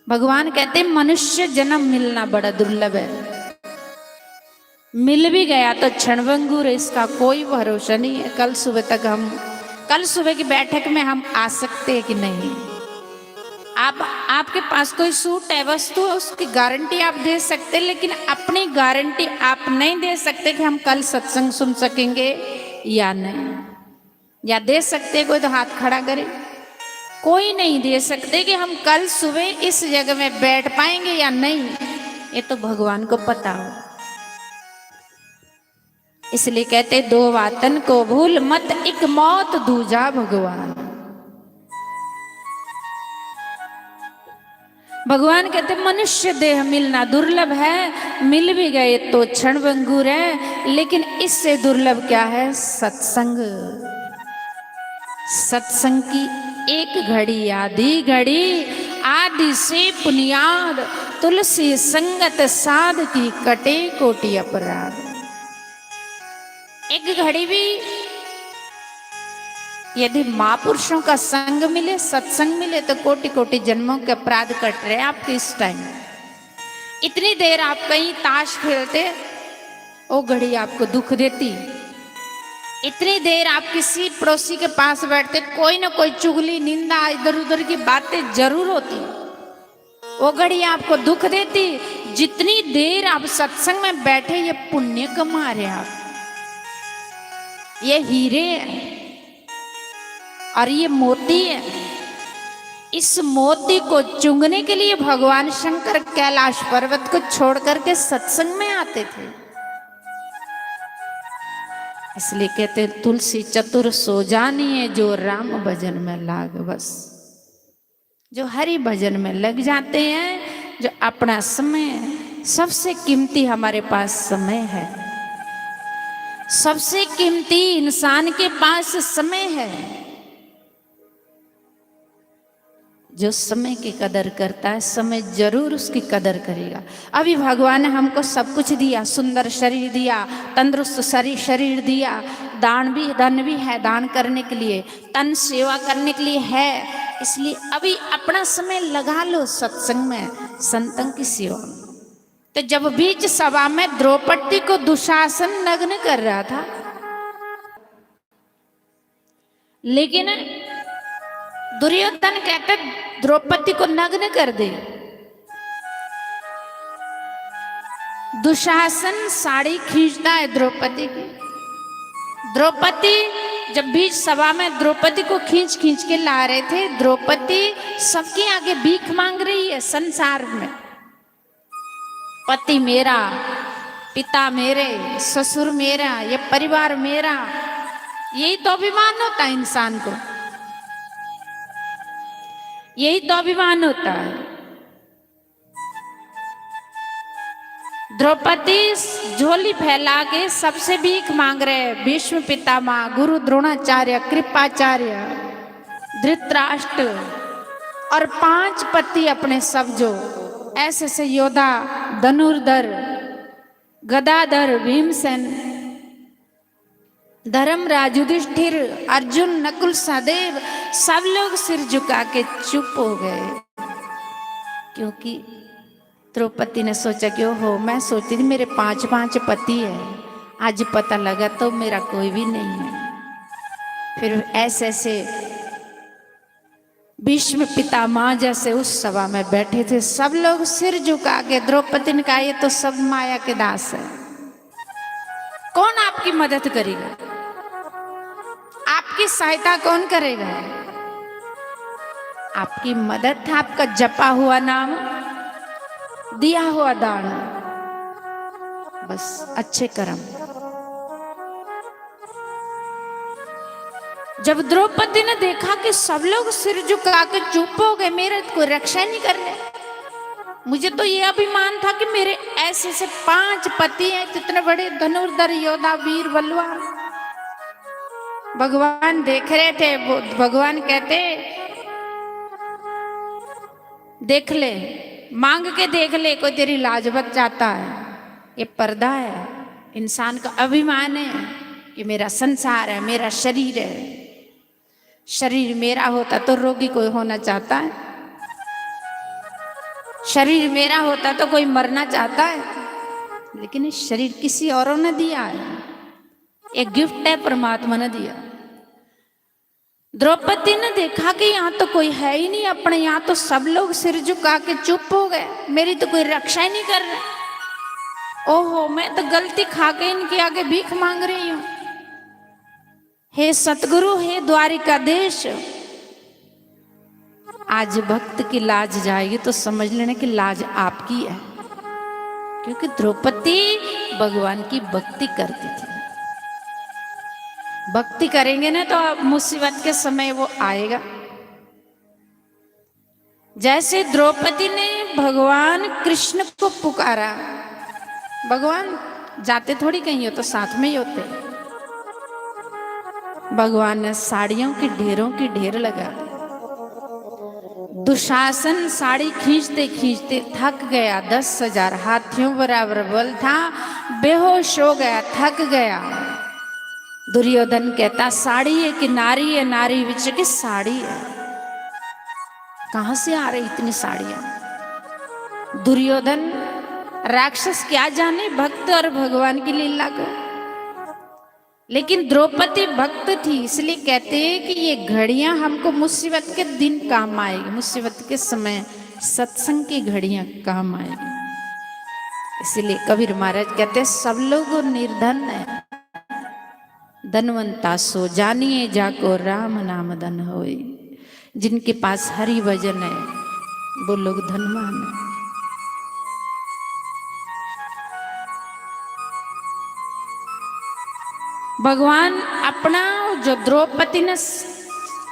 भगवान कहते मनुष्य जन्म मिलना बड़ा दुर्लभ है, मिल भी गया तो क्षणभंगुर है, इसका कोई भरोसा नहीं है। कल सुबह की बैठक में हम आ सकते हैं कि नहीं। आपके पास कोई सूट है, वस्तु है, उसकी गारंटी आप दे सकते, लेकिन अपनी गारंटी आप नहीं दे सकते कि हम कल सत्संग सुन सकेंगे या नहीं। या दे सकते कोई तो हाथ खड़ा करे। कोई नहीं दे सकते कि हम कल सुबह इस जगह में बैठ पाएंगे या नहीं, ये तो भगवान को पता हो। इसलिए कहते दो वातन को भूल मत, एक मौत दूजा भगवान। भगवान कहते मनुष्य देह मिलना दुर्लभ है, मिल भी गए तो क्षणभंगुर है, लेकिन इससे दुर्लभ क्या है? सत्संग। सत्संग की एक घड़ी आधी घड़ी, आदि से पुनियाद, तुलसी संगत साध की कटे कोटि अपराध। एक घड़ी भी यदि महापुरुषों का संग मिले, सत्संग मिले, तो कोटि कोटि जन्मों के अपराध कट रहे आपके इस टाइम। इतनी देर आप कहीं ताश खेलते, वो घड़ी आपको दुख देती। इतनी देर आप किसी पड़ोसी के पास बैठते, कोई ना कोई चुगली निंदा इधर उधर की बातें जरूर होती, वो घड़ी आपको दुख देती। जितनी देर आप सत्संग में बैठे, ये पुण्य कमा रहे आप, ये हीरे हैं और ये मोती है। इस मोती को चुंगने के लिए भगवान शंकर कैलाश पर्वत को छोड़ करके सत्संग में आते थे। इसलिए कहते तुलसी चतुर सो जानिए, जो राम भजन में लाग बस। जो हरि भजन में लग जाते हैं, जो अपना समय, सबसे कीमती हमारे पास समय है, सबसे कीमती इंसान के पास समय है। जो समय की कदर करता है, समय जरूर उसकी कदर करेगा। अभी भगवान ने हमको सब कुछ दिया, सुंदर शरीर दिया, तंदुरुस्त शरीर दिया, धन भी है दान करने के लिए, तन सेवा करने के लिए है। इसलिए अभी अपना समय लगा लो सत्संग में, संतों की सेवा में। तो जब बीच सभा में द्रौपदी को दुशासन नग्न कर रहा था, लेकिन दुर्योधन कहते द्रौपदी को नग्न कर दे। दुशासन साड़ी खींचता है द्रौपदी की। द्रौपदी जब बीच सभा में द्रौपदी को खींच खींच के ला रहे थे, द्रौपदी सबके आगे भीख मांग रही है संसार में। पति मेरा, पिता मेरे, ससुर मेरा, ये परिवार मेरा, यही तो अभिमान होता है इंसान को, यही तो अभिमान होता है। द्रौपदी झोली फैला के सबसे भीख मांग रहे। भीष्म पितामह, गुरु द्रोणाचार्य, कृपाचार्य, धृतराष्ट्र और 5 पति अपने सब, जो ऐसे योद्धा, धनुर्धर, गदाधर, भीमसेन, धर्मराज, युधिष्ठिर, अर्जुन, नकुल, सहदेव, सब लोग सिर झुका के चुप हो गए। क्योंकि द्रौपदी ने सोचा कि ओहो, मैं सोचती थी मेरे 5 पति है, आज पता लगा तो मेरा कोई भी नहीं है। फिर ऐसे भीष्म पितामह जैसे उस सभा में बैठे थे, सब लोग सिर झुका के। द्रौपदी ने कहा ये तो सब माया के दास है, कौन आपकी मदद करेगा, आपकी सहायता कौन करेगा? आपकी मदद था आपका जपा हुआ नाम, दिया हुआ दान, बस अच्छे कर्म। जब द्रौपदी ने देखा कि सब लोग सिर झुका के चुप हो गए, मेरे कोई रक्षा नहीं कर रहे, मुझे तो ये अभिमान था कि मेरे ऐसे 5 पति हैं, कितने बड़े धनुर्धर योद्धा, वीर बलवान। भगवान देख रहे थे। भगवान कहते देख ले, मांग के देख ले, कोई तेरी लाज बच जाता है। ये पर्दा है, इंसान का अभिमान है कि मेरा संसार है, मेरा शरीर है। शरीर मेरा होता तो रोगी कोई होना चाहता है? शरीर मेरा होता तो कोई मरना चाहता है, लेकिन इस शरीर किसी औरों ने दिया है, एक गिफ्ट है परमात्मा ने दिया। द्रौपदी ने देखा कि यहाँ तो कोई है ही नहीं अपने, यहाँ तो सब लोग सिर झुका के चुप हो गए, मेरी तो कोई रक्षा ही नहीं कर रहा। ओहो, मैं तो गलती खा के इनके आगे भीख मांग रही हूं। हे सतगुरु, हे द्वारिकाधीश, आज भक्त की लाज जाएगी तो समझ लेना कि लाज आपकी है, क्योंकि द्रौपदी भगवान की भक्ति करती थी। भक्ति करेंगे ना तो मुसीबत के समय वो आएगा। जैसे द्रौपदी ने भगवान कृष्ण को पुकारा, भगवान जाते थोड़ी कहीं हो तो साथ में ही होते, भगवान ने साड़ियों की ढेरों की ढेर लगा दी। दुशासन साड़ी खींचते खींचते थक गया, 10,000 हाथियों बराबर बल था, बेहोश हो गया, थक गया। दुर्योधन कहता साड़ी है कि नारी है, नारी विच की साड़ी है, कहां से आ रही इतनी साड़ियां। दुर्योधन राक्षस क्या जाने भक्त और भगवान की लीला को, लेकिन द्रौपदी भक्त थी, इसलिए कहते हैं कि ये घड़ियां हमको मुसीबत के दिन काम आएगी, मुसीबत के समय सत्संग की घड़ियां काम आएगी। इसलिए कबीर महाराज कहते हैं सब लोग निर्धन है, धनवंता सो जानिए जाको राम नाम धन होए। जिनके पास हरि भजन है वो लोग धनवान है। भगवान अपना जो द्रौपदी ने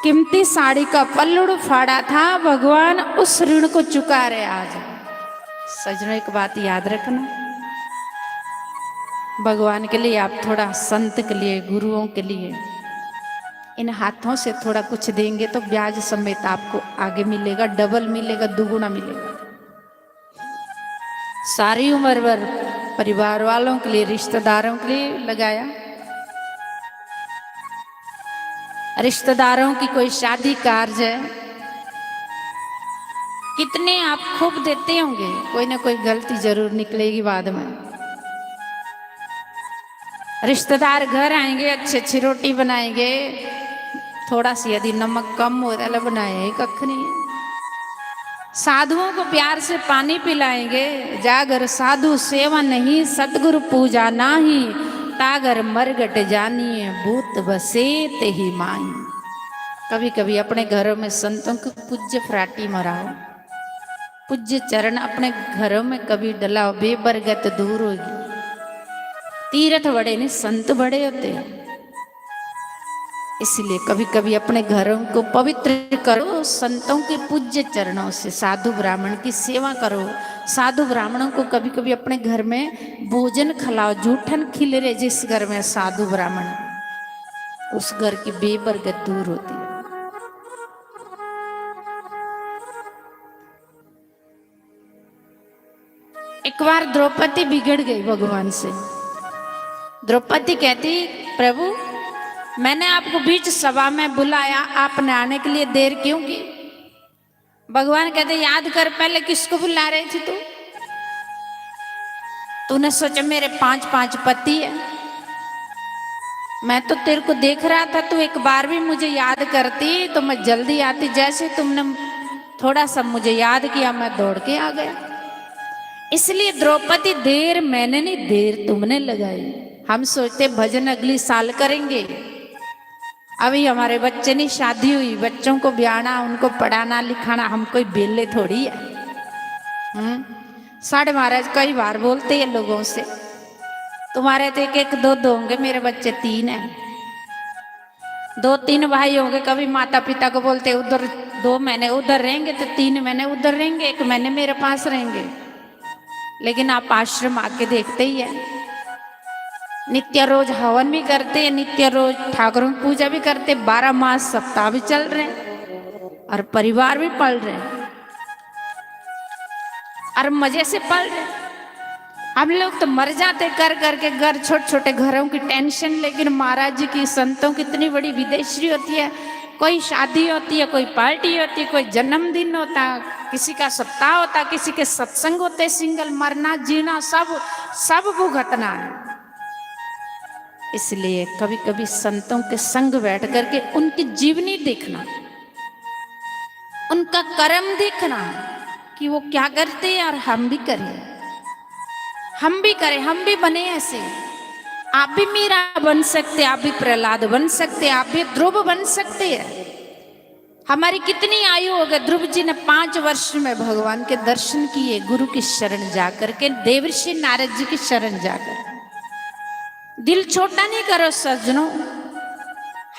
कीमती साड़ी का पल्लू फाड़ा था, भगवान उस ऋण को चुका रहे आज। सजनों, एक बात याद रखना, भगवान के लिए आप थोड़ा संत के लिए, गुरुओं के लिए इन हाथों से थोड़ा कुछ देंगे तो ब्याज समेत आपको आगे मिलेगा, डबल मिलेगा, दुगुना मिलेगा। सारी उम्र भर परिवार वालों के लिए, रिश्तेदारों के लिए लगाया, रिश्तेदारों की कोई शादी कार्य है, कितने आप खूब देते होंगे, कोई ना कोई गलती जरूर निकलेगी बाद में। रिश्तेदार घर आएंगे, अच्छी अच्छी रोटी बनाएंगे, थोड़ा सी यदि नमक कम हो रहा बनाए कख नहीं। साधुओं को प्यार से पानी पिलाएंगे, जागर साधु सेवा नहीं, सतगुरु पूजा नाही, तागर मरगट जानिए भूत बसे ते ही माई। कभी कभी अपने घरों में संतों को पूज्य फ्राटी मराओ, पूज्य चरण अपने घरों में कभी डलाओ, बेबरगत दूर होगी। तीर्थ बड़े नहीं, संत बड़े होते हैं, इसलिए कभी कभी अपने घरों को पवित्र करो, संतों के पूज्य चरणों से। साधु ब्राह्मण की सेवा करो, साधु ब्राह्मणों को कभी कभी अपने घर में भोजन खिलाओ। जूठन खिल रहे जिस घर में साधु ब्राह्मण, उस घर की बेबरकत दूर होती है। एक बार द्रौपदी बिगड़ गई भगवान से। द्रौपदी कहती, प्रभु मैंने आपको बीच सभा में बुलाया, आपने आने के लिए देर क्यों की? भगवान कहते, याद कर पहले किसको बुला रही थी तू? तूने सोचा मेरे 5 पति है, मैं तो तेरे को देख रहा था, तू एक बार भी मुझे याद करती तो मैं जल्दी आती। जैसे तुमने थोड़ा सा मुझे याद किया, मैं दौड़ के आ गया। इसलिए द्रौपदी देर मैंने नहीं, देर तुमने लगाई। हम सोचते भजन अगली साल करेंगे, अभी हमारे बच्चे नहीं शादी हुई, बच्चों को ब्याहना, उनको पढ़ाना लिखाना, हम कोई बेले थोड़ी है। साढ़े महाराज कई बार बोलते हैं लोगों से, तुम्हारे तो 1 2 होंगे, मेरे बच्चे 3 हैं। 2 3 भाई होंगे। कभी माता पिता को बोलते उधर 2 महीने उधर रहेंगे तो 3 महीने उधर रहेंगे, 1 महीने मेरे पास रहेंगे। लेकिन आप आश्रम आके देखते ही है, नित्य रोज हवन भी करते हैं, नित्य रोज ठाकुरों की पूजा भी करते, 12 मास सप्ताह भी चल रहे हैं और परिवार भी पल रहे हैं और मजे से पल रहे हैं। हम लोग तो मर जाते कर करके घर, छोटे छोटे घरों की टेंशन। लेकिन महाराज जी की, संतों की इतनी बड़ी विदेशी होती है, कोई शादी होती है, कोई पार्टी होती है, कोई जन्मदिन होता, किसी का सप्ताह होता, किसी के सत्संग होते, सिंगल मरना जीना सब भुगतना है। इसलिए कभी कभी संतों के संग बैठ करके उनकी जीवनी देखना, उनका कर्म देखना कि वो क्या करते हैं और हम भी करें, हम भी करें, हम भी बने ऐसे। आप भी मीरा बन सकते, आप भी प्रहलाद बन सकते, आप भी ध्रुव बन सकते हैं। हमारी कितनी आयु हो गई, ध्रुव जी ने 5 वर्ष में भगवान के दर्शन किए, गुरु की शरण जाकर के, देवर्षि नारद जी की शरण जाकर। दिल छोटा नहीं करो सज्जनों,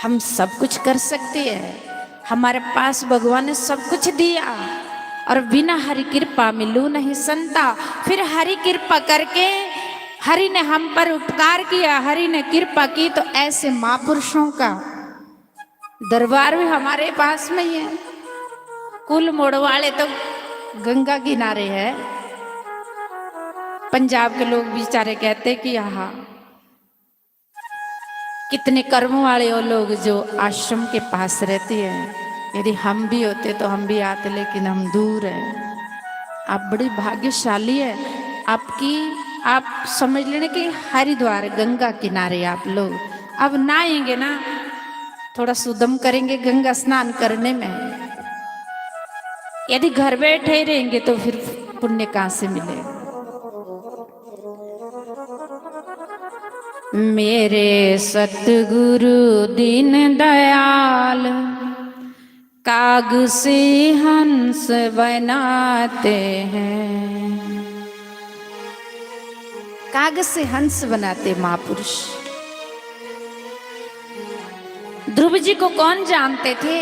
हम सब कुछ कर सकते हैं। हमारे पास भगवान ने सब कुछ दिया और बिना हरि कृपा मिलू नहीं संता। फिर हरि कृपा करके, हरि ने हम पर उपकार किया, हरि ने कृपा की, तो ऐसे महापुरुषों का दरबार भी हमारे पास में ही है। कुल मोड़ वाले तो गंगा किनारे है। पंजाब के लोग बेचारे कहते कि यहाँ कितने कर्मों वाले वो लोग जो आश्रम के पास रहते हैं। यदि हम भी होते तो हम भी आते, लेकिन हम दूर हैं। आप बड़ी भाग्यशाली है आपकी। आप समझ लेने कि हरिद्वार गंगा किनारे आप लोग अब नहाएंगे ना, थोड़ा सुदम करेंगे गंगा स्नान करने में। यदि घर बैठे रहेंगे तो फिर पुण्य कहां से मिलेगा। मेरे सतगुरु दीन दयाल काग से हंस बनाते हैं। काग से हंस बनाते महापुरुष। ध्रुव जी को कौन जानते थे?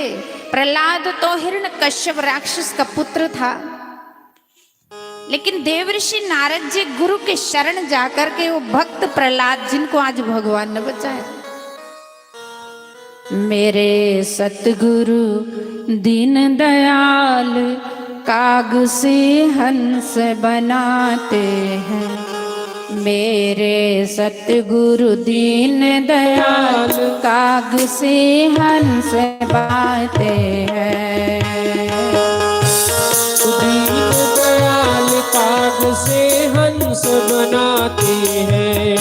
प्रहलाद तो हिरण्यकश्यप राक्षस का पुत्र था, लेकिन देवर्षि नारद जी गुरु के शरण जाकर के वो भक्त प्रहलाद जिनको आज भगवान ने बचाया। मेरे सतगुरु दीन दयाल काग से हंस बनाते हैं। मेरे सतगुरु दीन दयाल काग से हंस बनाते हैं। दीन दयाल काग से हंस बनाते हैं।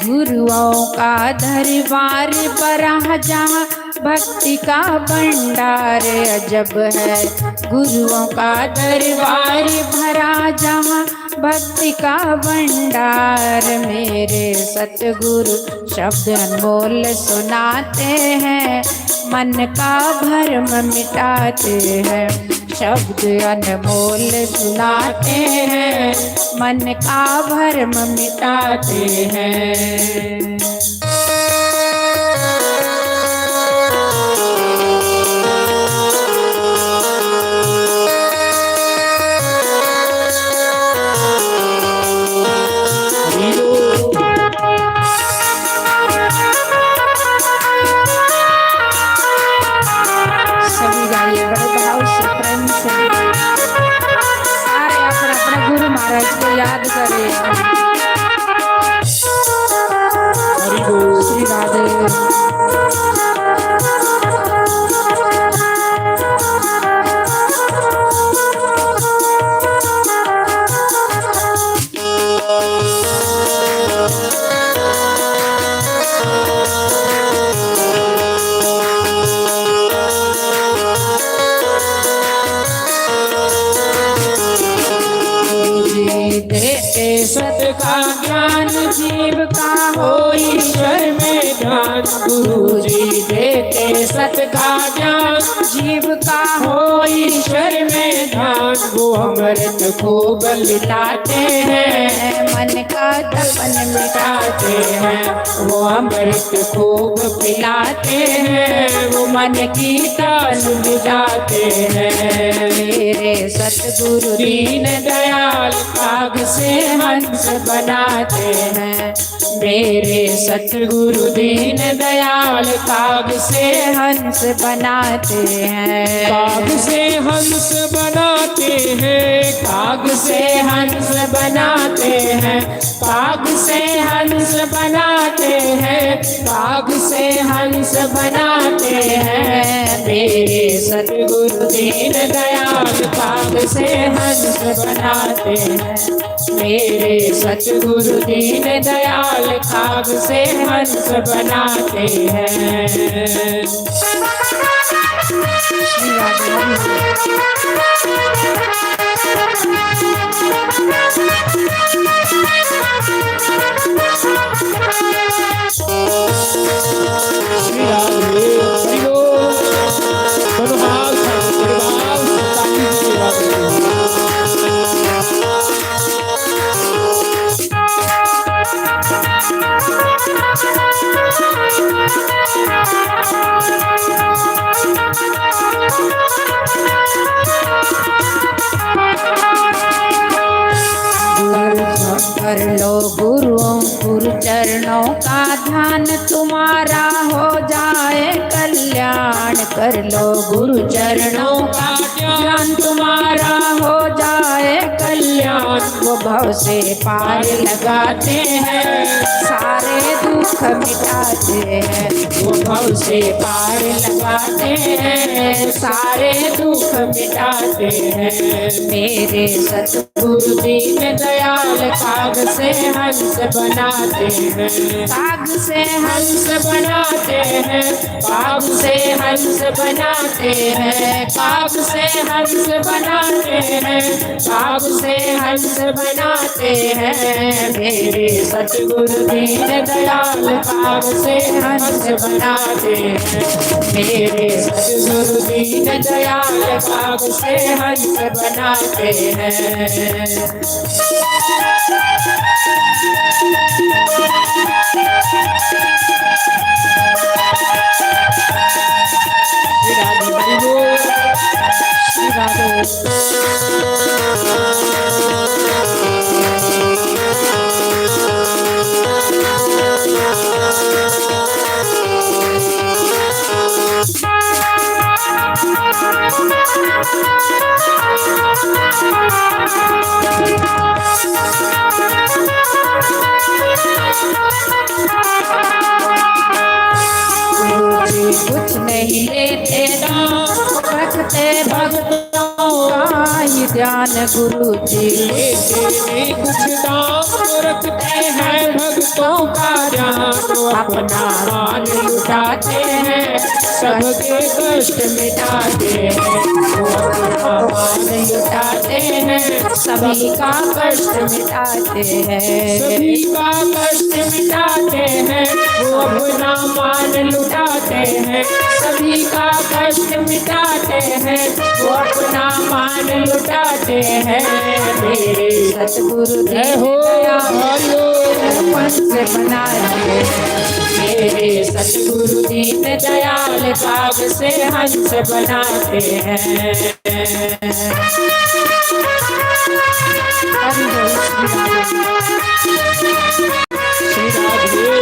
गुरुओं का दरबार बड़ा जहाँ भक्ति का भंडार अजब है। गुरुओं का दरबार भरा जहाँ भक्ति का भंडार। मेरे सतगुरु शब्द अनमोल सुनाते हैं, मन का भरम मिटाते हैं। शब्द अनमोल सुनाते हैं, मन का भरम मिटाते हैं। सभी गाइए बड़े भाव से, प्रेम से। सारे अपने अपने गुरु महाराज को याद करें। श्री राधे। सत का ज्ञान जीव का हो ईश्वर में ध्यान। गुरु जी देते सत का ज्ञान जीव का हो ईश्वर में ध्यान, वो अमृत खूब मिटाते हैं। मन का दफन मिटाते हैं, वो अमृत खूब पिलाते हैं, वो मन की तन मिटाते हैं। मेरे सतगुरु दीन दयाल काग से हंस बनाते हैं। मेरे सतगुरु दीन दयाल काग से हंस बनाते हैं। काग से हंस बनाते हैं, काग से हंस बनाते हैं, काग से हंस बनाते हैं, काग से हंस बनाते हैं। मेरे सतगुरु दीन दयाल काग से हंस बनाते हैं। मेरे सतगुरु दीन दयाल काग से हंस बनाते हैं। श्री राधे श्री राधे हरि बोल। मनोभाव परिवार ताकि सेवा करते कर लो गुरुओं गुरु चरणों का ध्यान, तुम्हारा हो जाए कल्याण। कर लो गुरु चरणों का ध्यान, तुम्हारा हो जाए कल्याण। वो भव से पार लगाते हैं, सारे दुख मिटाते हैं। वो भव से पार लगाते हैं, सारे दुख मिटाते हैं। मेरे सतगुरु दीन दयाल काग से हंस बनाते हैं। काग से हंस बनाते हैं, काग से हंस बनाते हैं, काग से हंस बनाते हैं, काग से हंस बनाते हैं। मेरे सतगुरु दीन दयाल काग से हंस बनाते हैं। मेरे सतगुरु दीन दयाल काग से हंस बनाते हैं। श्री राधे हरि बोल। श्री राधे कुछ नहीं लेते रखते भक्तों का ही ध्यान। गुरु जी लेते कुछ दाम रखते हैं, भक्तों का ध्यान। अपना मान लुटाते हैं, सबके कष्ट मिटाते हैं। वो अपना मान लुटाते हैं, सभी का कष्ट मिटाते हैं। सभी का कष्ट मिटाते हैं। वो अपना मान लुटाते हैं, सभी का कष्ट मिटाते हैं। वो अपना मान लुटाते हैं। मेरे सतगुरु जय हो मन से बनाते हैं। मेरे सतगुरु दीन दयाल काग से हंस बनाते हैं। हरि बोल श्री राधे। श्री राधे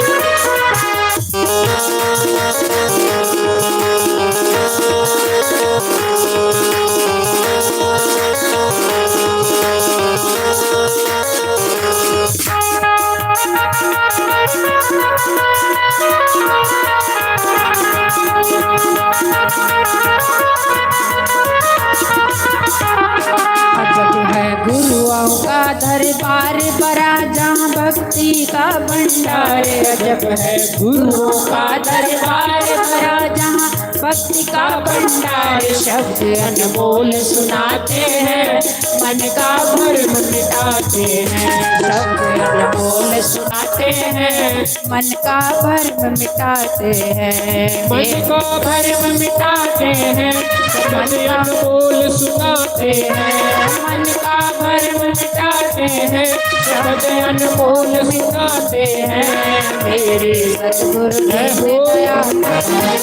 अजब है गुरुओं का दरबार बड़ा, जहाँ भक्ति का भंडार। अजब है गुरुओं का दरबार बड़ा, जहाँ भक्ति का भंडार शब्द अनमोल सुनाते हैं, मन का भ्रम मिटाते हैं। शब्द अनमोल सुनाते हैं, मन का भर्म मिटाते हैं। मन का भ्रम मिटाते हैं। शब्द अनमोल सुनाते हैं, मन का भ्रम मिटाते हैं। शब्द अनमोल सुनाते हैं। मेरे सतगुरु ने दया से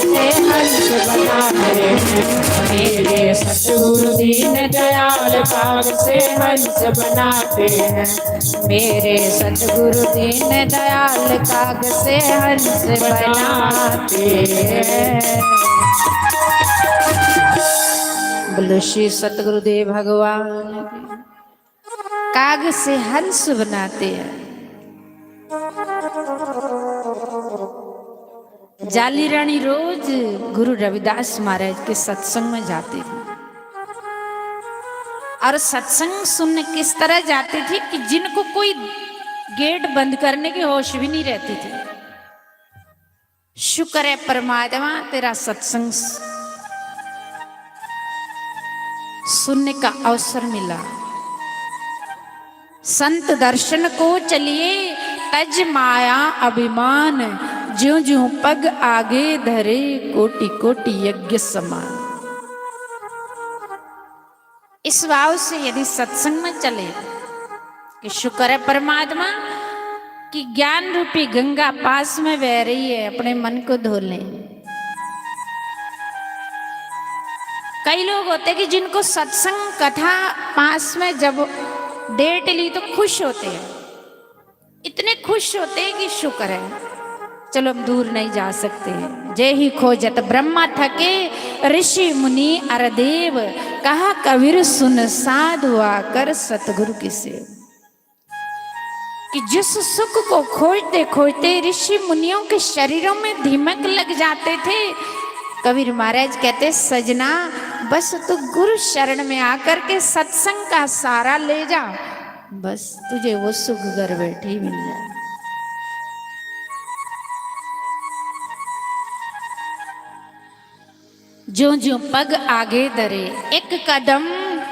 हंस बनाते हैं। मेरे सतगुरु दीन दयाल काग से हंस बनाते हैं। मेरे सतगुरु दीन दयाल काग से हंस बनाते हैं। बोलो श्री सतगुरुदेव भगवान की। काग से हंस बनाते हैं। जाली रानी रोज गुरु रविदास महाराज के सत्संग में जाती थी और सत्संग सुनने किस तरह जाती थी कि जिनको कोई गेट बंद करने की होश भी नहीं रहती थी। शुक्र है परमात्मा तेरा सत्संग सुनने का अवसर मिला। संत दर्शन को चलिए तज माया अभिमान, ज्यों ज्यों पग आगे धरे कोटि कोटि यज्ञ समान। इस भाव से यदि सत्संग में चले कि शुक्र है परमात्मा कि ज्ञान रूपी गंगा पास में बह रही है, अपने मन को धो लें। कई लोग होते कि जिनको सत्संग कथा पास में जब डेट ली तो खुश होते हैं, इतने खुश होते हैं कि शुक्र है चलो हम दूर नहीं जा सकते। जय ही खोजत ब्रह्मा थके ऋषि मुनि अरदेव, कहा कबीर सुन साधु आकर सतगुरु की सेव। कि जिस सुख को खोजते खोजते ऋषि मुनियों के शरीरों में दीमक लग जाते थे, कबीर महाराज कहते सजना बस तू गुरु शरण में आकर के सत्संग का सारा ले जा, बस तुझे वो सुख घर बैठे ही मिल जाए। ज्यों ज्यों पग आगे धरे, एक कदम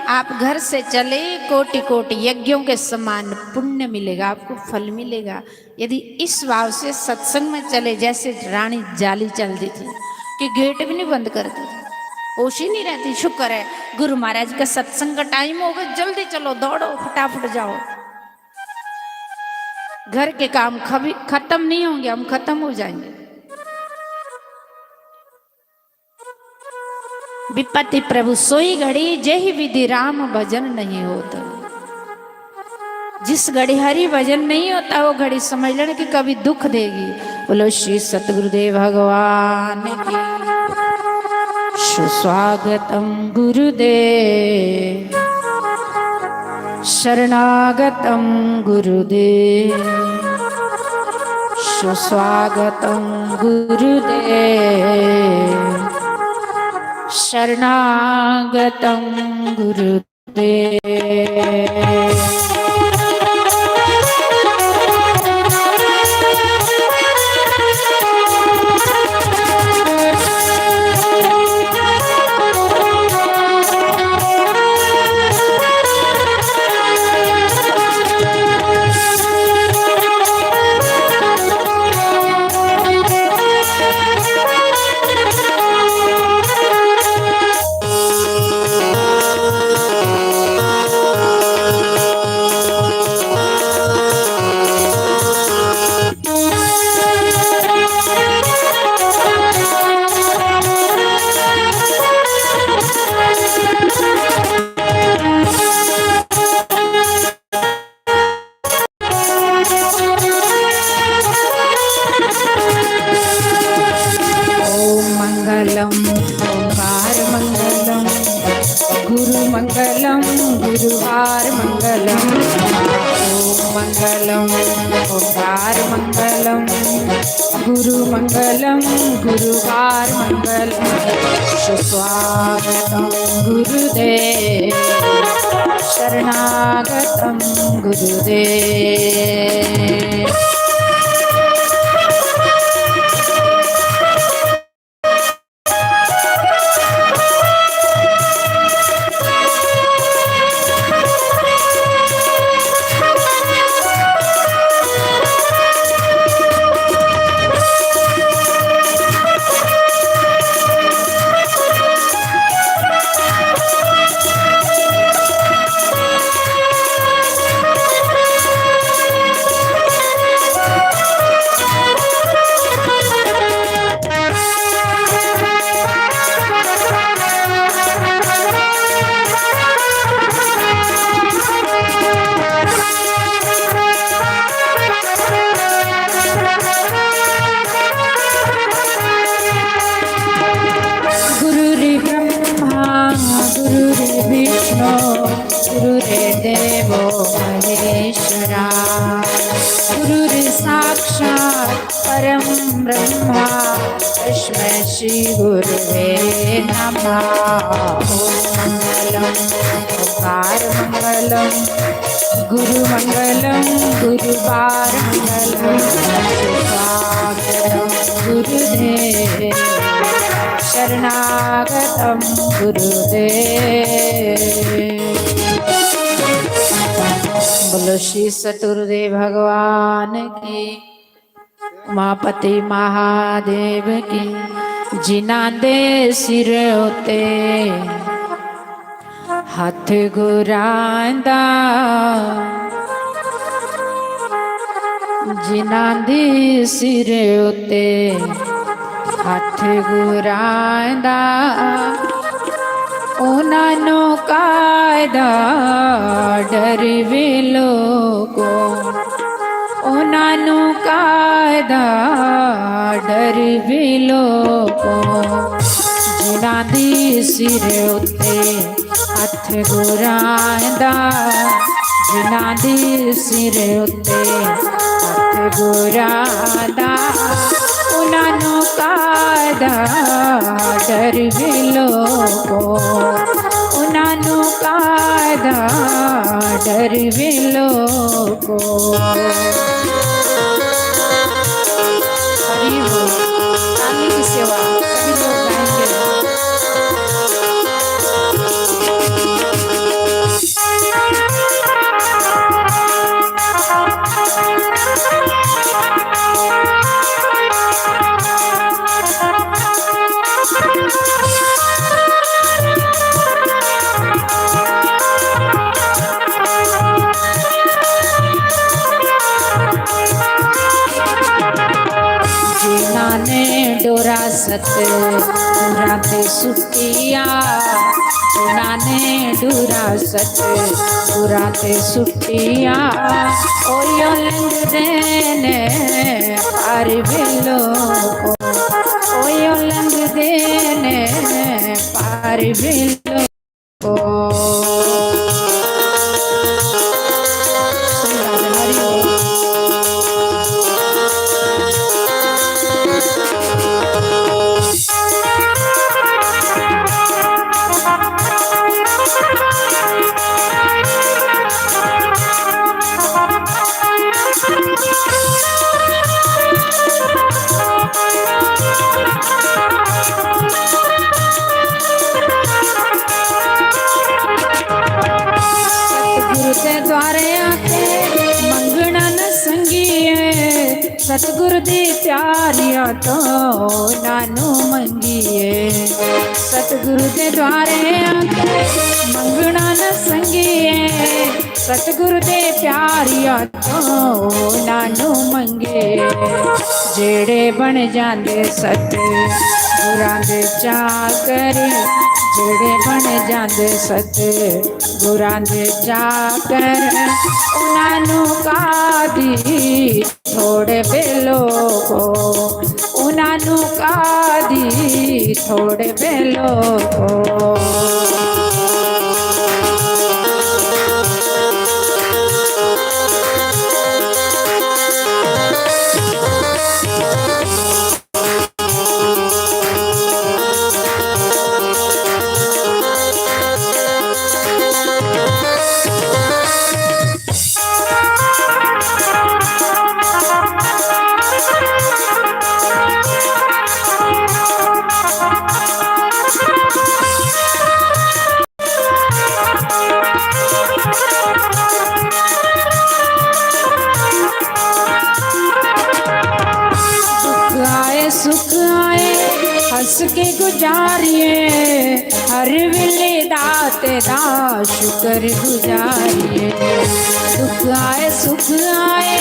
आप घर से चले कोटि कोटि यज्ञों के समान पुण्य मिलेगा, आपको फल मिलेगा। यदि इस भाव से सत्संग में चले, जैसे रानी जाली चलती थी कि गेट भी नहीं बंद करती थी, होश ही नहीं रहती। शुक्र है गुरु महाराज का सत्संग का टाइम होगा, जल्दी चलो दौड़ो फटाफट जाओ। घर के काम कभी खत्म नहीं होंगे, हम खत्म हो जाएंगे। विपत्ति प्रभु सोई घड़ी, जय विधि राम भजन नहीं होता। जिस घड़ी हरि भजन नहीं होता वो घड़ी समझ लेना कि कभी दुख देगी। बोलो श्री सतगुरुदेव भगवान की। सुस्वागतम गुरुदेव, शरणागतम गुरुदेव, सुस्वागतम गुरुदेव, शरणागतम गुरुदेव। गुरुवार मंगलम, ओम मंगलम ओंकार मंगलम, गुरु मंगलम गुरुवार मंगलम। सुस्वागतम गुरुदेव, शरणागतम गुरुदेव। देवो महेश्वरा गुरुर् साक्षात् परं ब्रह्मा तस्मै श्री गुरुवे नमः। ॐ मंगलम् ओंकार मंगलम् गुरु मंगलम् गुरुवार मंगलम् शुभागतं गुरुदेव शरणागतं गुरुदेव। बोलो श्री सतगुरुदेव भगवान की, उमापति महादेव की। जिन्हां दे सिर उते हथ गुरां दा, जिन्हां दे सिर उते हथ गुरां दा, उन्हां नूं कायदा डर वे लोगो, उन्हां नूं कायदा डर वे लोगो। जिन्हां दी सिर उते हथ गुरां दा, जिन्हां दी सिर उते हथ गुरां दा, उन्हां नूं कायदा डर वे लोगो, उन्हां नूं कायदा डर वे लोगो। हरि बोल। रानी की सेवा सभी लोग गाएंगे। जिन्हां ने डोरा सतगुरां ते सुटिया, जिन्हां ने डोरा सतगुरां ते सुटिया, ओयो लंघदे ने पार वे लोगो, ओयो लंघदे ने पार वे लोगो। सतगुरु दी प्यारिया तो नानू मंगिए, सतगुरु दे द्वारे आके मंगना न संगिए, सतगुरु दे प्यारिया तो नानू मंगे। जेड़े बन जांदे सतगुरां दे चाकर, जेड़े बन जांदे सतगुरां दे चाकर, उन्हां नूं कादी थोड़े वे लोगो, उन्हां नूं कादी थोड़े वे लोगो। सुख आए हंस के गुजारिए, हर वेले दाते दा शुक्र गुजारिए। दुख आए सुख आए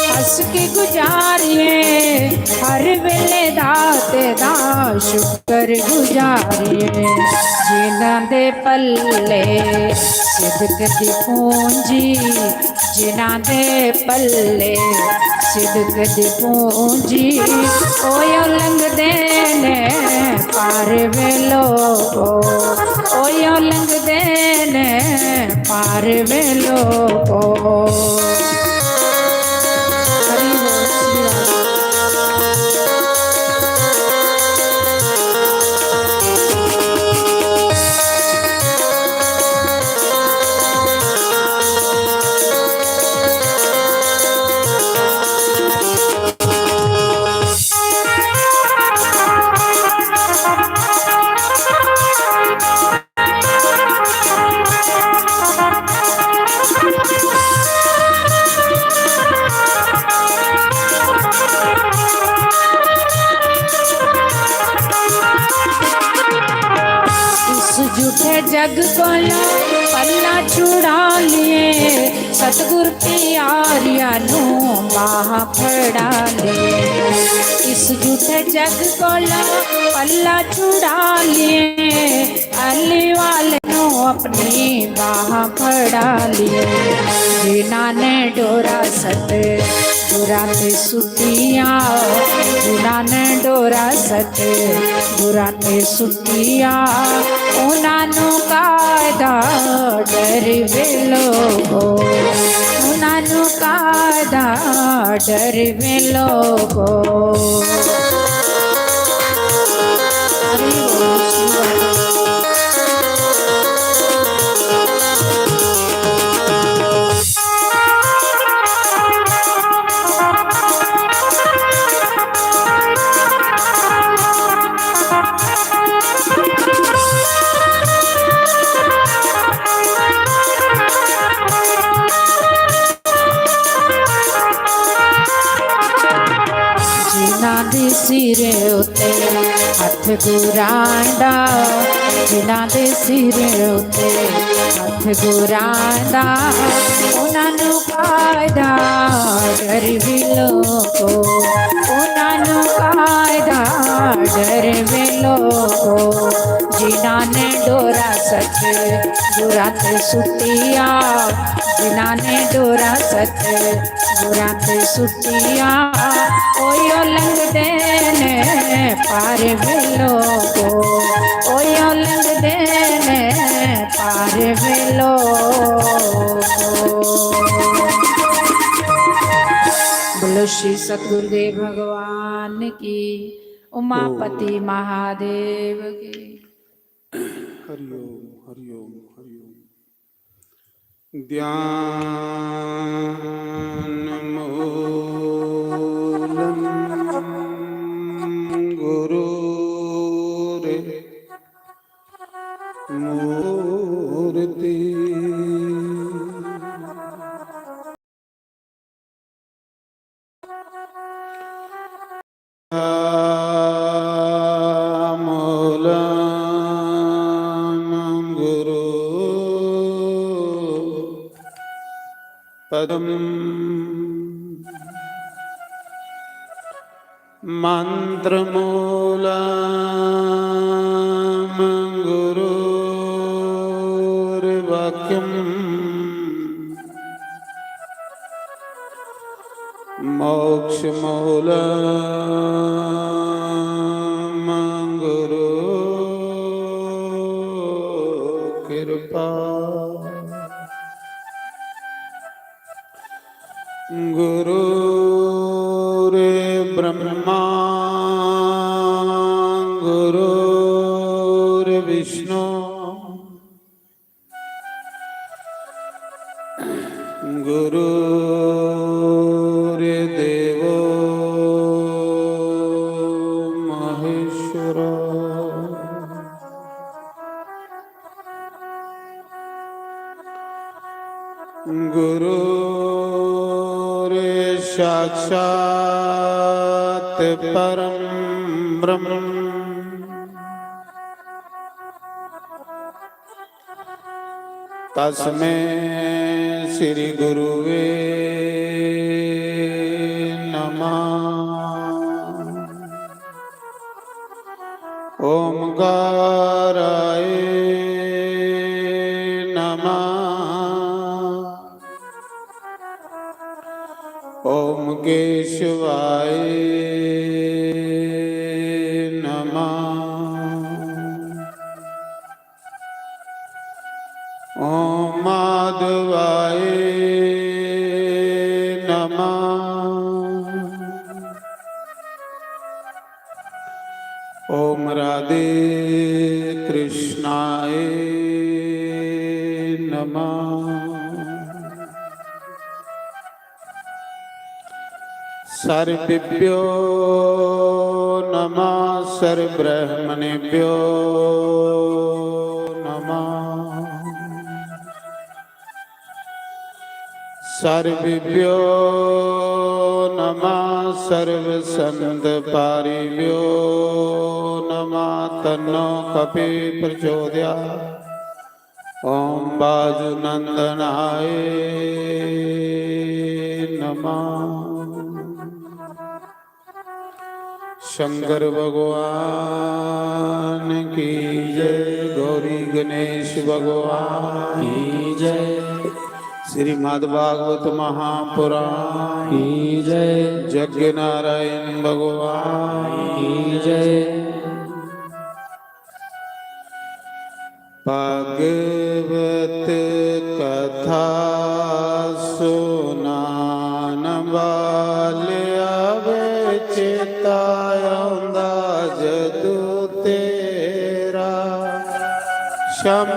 हंस के गुजारिए, हर वेले दाते दा शुक्र गुजारिए। जिन्हां दे पल्ले सिदक दी पूंजी, जिन्हां दे पल्ले सिदक दी पूंजी, ओयो लंघदे ने पार वे लोगो, ओयो लंघदे ने पार वे लोगो। हरि बोल श्री राम। झूठे जग को पल्ला छुड़ा लिए, सतगुर प्यारिया नू बाह फड़ा लिए। इस झूठे जग को पल्ला छुड़ा लिए, अली वाले नू अपनी बाह फड़ा लिए। जिन्हां ने डोरा सत बुरा ते सुटिया, जिन्हां ने डोरा सत बुरा ते सुटिया, उन्हां नू कायदा डर वे लोगो, उन्हां नू कायदा डर वे लोगो। जिन्हां दे सिरे उत्ते हथ गुरांदा, जिन्हां दे सिरे उत्ते हथ गुरांदा, उन्हां नू कायदा डर वे लोगो, उन्हां नू कायदा डर वे लोगो। जिन्हां ने डोरा सच बुरा ते सुटिया, जिन्हां ने डोरा सच बुरा ते सुटिया, ओयो लंघदे ने पार वे लोगो, ओयो लंघदे ने पार वे लोगो। बोलो श्री सतगुरुदेव भगवान की, उमापति महादेव की। हरिओम हरिओम हरिओम। ध्यान मूलम गुरुरे मूर्ति, पदम मंत्रमूलम गुरुर्वाक्यम, मोक्षमूलम गुरु कृपा, गुरुरे ब्रह्मा गुरुर्विष्णु गुरुर्देवो महेश्वरा। गुरुरे साक्षात् परम ब्रह्म, तस्मै श्री गुरुवे नमः। ओमकाराय नमः। ओम केशवाय नमः। ॐ माधवाय नमः। ॐ राधे कृष्णाय नमः। सर्वेभ्यो नमः, सर्वब्रह्मणेभ्यो नमः। सर्वेभ्यो नमः, सर्वसंतपारिभ्यो नमः। तन्नो कपि प्रचोदयात्। ॐ बाजुनन्दनाय नमः। शंकर भगवान की जय। गौरी गणेश भगवान की जय। श्रीमद् भागवत महापुराण की जय। यज्ञ नारायण भगवान की जय। भागवत कथा सुनान वाले आवे चेतायंदा जदू तेरा। शम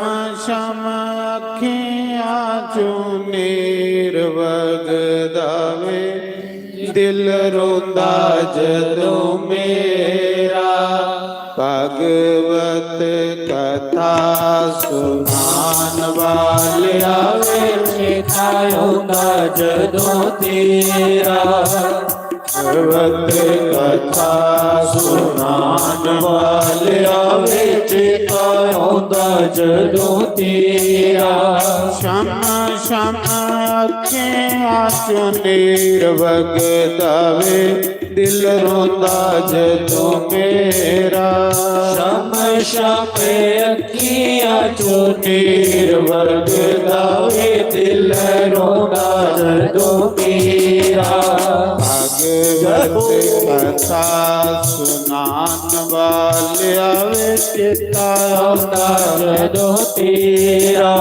शम अखियां चूनीर वगदावे दिल रोंदा जदू मेरा। भगवत कथा सुनान वाले आवे चेतायंदा जदों तेरा। भगवत कथा सुनान वाले आवे चेतायंदा जदों तेरा। शम शम अखियां चुनीर वगदावे दिल रोंदा जदों मेरा। शम शम अखियां चुनीर वगदावे दिल रोंदा जदों मेरा। भगवत कथा सुनान वाले आवे चेतायंदा जदों तेरा।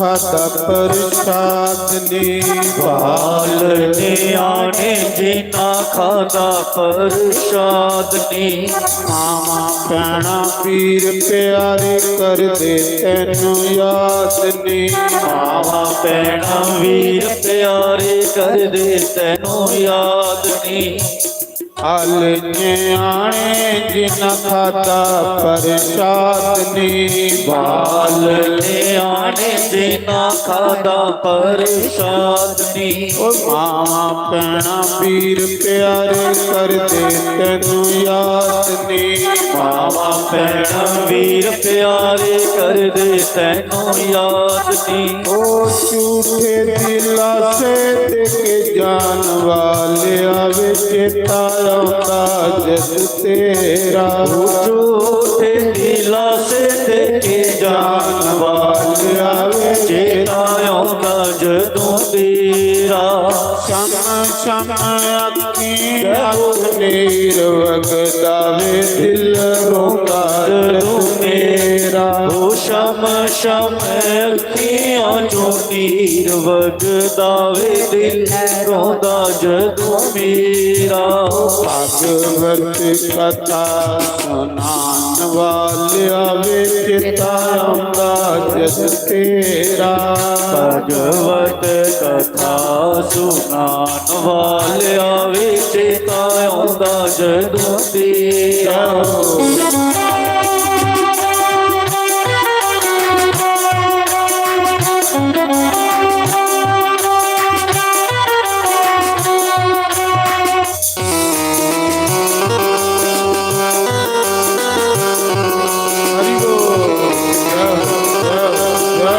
खादा प्रसाद ने। बाल न्याणे जिना खादा प्रसाद ने। मामा भैणा पीर प्यारे कर दे तैनू याद ने। मावा भैणा वीर प्यारे कर दे तैनू याद ने। हाल न्याणे जिना खादा प्रसाद ने। बाल न्याणे जिना खादा प्रसाद ने। मामा भैणा पीर प्यारे कर दे तैनू याद ने। मावा भैणा वीर प्यारे कर दे तैनू याद ने। ओ झूठे दिला से देखे जान वाले आवे चेता आंदा जद तेरा। झूठे दिला से देखे जान वाले आवे चेता आंदा जदों तेरा। शम शम अखीं नीर वगदावे दिल रोंदा जदों मेरा। ਸ਼ਮ ਅੱਖੀਆਂ ਚੋਂ ਨੀਰ ਵਗਦਾਵੇ ਦਿਲ ਰੋਂਦਾ ਜਦੋਂ ਮੇਰਾ। ਭਗਵਤ ਕਥਾ ਸੁਨਾਨ ਵਾਲਿਆ ਵੇ ਚੇਤਾ ਆਉਂਦਾ ਜਦ ਤੇਰਾ। ਭਗਵਤ ਕਥਾ ਸੁਨਾਨ ਵਾਲਿਆ ਵੇ ਚੇਤਾ ਆਉਂਦਾ ਜਦੋਂ ਤੇਰਾ। ਹਰੀ ਬੋਲ ਜੈ ਜੈ ਜੈ।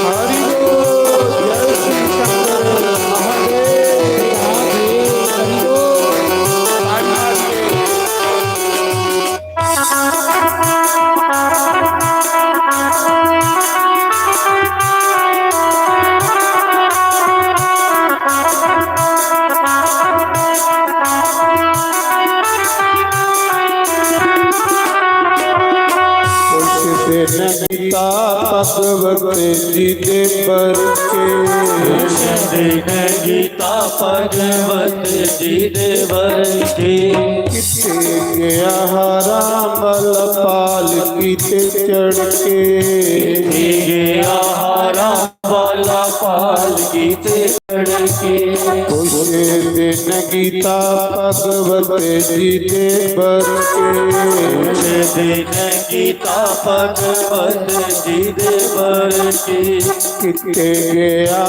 हरि बोल जय श्री शंकर महादेव हरि बोल। गीता भगवत जी दे पर दिन गीता भगवत जी दे वरके। किथे गया राम पाल कीते चढ़ के। गया राम वाला पाल कीते चढ़ के। उसे दिन गीता भगवत जी दे पर दिन गीता भगवत जी दे वरके। किथे गया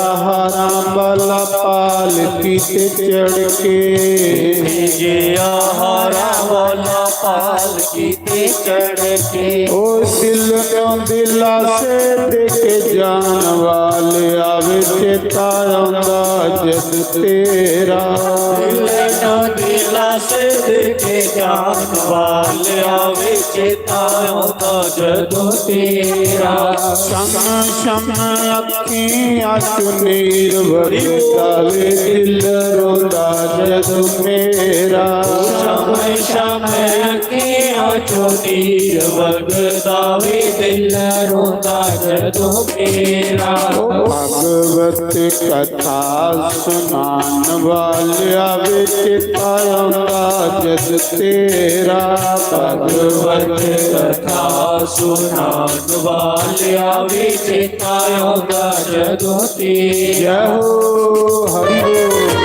राम पाल कीते चढ़ के। गया राम वाला पाल कीते चढ़ के। ओ दिल नो दिला से देखे जान वाले आवे चेता आंदा जद तेरा। दिलो दिला से देखे जान वाले आवे चेता आंदा जदों तेरा। शम शम अखियां चो नीर वरदावे दिल रोंदा जद मेरा। शम शम अखियां चो नीर वगदावे दिल रोंदा जदों मेरा। भगवत कथा सुनान वालिया वे चेता आंदा जद तेरा। भगवत कथा सुनान वालिया वे चेता आंदा जदों तेरा। जय हो हरि बोल।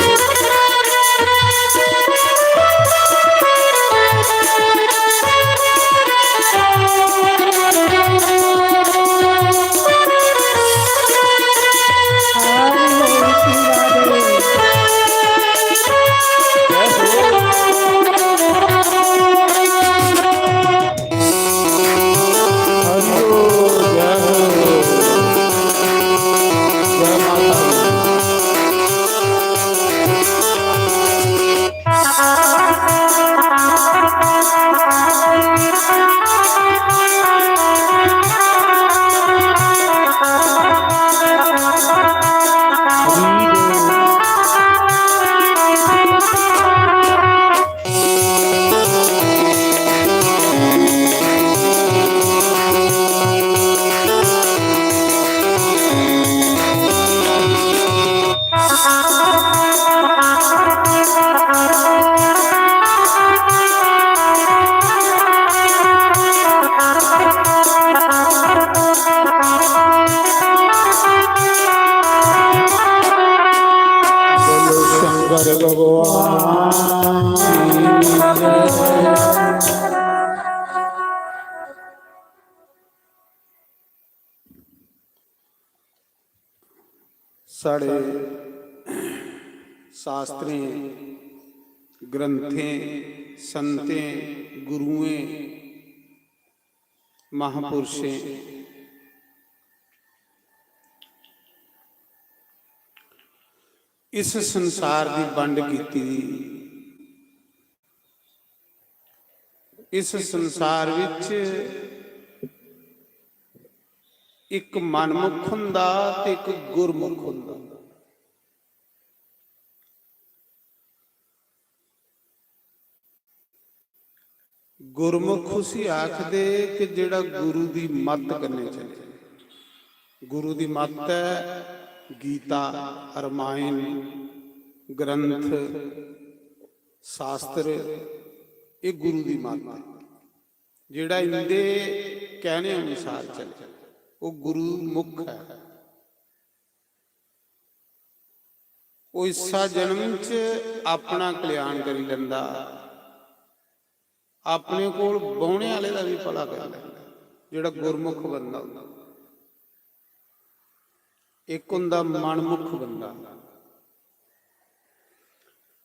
साढ़े शास्त्रें ग्रंथें संतें गुरुएं महापुरुषें इस संसार की वंड की। ਇਸ ਸੰਸਾਰ ਵਿੱਚ ਇੱਕ ਮਨਮੁਖ ਹੁੰਦਾ ਤੇ ਇੱਕ ਗੁਰਮੁਖ ਹੁੰਦਾ। ਗੁਰਮੁਖ ਉਸੀ ਆਖਦੇ ਕਿ ਜਿਹੜਾ ਗੁਰੂ ਦੀ ਮੱਤ ਕਰਨੇ ਚਾਹੀਦਾ। ਗੁਰੂ ਦੀ ਮੱਤ ਹੈ ਗੀਤਾ, ਰਮਾਇਣ, ਗ੍ਰੰਥ, ਸ਼ਾਸਤਰ, ਇਹ ਗੁਰੂ ਦੀ ਮੱਤ ਹੈ। ਜਿਹੜਾ ਇਹਦੇ ਕਹਿਣੇ ਅਨੁਸਾਰ ਚੱਲੇ ਉਹ ਗੁਰੂ ਮੁਖ ਹੈ। ਉਹ ਇਸਾ ਜਨਮ 'ਚ ਆਪਣਾ ਕਲਿਆਣ ਕਰੀ ਲੈਂਦਾ, ਆਪਣੇ ਕੋਲ ਬਾਉਣੇ ਵਾਲੇ ਦਾ ਵੀ ਭਲਾ ਕਰ ਲੈਂਦਾ। ਜਿਹੜਾ ਗੁਰਮੁਖ ਬੰਦਾ ਹੁੰਦਾ, ਇੱਕ ਹੁੰਦਾ ਮਨਮੁਖ ਬੰਦਾ,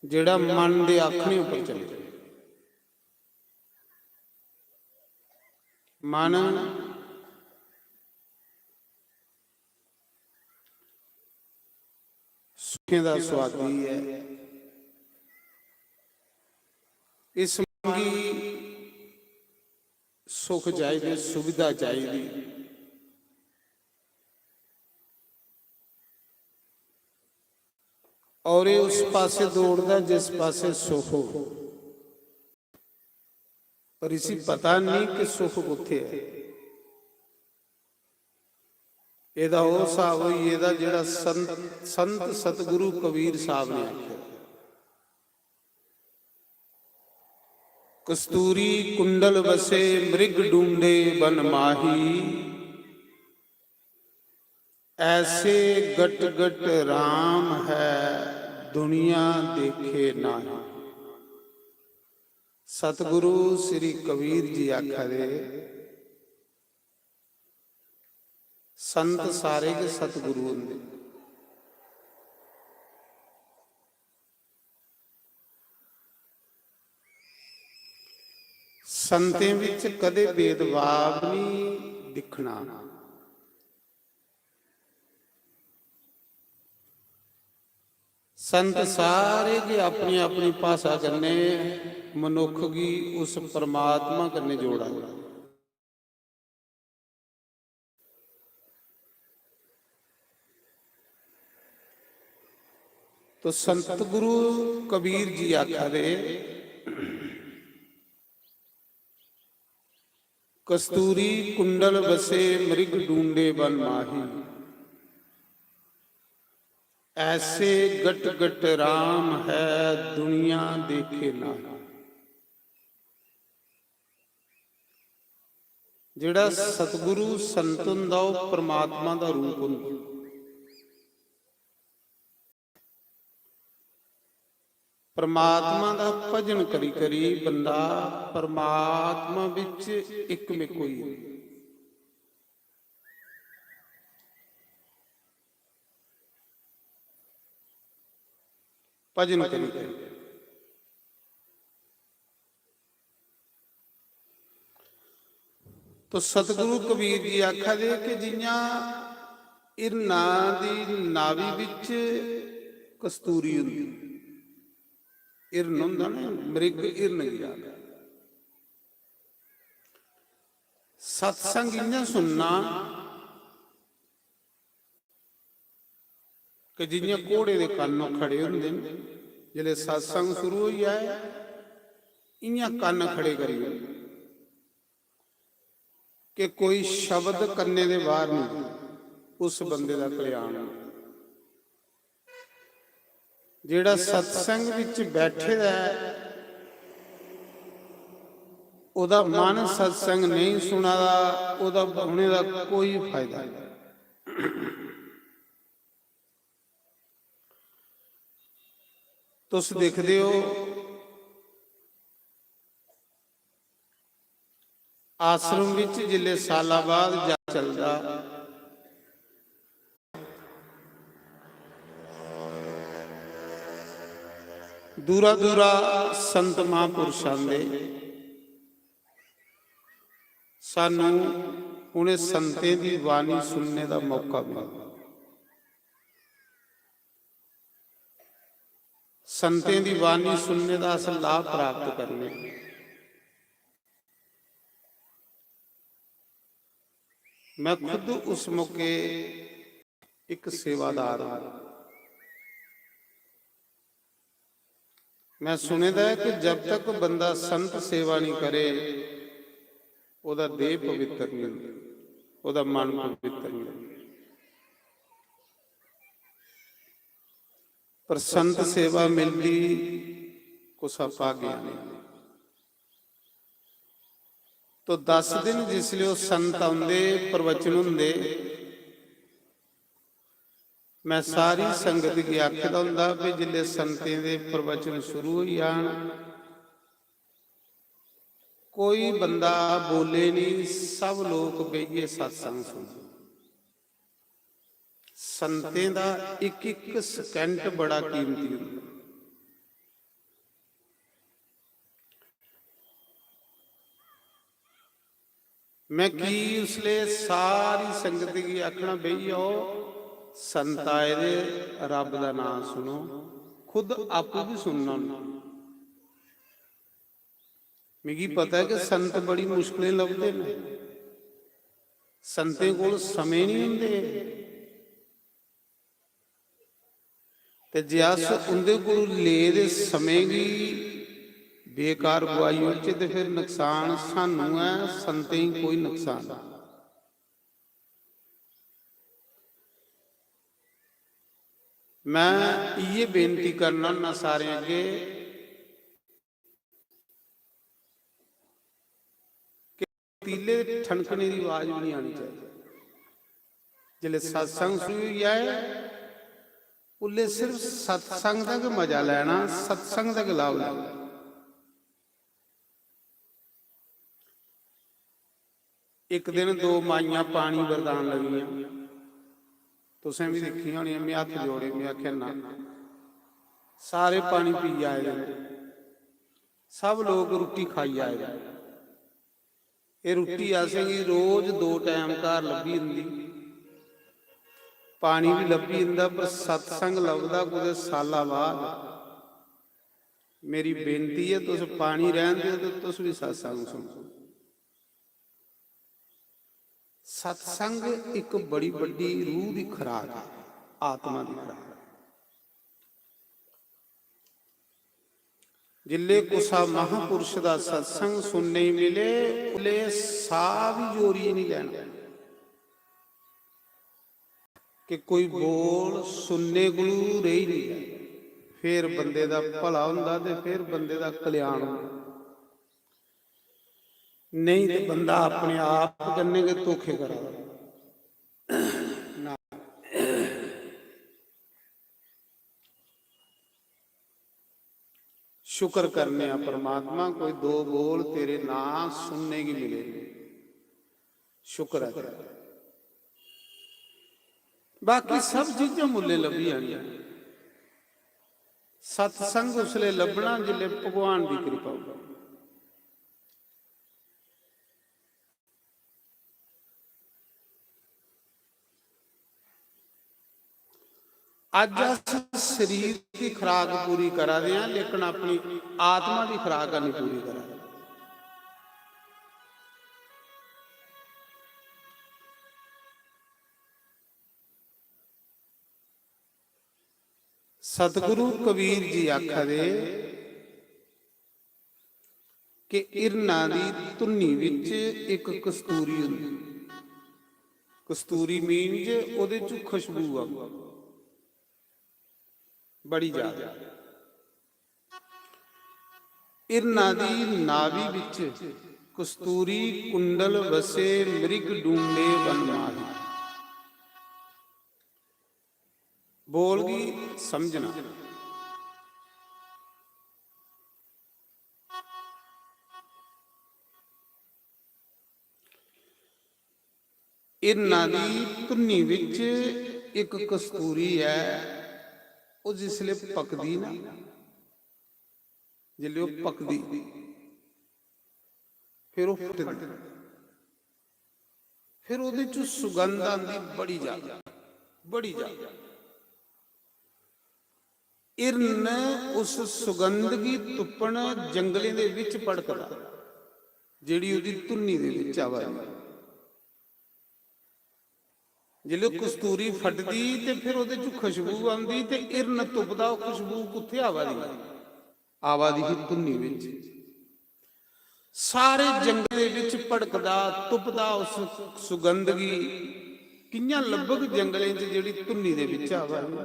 ਜਿਹੜਾ ਮਨ ਦੇ ਆਖਣੇ ਉੱਪਰ ਚੱਲੇ। ਮਨ ਸੁਖੇ ਦਾ ਸਵਾਦੀ ਹੈ। ਇਸ ਮੰਗੀ ਸੁਖ ਚਾਹੀਦੇ, ਸੁਵਿਧਾ ਚਾਹੀਦੀ। ਔਰ ਇਹ ਉਸ ਪਾਸੇ ਦੌੜਦਾ ਜਿਸ ਪਾਸੇ ਸੁਖ ਹੋ, ਪਰ ਇਸੇ ਪਤਾ ਨਹੀਂ ਕਿ ਸੁਖ ਕਿੱਥੇ ਹੈ। ਇਹਦਾ ਉਹ ਹਿਸਾਬ ਹੋਈ, ਇਹਦਾ ਜਿਹੜਾ ਸੰਤ ਸਤਿਗੁਰੂ ਕਬੀਰ ਸਾਹਿਬ ਨੇ ਆਖਿਆ, ਕਸਤੂਰੀ ਕੁੰਡਲ ਵਸੇ ਮ੍ਰਿਗ ਡੂੰਡੇ ਬਨ ਮਾਹੀ, ਐਸੇ ਗਟ ਗਟ ਰਾਮ ਹੈ ਦੁਨੀਆ ਦੇਖੇ ਨਾਹੀ। ਸਤਿਗੁਰੂ ਸ੍ਰੀ ਕਬੀਰ ਜੀ ਆਖਦੇ, ਸੰਤ ਸਾਰੇ ਕੇ ਸਤਿਗੁਰੂ ਹੁੰਦੇ। ਸੰਤਾਂ ਵਿੱਚ ਕਦੇ ਭੇਦਭਾਵ ਨਹੀਂ ਦਿਖਣਾ। ਸੰਤ ਸਾਰੇ ਕੇ ਆਪਣੀ ਆਪਣੀ ਭਾਸ਼ਾ ਕਰਨੇ, ਮਨੁੱਖ ਕੀ ਉਸ ਪਰਮਾਤਮਾ ਕਰਨੇ ਜੋੜਾ। तो संत गुरु कबीर जी आखा दे, कस्तूरी कुंडल बसे मृग ढूंढे बन माही, ऐसे गट गट राम है दुनिया देखे ना। जिहड़ा सतगुरु संत हुंदा ओह परमात्मा दा रूप हुंदा। परमात्मा का भजन करी करी बंदा परमात्मा विच इकमिक होई। भजन करी करी तो सतगुरु कबीर जी आखा दे कि जियां इरना दी नावी विच कस्तूरी हुंदी, इरन हुंदा ना, मृग इरन गिरा। सत्संग इयां सुनना कि जियां घोड़े दे कन्न खड़े हुंदे ने, जिहड़े सत्संग शुरू होई आए इयां कन्न खड़े करी कि कोई शब्द कन्ने दे बाहर नहीं, उस बंदे दा कल्याण। ਜਿਹੜਾ ਸਤਸੰਗ ਵਿੱਚ ਬੈਠੇ ਦਾ ਉਹਦਾ ਮਨ ਸਤਸੰਗ ਨਹੀਂ ਸੁਣਾਦਾ, ਉਹਦਾ ਹੋਣੇ ਦਾ ਕੋਈ ਫਾਇਦਾ ਨਹੀਂ। ਤੁਸੀਂ ਦੇਖਦੇ ਹੋ ਆਸ਼ਰਮ ਵਿੱਚ ਜਿਲੇ ਸਾਲਾਂ ਬਾਅਦ ਜਾ ਚੱਲਦਾ, दूरा दूरा संत महापुरुष आंदे, सानू उन्हें संतें दी वाणी सुनने का मौका मिलता। संतें दी वाणी सुनने का अस लाभ प्राप्त करने, ਮੈਂ ਖੁਦ ਉਸ ਮੌਕੇ ਇੱਕ ਸੇਵਾਦਾਰ ਹਾਂ। ਮੈਂ ਸੁਣਿਆ ਕਿ ਜਦ ਤੱਕ ਬੰਦਾ ਸੰਤ ਸੇਵਾ ਨਹੀਂ ਕਰੇ ਉਹਦਾ ਦੇਹ ਪਵਿੱਤਰ ਨਹੀਂ ਹੁੰਦਾ, ਉਹਦਾ ਮਨ ਪਵਿੱਤਰ ਨਹੀਂ ਹੁੰਦਾ। ਪਰ ਸੰਤ ਸੇਵਾ ਮਿਲਦੀ ਕੁਛ ਭਾਗਿਆ ਨਹੀਂ। ਤੋ 10 ਦਿਨ ਜਿਸਲੇ ਉਹ ਸੰਤ ਆਉਂਦੇ, ਪ੍ਰਵਚਨ ਹੁੰਦੇ, ਮੈਂ ਸਾਰੀ ਸੰਗਤ ਕੀ ਆਖਦਾ ਹੁੰਦਾ ਵੀ ਜਿਲੇ ਸੰਤਾਂ ਦੇ ਪ੍ਰਵਚਨ ਸ਼ੁਰੂ ਹੋ ਜਾਣ, ਕੋਈ ਬੰਦਾ ਬੋਲੇ ਨਹੀਂ, ਸਭ ਲੋਕ ਬਈਏ ਸਤਸੰਗ ਸੁਣ। ਸੰਤਾਂ ਦਾ ਇੱਕ ਇੱਕ ਸਕਿੰਟ ਬੜਾ ਕੀਮਤੀ ਹੁੰਦਾ। ਮੈਂ ਕੀ ਉਸਲੇ ਸਾਰੀ ਸੰਗਤ ਕੀ ਆਖਣਾ ਬਈ ਆਓ ਸੰਤ ਆਏ ਦੇ ਰੱਬ ਦਾ ਨਾਮ ਸੁਣੋ, ਖੁਦ ਆਪੂ ਵੀ ਸੁਣਨਾ। ਮੈਨੂੰ ਪਤਾ ਹੈ ਕਿ ਸੰਤ ਬੜੀ ਮੁਸ਼ਕਿਲ ਲੱਭਦੇ ਨੇ, ਸੰਤੇ ਕੋਲ ਸਮੇਂ ਨਹੀਂ ਹੁੰਦੇ, ਤੇ ਜਿਸ ਉਹਦੇ ਕੋਲ ਲੈ ਦੇ ਸਮੇਂ ਵੀ ਬੇਕਾਰ ਗਵਾਈ ਉੱਚ, ਤੇ ਫਿਰ ਨੁਕਸਾਨ ਸਾਨੂੰ ਹੈ, ਸੰਤੇ ਹੀ ਕੋਈ ਨੁਕਸਾਨ। ਮੈਂ ਇਹ ਬੇਨਤੀ ਕਰਨਾ ਨਾ ਸਾਰੇ ਅੱਗੇ ਕਿ ਤੀਲੇ ਠਣਕਣੇ ਦੀ ਆਵਾਜ਼ ਵੀ ਨਹੀਂ ਆਣੀ ਚਾਹੀਦੀ। ਜਿਲੇ ਸਤਸੰਗ ਸੁਣੀ ਜਾਏ ਉਲੇ ਸਿਰਫ ਸਤਸੰਗ ਦਾ ਮਜ਼ਾ ਲੈਣਾ, ਸਤਸੰਗ ਦਾ ਲਾਭ ਲੈਣਾ। ਇੱਕ ਦਿਨ ਦੋ ਮਾਈਆਂ ਪਾਣੀ ਵਰਦਾਨ ਲੱਗੀਆਂ, ਤੁਸੀਂ ਵੀ ਦੇਖੀਆਂ ਹੋਣੀਆਂ। ਮੈਂ ਹੱਥ ਜੋੜੇ, ਮੈਂ ਆਖਿਆ ਨਾ, ਸਾਰੇ ਪਾਣੀ ਪੀ ਆਏ ਨੇ, ਸਭ ਲੋਕ ਰੋਟੀ ਖਾਈ ਆਏ ਨੇ। ਇਹ ਰੋਟੀ ਆਸੇਗੀ ਰੋਜ਼ 2 ਟਾਈਮ ਘਰ ਲੱਭੀ ਹੁੰਦੀ, ਪਾਣੀ ਵੀ ਲੱਭੀ ਹੁੰਦਾ, ਪਰ ਸਤਸੰਗ ਲੱਭਦਾ ਕੁਝ ਸਾਲਾਂ ਬਾਅਦ। ਮੇਰੀ ਬੇਨਤੀ ਹੈ ਤੁਸੀਂ ਪਾਣੀ ਰਹਿਣ ਦਿਓ ਤੇ ਤੁਸੀਂ ਵੀ ਸਤਸੰਗ ਸੁਣੋ। ਸਤਸੰਗ ਇੱਕ ਬੜੀ ਵੱਡੀ ਰੂਹ ਦੀ ਖੁਰਾਕ ਹੈ, ਆਤਮਾ ਦੀ ਖੁਰਾਕ। ਜਿੱਲੇ ਕੁਸਾ ਮਹਾਪੁਰਸ਼ ਦਾ ਸਤਸੰਗ ਸੁਣਨੇ ਹੀ ਮਿਲੇ, ਉਲੇ ਸਾਹ ਵੀ ਜੋਰੀ ਨਹੀਂ ਲੈਣਾ ਕਿ ਕੋਈ ਬੋਲ ਸੁਣਨੇ ਕੋਲੋਂ ਰਹੀ ਨਹੀਂ। ਫਿਰ ਬੰਦੇ ਦਾ ਭਲਾ ਹੁੰਦਾ ਤੇ ਫਿਰ ਬੰਦੇ ਦਾ ਕਲਿਆਣ ਹੁੰਦਾ। ਨਹੀਂ ਤੇ ਬੰਦਾ ਆਪਣੇ ਆਪ ਕਰਨੇ ਕੇ ਧੋਖੇ ਕਰਾ। शुक्र करने परमात्मा कोई 2 बोल तेरे नाम सुनने की मिले, शुक्र है। बाकी सब चीजें मुले लभी आनी। सत्संग उसले लभना जिले भगवान की कृपा हो। अज अस शरीर की खुराक पूरी करा रहे हैं, लेकिन अपनी आत्मा की खुराक नहीं पूरी करा रहे। सतगुरु कबीर जी आखदे कि इरना दी धुनी विच एक कस्तूरी हुंदी। कस्तूरी मीनज ओहदे च खुशबू आ बड़ी ज्यादा। इरना दी नाभि विच कस्तूरी कुंडल वसे मृग डूंडे बनमाही। बोल गई समझना। इरना दी धुनी विच एक कस्तूरी है, वो जिसले पकदी ना, जिले पकदी फिर फुटदी, फिर वो सुगंध आती बड़ी ज्यादा, बड़ी ज्यादा। इरन उस सुगंध की तुपन जंगलों के विच पड़कदा, जिहड़ी उहदी धुनी दे विच आवाज़। ਜਿਲੇ ਕਸਤੂਰੀ ਫਟਦੀ ਤੇ ਫਿਰ ਉਹਦੇ ਚ ਖੁਸ਼ਬੂ ਆਉਂਦੀ ਤੇ ਇਰਨ ਤੁਪਦਾ, ਉਹ ਖੁਸ਼ਬੂ ਕਿੱਥੇ ਆਵਾਦੀ ਹੀ ਧੁੰਨੀ ਵਿੱਚ। ਸਾਰੇ ਜੰਗਲ ਦੇ ਵਿੱਚ ਭੜਕਦਾ ਤੁਪਦਾ ਉਸ ਸੁਗੰਧਗੀ ਕਿੰਨਾ ਲੱਭਗ ਜੰਗਲੇ 'ਚ ਜਿਹੜੀ ਧੁੰਨੀ ਦੇ ਵਿੱਚ ਆਵਾਦੀ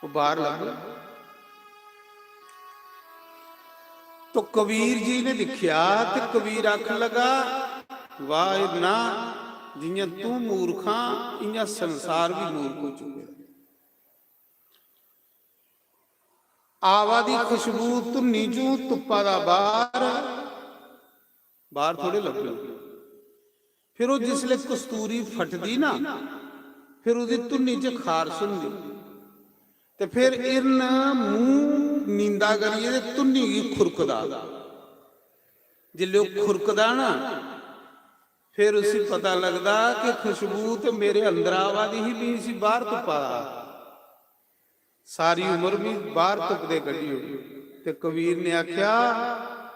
ਉਹ ਬਾਹਰ ਲੱਭ। ਤੋ ਕਬੀਰ ਜੀ ਨੇ ਦੇਖਿਆ ਤੇ ਕਬੀਰ ਆਖਣ ਲਗਾ, ਵਾਹ ਨਾ ਜਿਵੇਂ ਤੂੰ ਮੂਰਖਾਂ ਇਆਂ ਸੰਸਾਰ ਵੀ ਮੂਰਖ ਹੋ ਚੁੱਕੇ। ਆਵਾ ਦੀ ਖੁਸ਼ਬੂ ਧੁੰਨੀ ਚੋਂ ਤੁੱਪਾ ਦਾ ਬਾਹਰ ਥੋੜੇ ਲੱਭੇ। ਫਿਰ ਉਹ ਜਿਸਲੇ ਕਸਤੂਰੀ ਫਟਦੀ ਨਾ, ਫਿਰ ਉਹਦੀ ਧੁੰਨੀ 'ਚ ਖਾਰਸ਼ ਹੁੰਦੀ ਤੇ ਫਿਰ ਇਰਨ ਮੂੰਹ ਨੀਂਦਾ ਕਰੀਏ ਤੇ ਧੁੰਨੀ ਕੀ ਖੁਰਕਦਾ। ਜਿਲੇ ਉਹ ਖੁਰਕਦਾ ਨਾ, ਫਿਰ ਉਸੇ ਪਤਾ ਲੱਗਦਾ ਕਿ ਖੁਸ਼ਬੂ ਤੇ ਮੇਰੇ ਅੰਦਰ ਆਵਾਦੀ ਹੀ ਨਹੀਂ ਸੀ, ਬਾਹਰ ਤੁੱਪਾ ਦਾ। ਸਾਰੀ ਉਮਰ ਵੀ ਬਾਹਰ ਤੁਪਦੇ ਕੱਢੀ ਹੋਈ। ਤੇ ਕਬੀਰ ਨੇ ਆਖਿਆ,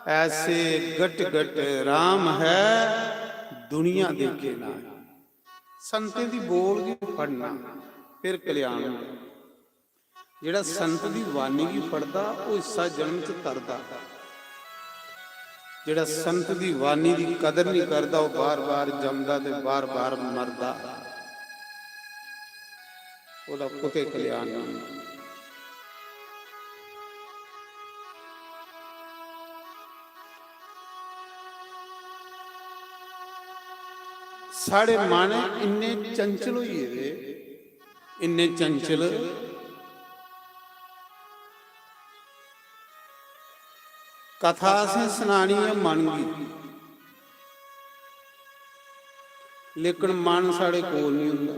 ਐਸੇ ਗਟ ਗਟ ਰਾਮ ਹੈ ਦੁਨੀਆ ਦੇਖੇ ਨਾ। ਸੰਤਾਂ ਦੀ ਬੋਲ ਦੀ ਪੜਨਾ ਫਿਰ ਕਲਿਆਣ ਹੁੰਦਾ। ਜਿਹੜਾ ਸੰਤ ਦੀ ਬਾਣੀ ਵੀ ਪੜਦਾ ਉਹ ਹਿੱਸਾ ਜਨਮ ਚ ਤਰਦਾ। ਜਿਹੜਾ ਸੰਤ ਦੀ ਬਾਣੀ ਦੀ ਕਦਰ ਨਹੀਂ ਕਰਦਾ ਉਹ ਬਾਰ-ਬਾਰ ਜੰਮਦਾ ਤੇ ਬਾਰ-ਬਾਰ ਮਰਦਾ। ਉਹਦਾ ਕੁਤੇ ਕਲਿਆਣ ਨਹੀਂ ਹੁੰਦਾ। साढ़े मन इन्ने चंचल होइए वे, इन्ने चंचल कथा से सुनानी है मन की, लेकिन मन साढ़े कोल नहीं हुंदा।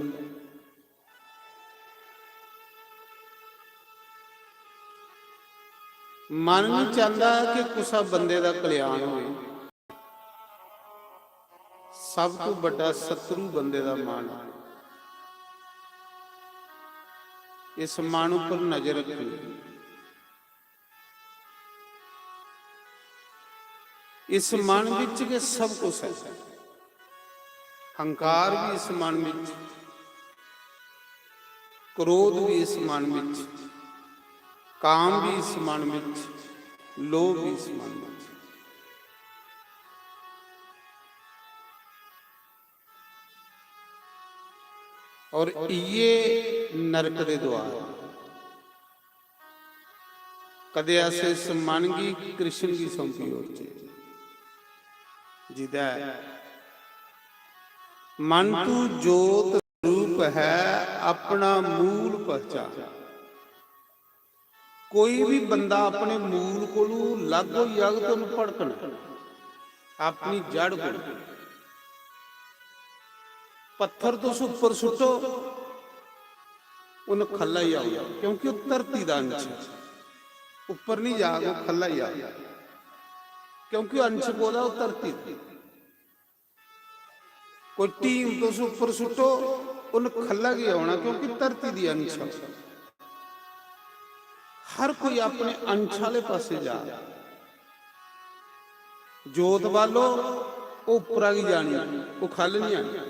मन नहीं चाहता कि कुसा बंदे का कल्याण होए। सब तो बड़ा शत्रु बंदे का मन। इस मन पर नजर रखनी। इस मन विच के सब कुछ है। हंकार भी इस मन विच, क्रोध भी इस मन विच, काम भी इस मन विच, लोभ भी इस मन विच। और ये नरक दे द्वार। कदे ऐसे इस मन की कृष्ण की सौंपी होती जिदा मन तू जोत रूप है अपना मूल पहचान। कोई भी बंदा अपने मूल को लागो यग तो भड़कना, अपनी जड़ को पत्थर तो उपर सुटो उन्हें खला ही आऊगा, क्योंकि वो धरती का अंश है। उपर नहीं जाएगा, वो खला ही आऊगा, क्योंकि अंश बोला वो धरती। कोई टीम तो उपर सुटो उन्हें खला ही आना, क्योंकि धरती की अंश है। हर कोई अपने अंश वाले पासे जा। जोत वालो वो उपरा की जानी, वो खल नहीं आनी।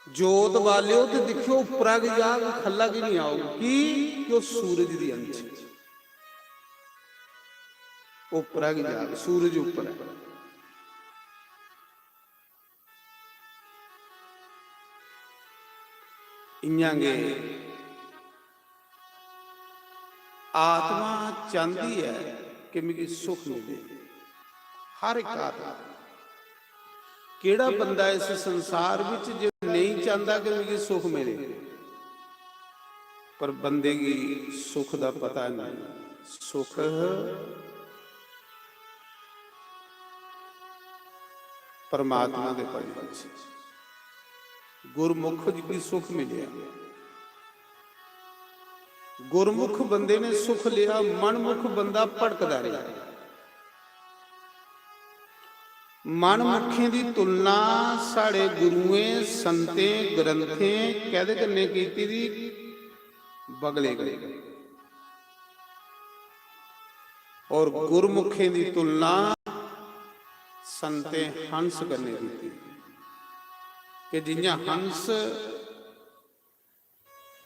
जोत वाले तो देखियो उपरा की जाग खला की नहीं आओगी, कि सूरज की अंश। उपरा की जाग सूरज ऊपर है। इंगे आत्मा चाहती है कि मुझे सुख मिले। हर एक आत्मा, केड़ा बंदा इस संसार विच जो नहीं चाहता कि मुझे सुख मिले, पर बंदे की सुख का पता नहीं। सुख परमात्मा के परिवार, गुरमुख जी सुख मिले। गुरमुख बंदे ने सुख लिया, मनमुख बंदा भड़कदा रहा। मनमुखी की तुलना साढ़े गुरुएं संतें ग्रंथें कहदे कन्ने कीती दी बगले गए, और गुरमुखी की तुलना संतें हंस कन्ने कीती ਕਿ ਜਿਹੀਆਂ ਹੰਸ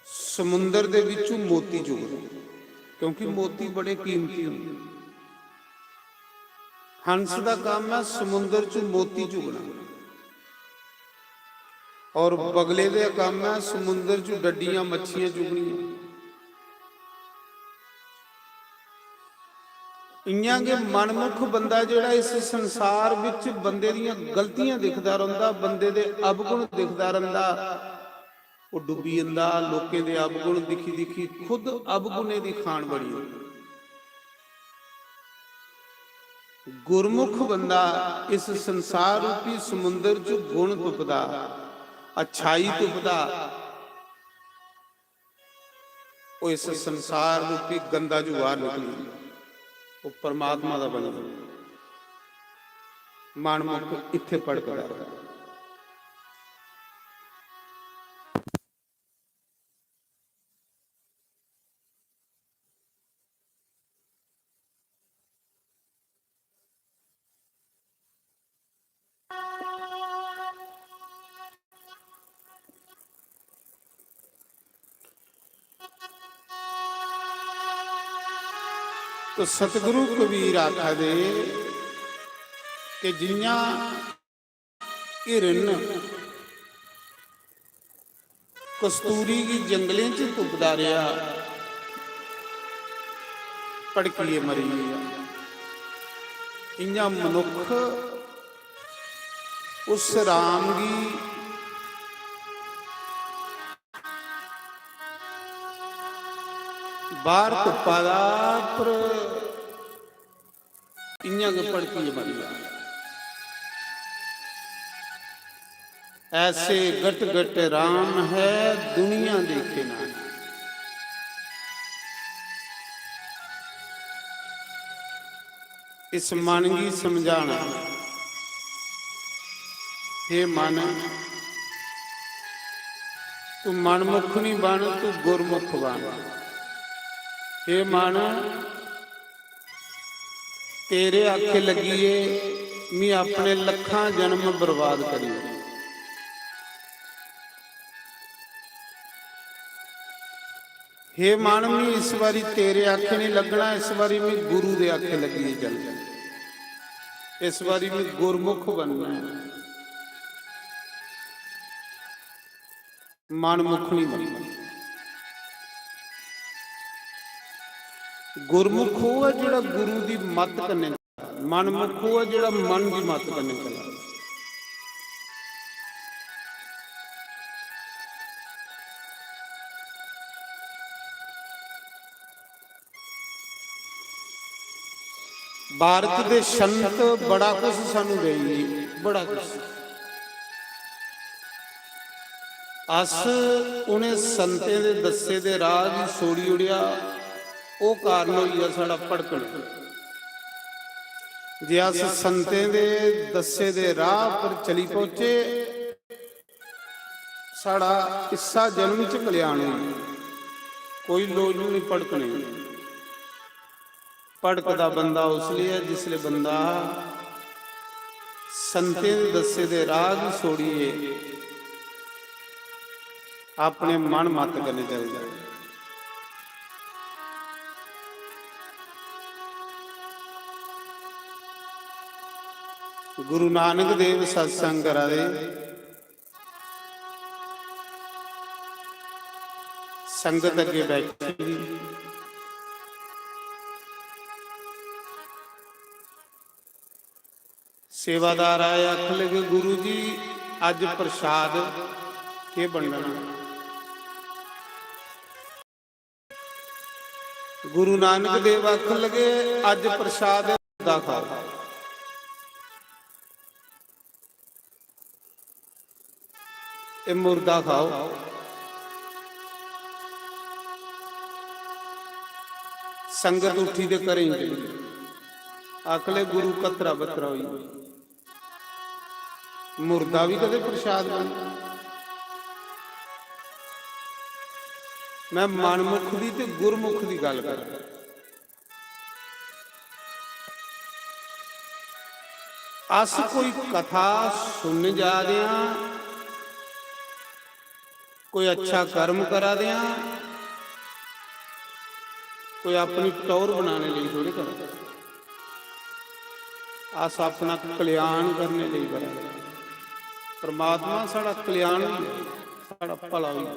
ਸਮੁੰਦਰ ਦੇ ਵਿੱਚੋਂ ਮੋਤੀ ਚੁਗਦੇ, ਕਿਉਂਕਿ ਮੋਤੀ ਬੜੇ ਕੀਮਤੀ ਹੁੰਦੇ। ਹੰਸ ਦਾ ਕੰਮ ਹੈ ਸਮੁੰਦਰ ਚੋਂ ਮੋਤੀ ਚੁਗਣਾ, ਔਰ ਬਗਲੇ ਦਾ ਕੰਮ ਹੈ ਸਮੁੰਦਰ ਚੋਂ ਡੱਡੀਆਂ ਮੱਛੀਆਂ ਚੁਗਣੀਆਂ। ਇਆਂ ਕਿ ਮਨਮੁਖ ਬੰਦਾ ਜਿਹੜਾ ਇਸ ਸੰਸਾਰ ਵਿੱਚ ਬੰਦੇ ਦੀਆਂ ਗਲਤੀਆਂ ਦਿਖਦਾ ਰਹਿੰਦਾ, ਬੰਦੇ ਦੇ ਅਵਗੁਣ ਦਿਖਦਾ ਰਹਿੰਦਾ, ਉਹ ਡੁੱਬੀ ਜਾਂਦਾ। ਲੋਕਾਂ ਦੇ ਅਵਗੁਣ ਦਿਖੀ ਦਿਖੀ ਖੁਦ ਅਵਗੁਣੇ ਦੀ ਖਾਣ ਬਣੀ ਹੁੰਦੀ। ਗੁਰਮੁਖ ਬੰਦਾ ਇਸ ਸੰਸਾਰ ਰੂਪੀ ਸਮੁੰਦਰ ਚ ਗੁਣ ਤੁਪਦਾ, ਅੱਛਾਈ ਤੁਪਦਾ, ਉਹ ਇਸ ਸੰਸਾਰ ਰੂਪੀ ਗੰਦਾ ਜੋ ਬਾਹਰ ਨਿਕਲੀ, ਉਹ ਪਰਮਾਤਮਾ ਦਾ ਬਣ ਜਾਂਦਾ। ਮਨਮੁਖ ਇੱਥੇ ਭੜਕਦਾ। तो सतगुरु कबीर आखा दे कि जियां हिरन कस्तूरी की जंगलें च तुपदा रहा, भड़कीए मरी गया, इयां मनुख उस राम की बाहर धुप्पा दा पर इयां के भड़की मर गया। ऐसे गट गट राम है दुनिया देखे ना। इस मन की समझाना, हे मन तू मनमुख नहीं बन, तू गुरमुख बन। हे मन तेरे आखे लगिए मैं अपने लखां जन्म बर्बाद करी। हे मन मैं इस बारी तेरे आखे नहीं लगना, इस बारी मैं गुरु दे आखे लगिए चलना, इस बारी मैं गुरमुख बनना, मनमुख नहीं बनना। गुरमुख वो है जिहड़ा गुरु की मत कन्ने, मनमुख वो है जिहड़ा मन की मत कन्ने चला। भारत के संत बड़ा कुछ सानू देई, बड़ा कुछ। अस उन्हें संतें दे दस्से दे राह दी सोड़ी उड़िया, वो कारण होई है साड़ा भड़कण। जे अस संतें दे दस्से दे राह पर चली पहुंचे, साड़ा इसा जन्म च कल्याण होई, कोई लोड़ नहीं भड़कने। भड़कदा बंदा उसलिए है जिसले बंदा संतें दे दस्से दे राह दी छोड़िए अपने मन मत करने चल जाए। गुरु नानक देव सत्संग करा दे, संगत अगे बैठी, सेवादार आए आख लगे गुरु जी अज प्रसाद के बनना। गुरु नानक देव आख लगे अज प्रसाद मुर्दा खाओ। ये मुर्दा खाओ। संगत उठी दे करेंगे, आखले गुरु कतरा बतरा हुई। मुर्दा भी कदे प्रसाद बन। मैं मनमुख दी ते गुरमुख दी गल कर। अस कोई कथा सुन जा रहे हैं, ਕੋਈ ਅੱਛਾ ਕਰਮ ਕਰਾ ਦਿਆਂ, ਕੋਈ ਆਪਣੀ ਟੌਰ ਬਣਾने ਲਈ ਥੋੜੇ ਕਰਦਾ, ਆਸ ਆਪਣਾ ਕਲਿਆਣ ਕਰਨੇ ਲਈ ਕਰਾ। परमात्मा साड़ा कल्याण भी है, साड़ा भला भी है।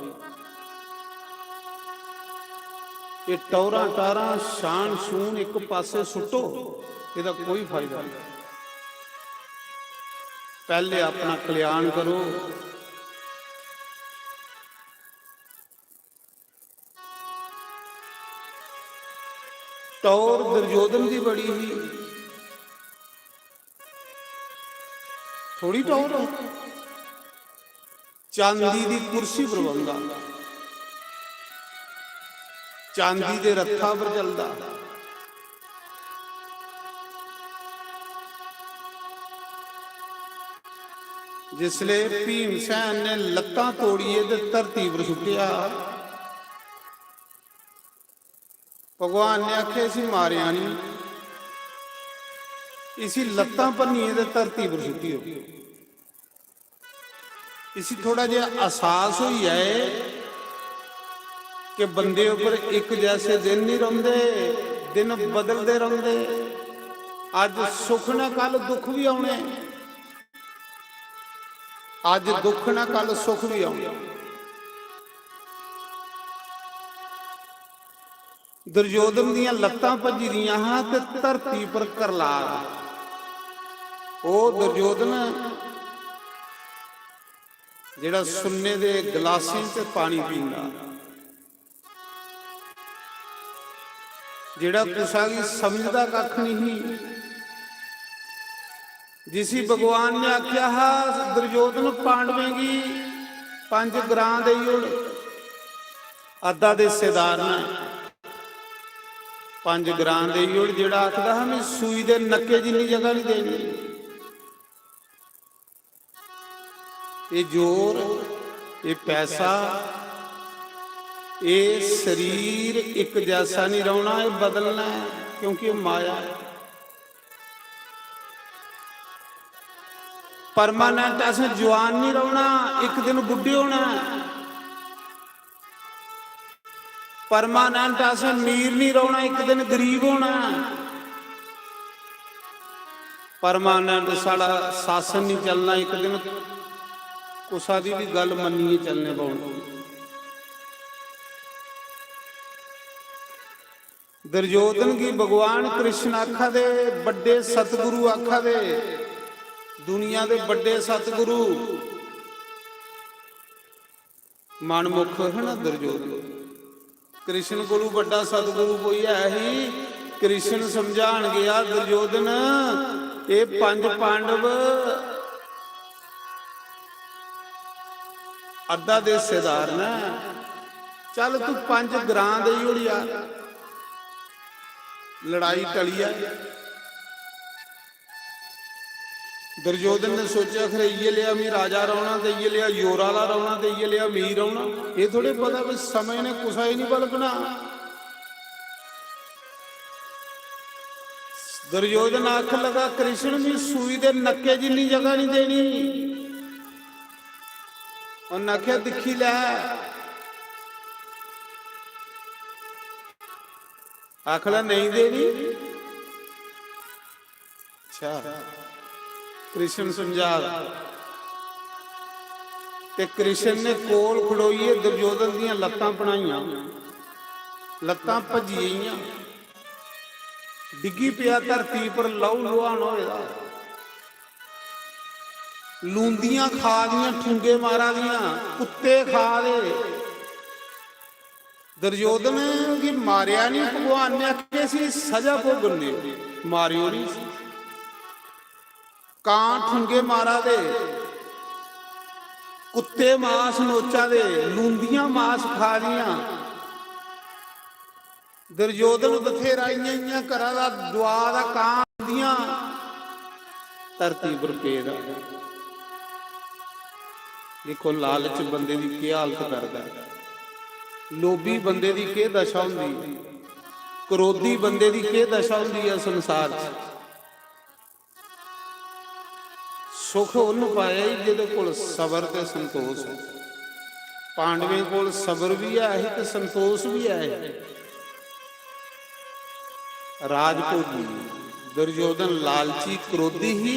ये टौरा टारा शान शून एक पासे सुटो, इसका कोई फायदा नहीं। पहले अपना कल्याण करो। टौर दुर्योधन की बड़ी ही थोड़ी टौर, चांदी दी कुर्सी प्रबंधा, चांदी दे रथा पर चलदा, जिसले भीमसैन ने लत्तां तोड़िए ते धरती पर सुटिया, भगवान ने आखे इसी मारिया नहीं, इसी लत्तां भन्निए ते धरती पर सुटियो। इसी थोड़ा जिहा एहसास हो जाए कि बंदे उपर एक जैसे दिन नहीं रहिंदे, दिन बदलते रहिंदे। अज सुख ना कल दुख भी आने, अज दुख ना कल सुख भी आने। दुर्योधन दियां लत्तां भजी दियां हां ते धरती पर करलार, ओ दुर्योधन जिहड़ा सुन्ने दे गिलासां च पानी पींदा, जिहड़ा कुसा की समझदा कख नहीं, जिसी भगवान ने आख्या हा दुर्योधन पांडवें की 5 ग्रां देई ओड़, अद्धा दे हिस्सेदार ने 5 ग्रां देई ओड़, जिहड़ा आखदा हा मैं सूई दे नक्के जिन्नी जगह नहीं देनी। ये जोर, ये पैसा, ये शरीर एक जैसा नहीं रहना, ये बदलना है, क्योंकि ये माया है। परमानेंट ऐसे जवान नहीं रहना, एक दिन बुढ़े होना। परमानेंट ऐसे अमीर नहीं रहना, एक दिन गरीब होना। परमानेंट साड़ा शासन नहीं चलना, एक दिन कुसा दी भी गल मन्निए चलने पाउंदी। दुर्योधन की भगवान कृष्ण आखा दे, बड़े सतगुरु आखा दे, दुनिया के बड़े सतगुरु मनमुख है ना दुर्योधन। कृष्ण कोलू बड़ा सतगुरु कोई है ही? कृष्ण समझाण गया दुर्योधन ये 5 पांडव अद्धा दे हिस्सेदार ने, चल तू 5 ग्रां दे ओड़ यार, लड़ाई टली है। दुर्योधन ने सोचा खरे ये लिया मैं राजा रौना, तो ये लिया योराला रौना, तो ये लिया मीर रौना। ये थोड़े पता भी समय ने कुसा ही नहीं बलकना। दुर्योधन आख लगा कृष्ण भी सूई दे नक्के जिन्नी जगह नहीं देनी। और आख्या दिखी लै, आखला नहीं देनी। अच्छा कृष्ण समझा, ते कृष्ण ने कोल खड़ोईए दुर्योधन दियां लत्तां बनाईयां, लत्तां भजियां, डिगी पिया धरती पर, लहू लुहान होया, लूंदियां खा दियां, ठुंगे मारा दियां, कुत्ते खा दे। दुर्योधन की मारिया नहीं, भगवान ने आखे सी सजा भोगनी, मारियो नहीं। कां ठुंगे मारा दे, कुत्ते मांस नोचा दे, लूंदियां मांस खा दियां। दुर्योधन बथेरा इं घरा दा दुआ दा कां दियां धरती पर पेदा। देखो लालच बंदे की क्या हालत करता है, लोभी बंदे की क्या दशा होंदी, क्रोधी बंदे की क्या दशा होंदी है संसार च। सुख उन्हें पाया जिहदे कोल सबर ते संतोष है। ਪਾਂਡਵੇਂ ਕੋਲ ਸਬਰ ਵੀ ਹੈ ਤੇ ਸੰਤੋਸ਼ ਵੀ ਹੈ। ਰਾਜਭੋਗੀ ਦੁਰਯੋਧਨ ਲਾਲਚੀ ਕ੍ਰੋਧੀ ਹੀ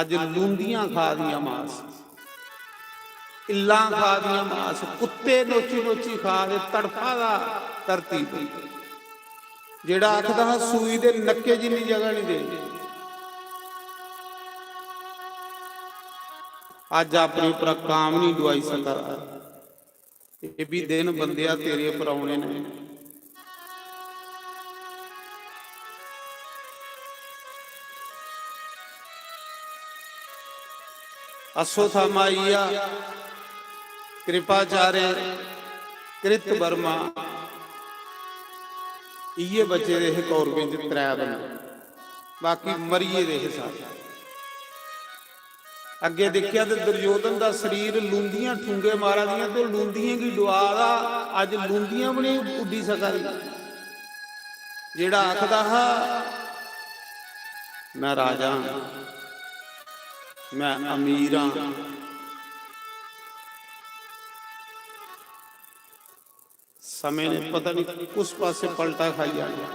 ਅੱਜ ਲੂੰਦੀਆਂ ਖਾ ਦੀਆਂ ਮਾਸ, ਇੱਲਾਂ ਖਾ ਦੀਆਂ ਮਾਸ, ਕੁੱਤੇ ਨੋਚੀ ਨੋਚੀ ਖਾ ਕੇ ਤੜਫਾ ਦਾ ਧਰਤੀ ਤੇ, ਜਿਹੜਾ ਆਖਦਾ ਸੂਈ ਦੇ ਨੱਕੇ ਜਿੰਨੀ ਜਗ੍ਹਾ ਨਹੀਂ ਦੇ। ਅੱਜ ਆਪਣੇ ਉੱਪਰ ਕਾਮ ਨਹੀਂ ਦਵਾਈ ਸਕਦਾ। ਇਹ ਵੀ ਦਿਨ ਬੰਦਿਆ ਤੇਰੇ ਉੱਪਰ ਆਉਣੇ ਨੇ। ਅਸੋਥਾਮਾਈਆ कृपाचार्य कृत वर्मा इये बचे रहे कौरवें च त्रै बंदे, बाकी मरीए रहे सारे। अगे देखिया तो दुर्योधन का शरीर लूंदियां ठूंगे मारा दियां, तो लूंदियां की दुआ दा अज लूंदियां भी नहीं उड्डी सका। जेड़ा आखदा हा मैं राजा मैं अमीर हाँ, समय ने पता नहीं उस पासे पलटा खाई जाना।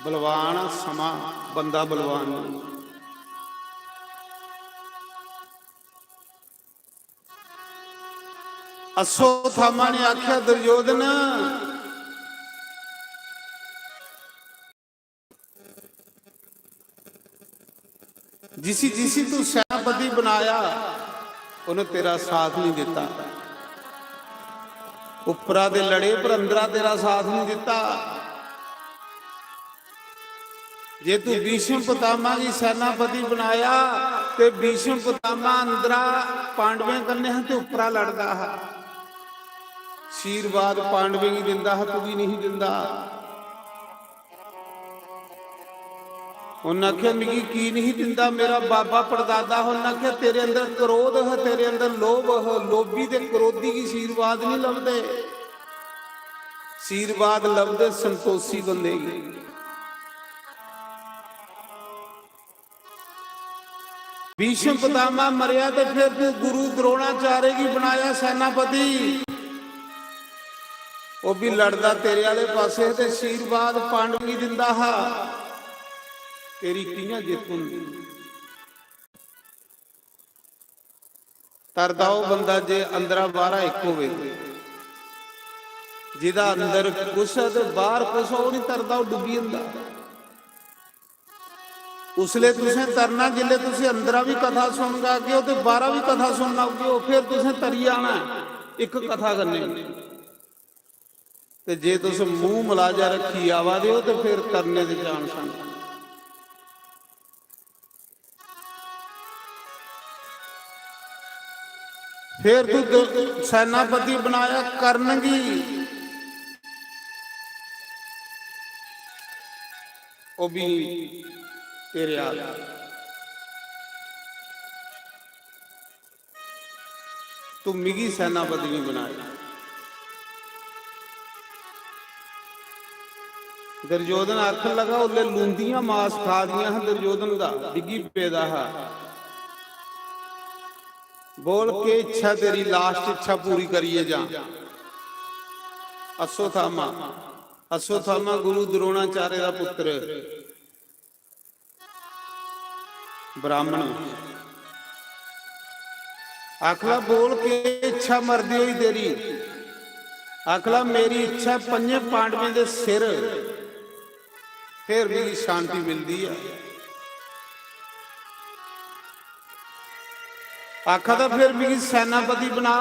बलवान समा बंदा बलवान नहीं। अश्वत्थामा ने आख्या दुर्योधन जिसी जिसी तू सेनापति बनाया उन्हें तेरा साथ नहीं दिता। उपरा दे लड़े पर अंदरा तेरा साथ नहीं दिता। जे तू भीष्म पितामह की सेनापति बनाया ते भीष्म पितामह अंदरा पांडवें करने हैं ते उपरा लड़दा है। आशीर्वाद पांडवें की दिंदा है, तू भी नहीं दिंदा। उन्हें आख्या मिगी की नहीं दिंदा, मेरा बाबा परदादा। उन्हें आख्या तेरे अंदर क्रोध है, तेरे अंदर लोभ है। लोभी ते क्रोधी की आशीर्वाद नहीं लभदे, आशीर्वाद लभदे संतोषी बंदे की। भीष्म पितामह मरिया तो फिर तू गुरु द्रोणाचार्य की बनाया सेनापति, वो भी लड़दा तेरे वाले पासे ते आशीर्वाद पांडव की दिंदा हा। तेरी कियां जित हुंदी। तरदा वो बंदा जे अंदरा बाहरा एक होवे, जिहदा अंदर कुछ है ते बाहर कुछ, वो नहीं तरदा, वो डुबी हुंदा। उसले तुसें तरना जिले तुसें अंदरा भी कथा सुन गे ते बाहरा भी कथा सुनना हो, फिर तुसें तरी आना एक कथा करने। ते जे तुस मूंह मलाजा रखी आवा दे हो तो फिर करने दे जान सन। फिर तू सेनापति बनाया करनगी, वो भी तेरे आ गया। तू मिगी सेनापति नहीं बनाया। दुर्योधन आखन लगा उले लूंदियां मास खा दियां हैं दुर्योधन का, डिगी पेदा है। बोल के इच्छा तेरी लास्ट इच्छा पूरी करिए जा। अश्वत्थामा, अश्वत्थामा गुरु द्रोणाचार्य का पुत्र, ब्राह्मण। आखला बोल के इच्छा मरदी हुई तेरी। आखला मेरी इच्छा पंजे पांडवें दे सिर, फिर भी शांति मिलती है। आखा तो फिर मेरी सेनापति बना।